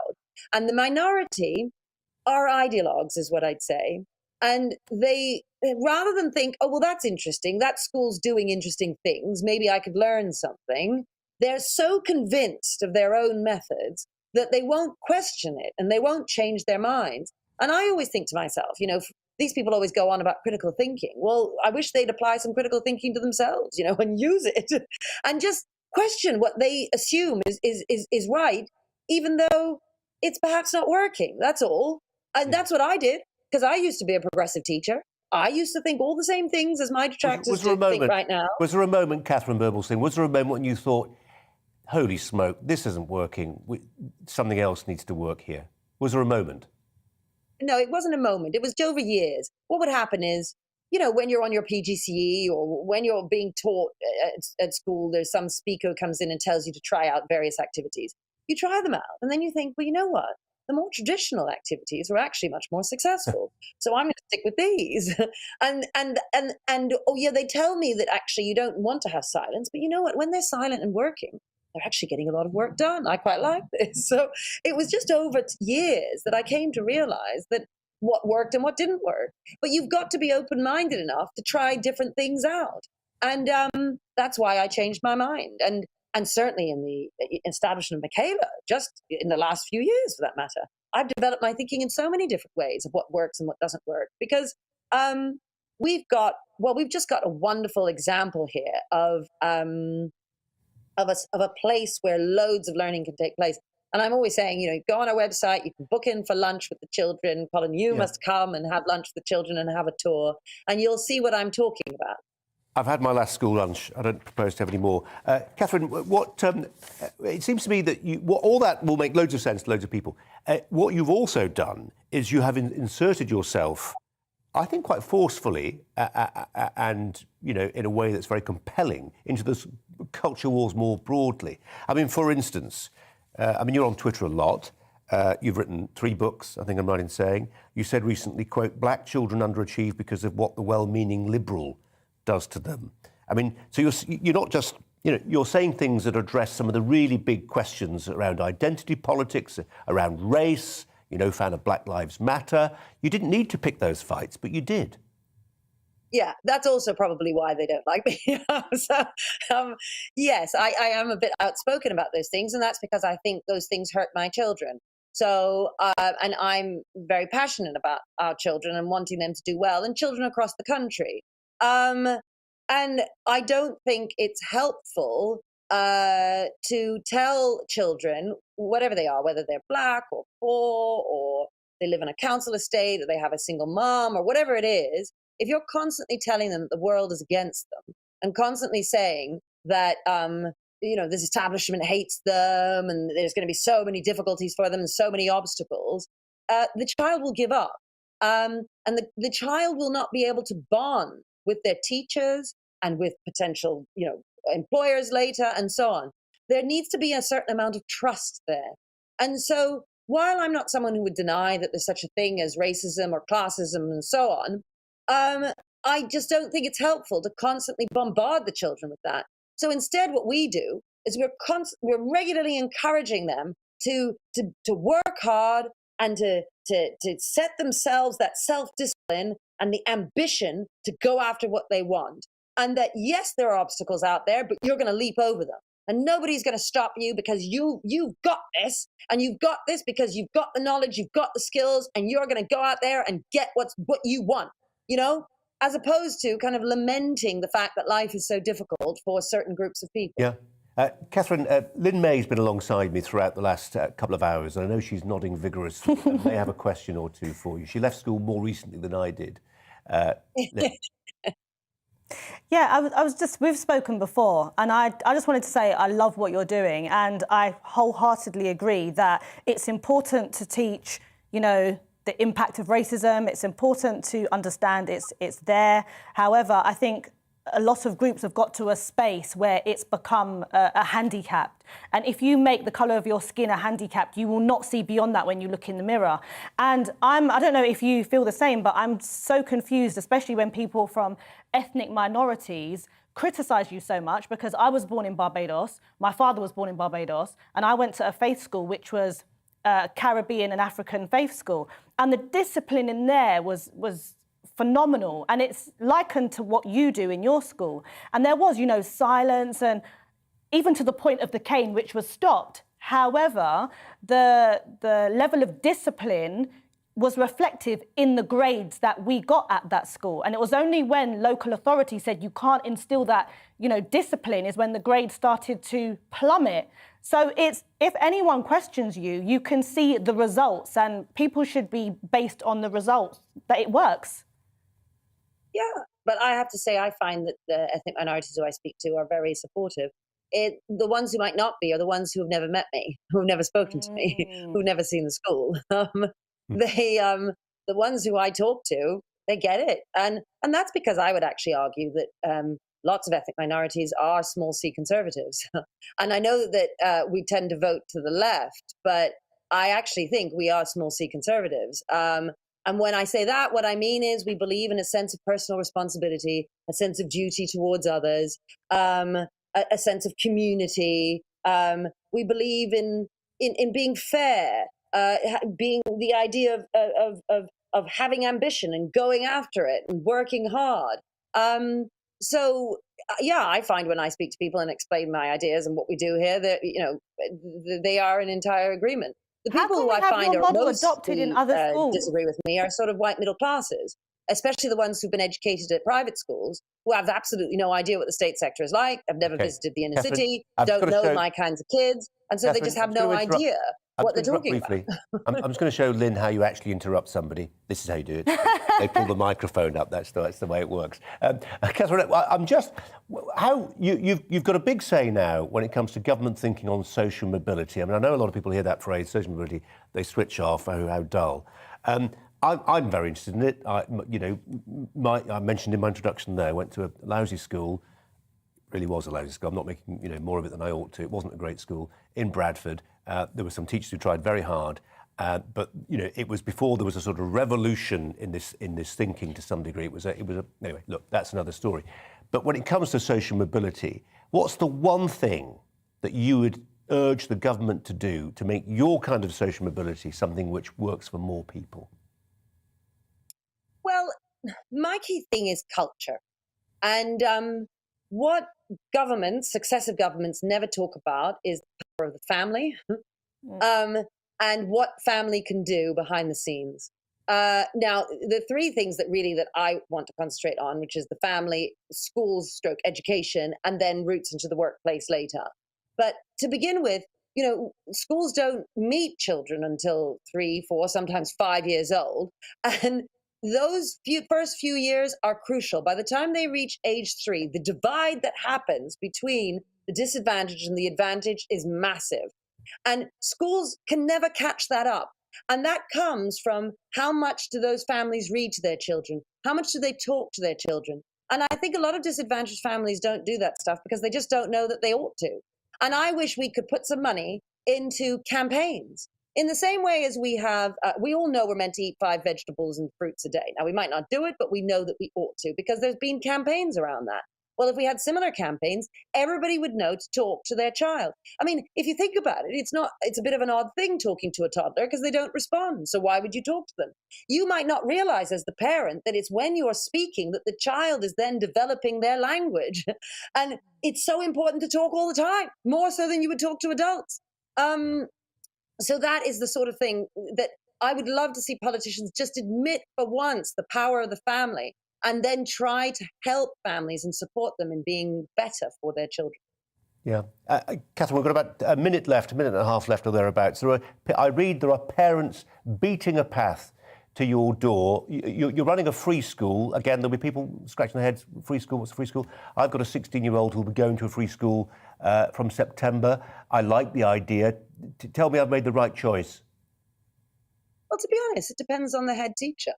And the minority are ideologues, is what I'd say. And they, rather than think, oh, well, that's interesting, that school's doing interesting things, maybe I could learn something, they're so convinced of their own methods that they won't question it and they won't change their minds. And I always think to myself, these people always go on about critical thinking. Well, I wish they'd apply some critical thinking to themselves, and use it and just question what they assume is right, even though it's perhaps not working. That's all. And that's what I did, because I used to be a progressive teacher. I used to think all the same things as my detractors think right now.
Was there a moment, Catherine Birbalsingh, was there a moment when you thought, holy smoke, this isn't working, something else needs to work here? Was there a moment?
No, it wasn't a moment. It was over years. What would happen is, you know, when you're on your PGCE or when you're being taught at school, there's some speaker who comes in and tells you to try out various activities. You try them out, and then you think, well, you know what? The more traditional activities were actually much more successful. So I'm going to stick with these. and oh yeah, they tell me that actually you don't want to have silence, but you know what? When they're silent and working, they're actually getting a lot of work done. I quite like this. So it was just over years that I came to realize that what worked and what didn't work. But you've got to be open-minded enough to try different things out. And that's why I changed my mind. And certainly in the establishment of Michaela, just in the last few years for that matter, I've developed my thinking in so many different ways of what works and what doesn't work. Because we've just got a wonderful example here of a place where loads of learning can take place. And I'm always saying, you know, go on our website, you can book in for lunch with the children. Colin, you must come and have lunch with the children and have a tour, and you'll see what I'm talking about.
I've had my last school lunch. I don't propose to have any more. Catherine, it seems to me that all that will make loads of sense to loads of people. What you've also done is you have inserted yourself, I think quite forcefully and, you know, in a way that's very compelling into the culture wars more broadly. I mean, for instance, you're on Twitter a lot. You've written 3 books, I think I'm right in saying. You said recently, quote, black children underachieve because of what the well-meaning liberal does to them. I mean, so you're not just, you know, you're saying things that address some of the really big questions around identity politics, around race, you know, fan of Black Lives Matter. You didn't need to pick those fights, but you did.
Yeah, that's also probably why they don't like me. Yes, I am a bit outspoken about those things, and that's because I think those things hurt my children. So, and I'm very passionate about our children and wanting them to do well, and children across the country. And I don't think it's helpful to tell children, whatever they are, whether they're black or poor or they live in a council estate or they have a single mom or whatever it is, if you're constantly telling them that the world is against them and constantly saying that, you know, this establishment hates them and there's going to be so many difficulties for them and so many obstacles, the child will give up. And the child will not be able to bond with their teachers and with potential, you know, employers later and so on. There needs to be a certain amount of trust there. And so while I'm not someone who would deny that there's such a thing as racism or classism and so on, I just don't think it's helpful to constantly bombard the children with that. So instead, what we do is we're regularly encouraging them to work hard and to set themselves that self-discipline and the ambition to go after what they want. And that, yes, there are obstacles out there, but you're going to leap over them. And nobody's going to stop you because you've got this, and you've got this because you've got the knowledge, you've got the skills, and you're going to go out there and get what you want, you know, as opposed to kind of lamenting the fact that life is so difficult for certain groups of people.
Yeah. Catherine, Lynn May's been alongside me throughout the last couple of hours, and I know she's nodding vigorously. I may have a question or two for you. She left school more recently than I did.
Yeah, we've spoken before, and I just wanted to say I love what you're doing, and I wholeheartedly agree that it's important to teach, you know, the impact of racism. It's important to understand it's there. However, I think a lot of groups have got to a space where it's become a handicap. And if you make the colour of your skin a handicap, you will not see beyond that when you look in the mirror. And I don't know if you feel the same, but I'm so confused, especially when people from ethnic minorities criticise you so much, because I was born in Barbados, my father was born in Barbados, and I went to a faith school which was Caribbean and African faith school. And the discipline in there was phenomenal, and it's likened to what you do in your school. And there was, you know, silence, and even to the point of the cane, which was stopped. However, the level of discipline was reflective in the grades that we got at that school. And it was only when local authority said you can't instill that, you know, discipline, is when the grades started to plummet. So it's, if anyone questions you, you can see the results, and people should be based on the results, that it works.
Yeah, but I have to say I find that the ethnic minorities who I speak to are very supportive. the ones who might not be are the ones who have never met me, who have never spoken to me, who've never seen the school. The ones who I talk to, they get it, and that's because I would actually argue that lots of ethnic minorities are small c conservatives, and I know that we tend to vote to the left, but I actually think we are small c conservatives. And when I say that, what I mean is we believe in a sense of personal responsibility, a sense of duty towards others, a sense of community. We believe in being fair, being the idea of having ambition and going after it and working hard. So yeah, I find when I speak to people and explain my ideas and what we do here, that they are in entire agreement. The people who I find are most disagree with me are sort of white middle classes, especially the ones who've been educated at private schools, who have absolutely no idea what the state sector is like, have never visited the inner city, don't know my kinds of kids, and so they just have no idea what they're talking about.
I'm just going to show Lynn how you actually interrupt somebody. This is how you do it. They pull the microphone up. That's the way it works. Catherine, I'm just how you've got a big say now when it comes to government thinking on social mobility. I mean, I know a lot of people hear that phrase, social mobility, they switch off. Oh, how dull. I'm very interested in it. I mentioned in my introduction there, I went to a lousy school. Really was a lousy school. I'm not making more of it than I ought to. It wasn't a great school in Bradford. There were some teachers who tried very hard, but it was before there was a sort of revolution in this thinking to some degree. It was anyway. Look, that's another story. But when it comes to social mobility, what's the one thing that you would urge the government to do to make your kind of social mobility something which works for more people?
Well, my key thing is culture, and what successive governments never talk about is the power of the family, and what family can do behind the scenes. Now, the three things that I want to concentrate on, which is the family, schools, education, and then routes into the workplace later. But to begin with, schools don't meet children until 3, 4, sometimes 5 years old, and those first few years are crucial. By the time they reach age 3, the divide that happens between the disadvantage and the advantage is massive. And schools can never catch that up. And that comes from how much do those families read to their children? How much do they talk to their children? And I think a lot of disadvantaged families don't do that stuff because they just don't know that they ought to. And I wish we could put some money into campaigns. In the same way as we have, we all know we're meant to eat 5 vegetables and fruits a day. Now, we might not do it, but we know that we ought to because there's been campaigns around that. Well, if we had similar campaigns, everybody would know to talk to their child. I mean, if you think about it, it's a bit of an odd thing talking to a toddler because they don't respond. So why would you talk to them? You might not realize as the parent that it's when you're speaking that the child is then developing their language. And it's so important to talk all the time, more so than you would talk to adults. So that is the sort of thing that I would love to see politicians just admit for once the power of the family and then try to help families and support them in being better for their children.
Yeah. Catherine, we've got about a minute and a half left or thereabouts. I read there are parents beating a path to your door. You're running a free school. Again, there'll be people scratching their heads, free school, what's a free school? I've got a 16-year-old who'll be going to a free school from September. I like the idea. Tell me I've made the right choice.
Well, to be honest, it depends on the head teacher.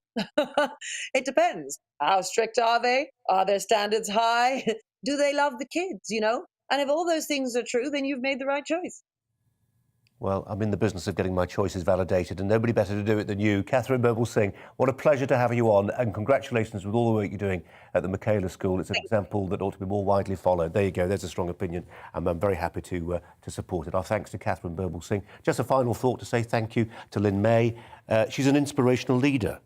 It depends. How strict are they? Are their standards high? Do they love the kids, And if all those things are true, then you've made the right choice.
Well, I'm in the business of getting my choices validated, and nobody better to do it than you. Catherine Birbalsingh, what a pleasure to have you on, and congratulations with all the work you're doing at the Michaela School. It's an example that ought to be more widely followed. There you go, there's a strong opinion, and I'm very happy to support it. Our thanks to Catherine Birbalsingh. Just a final thought to say thank you to Lynn May. She's an inspirational leader,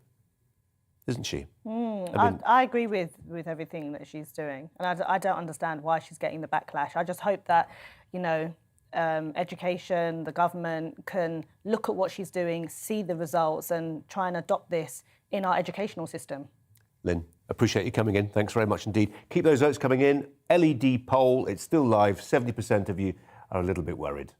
isn't she?
I agree with everything that she's doing, and I don't understand why she's getting the backlash. I just hope that, education, the government can look at what she's doing, see the results and try and adopt this in our educational system.
Lynn, appreciate you coming in. Thanks very much indeed. Keep those votes coming in. LED poll, it's still live. 70% of you are a little bit worried.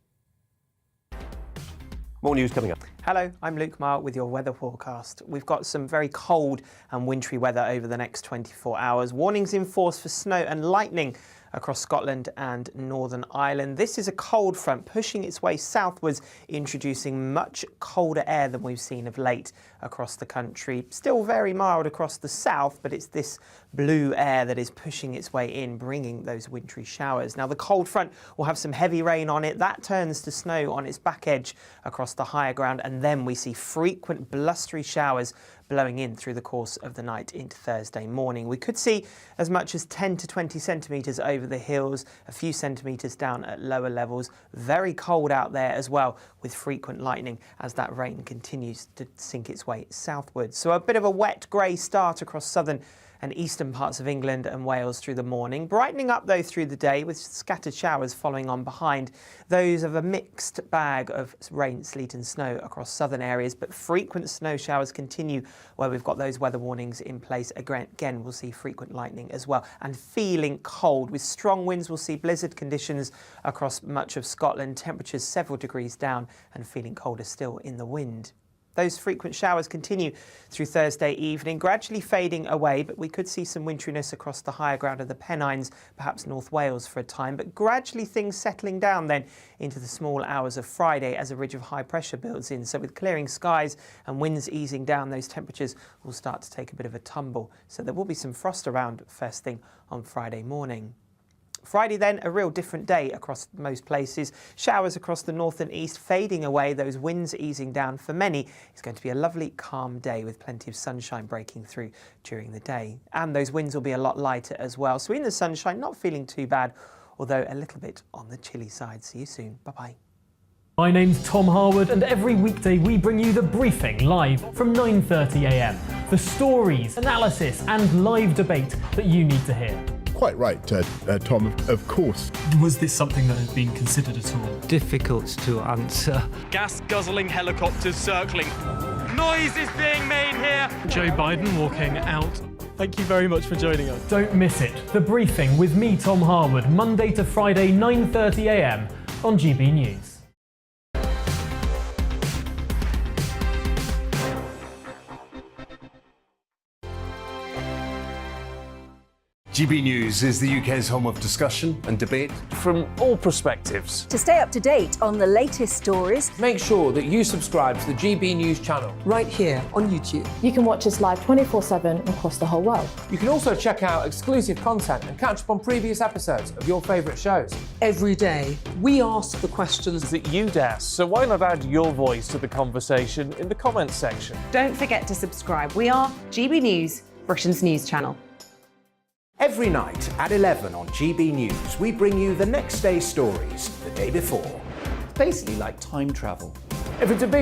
More news coming up.
Hello, I'm Luke Mark with your weather forecast. We've got some very cold and wintry weather over the next 24 hours. Warnings in force for snow and lightning across Scotland and Northern Ireland. This is a cold front pushing its way southwards, introducing much colder air than we've seen of late across the country. Still very mild across the south, but it's this blue air that is pushing its way in, bringing those wintry showers. Now, the cold front will have some heavy rain on it. That turns to snow on its back edge across the higher ground, and then we see frequent blustery showers blowing in through the course of the night into Thursday morning. We could see as much as 10 to 20 centimetres over the hills, a few centimetres down at lower levels. Very cold out there as well, with frequent lightning as that rain continues to sink its way southwards. So a bit of a wet grey start across southern and eastern parts of England and Wales through the morning. Brightening up though through the day with scattered showers following on behind. Those of a mixed bag of rain, sleet and snow across southern areas, but frequent snow showers continue where we've got those weather warnings in place. Again, we'll see frequent lightning as well, and feeling cold with strong winds. We'll see blizzard conditions across much of Scotland, temperatures several degrees down and feeling colder still in the wind. Those frequent showers continue through Thursday evening, gradually fading away, but we could see some wintriness across the higher ground of the Pennines, perhaps North Wales for a time, but gradually things settling down then into the small hours of Friday as a ridge of high pressure builds in. So with clearing skies and winds easing down, those temperatures will start to take a bit of a tumble. So there will be some frost around first thing on Friday morning. Friday then, a real different day across most places. Showers across the north and east fading away, those winds easing down for many. It's going to be a lovely calm day with plenty of sunshine breaking through during the day. And those winds will be a lot lighter as well. So in the sunshine, not feeling too bad, although a little bit on the chilly side. See you soon. Bye-bye.
My name's Tom Harwood, and every weekday we bring you The Briefing live from 9:30 a.m. The stories, analysis and live debate that you need to hear.
Quite right, Tom, of course.
Was this something that had been considered at all?
Difficult to answer.
Gas-guzzling helicopters circling. Noise is being made here. Joe Biden walking out. Thank you very much for joining us. Don't miss it. The Briefing with me, Tom Harwood, Monday to Friday, 9:30 a.m. on GB News.
GB News is the UK's home of discussion and debate from all perspectives.
To stay up to date on the latest stories,
make sure that you subscribe to the GB News channel.
Right here on YouTube.
You can watch us live 24/7 across the whole world.
You can also check out exclusive content and catch up on previous episodes of your favourite shows.
Every day, we ask the questions
that you'd ask, so why not add your voice to the conversation in the comments section?
Don't forget to subscribe. We are GB News, Britain's news channel.
Every night at 11 on GB News, we bring you the next day's stories the day before.
Basically like time travel.
If it's a big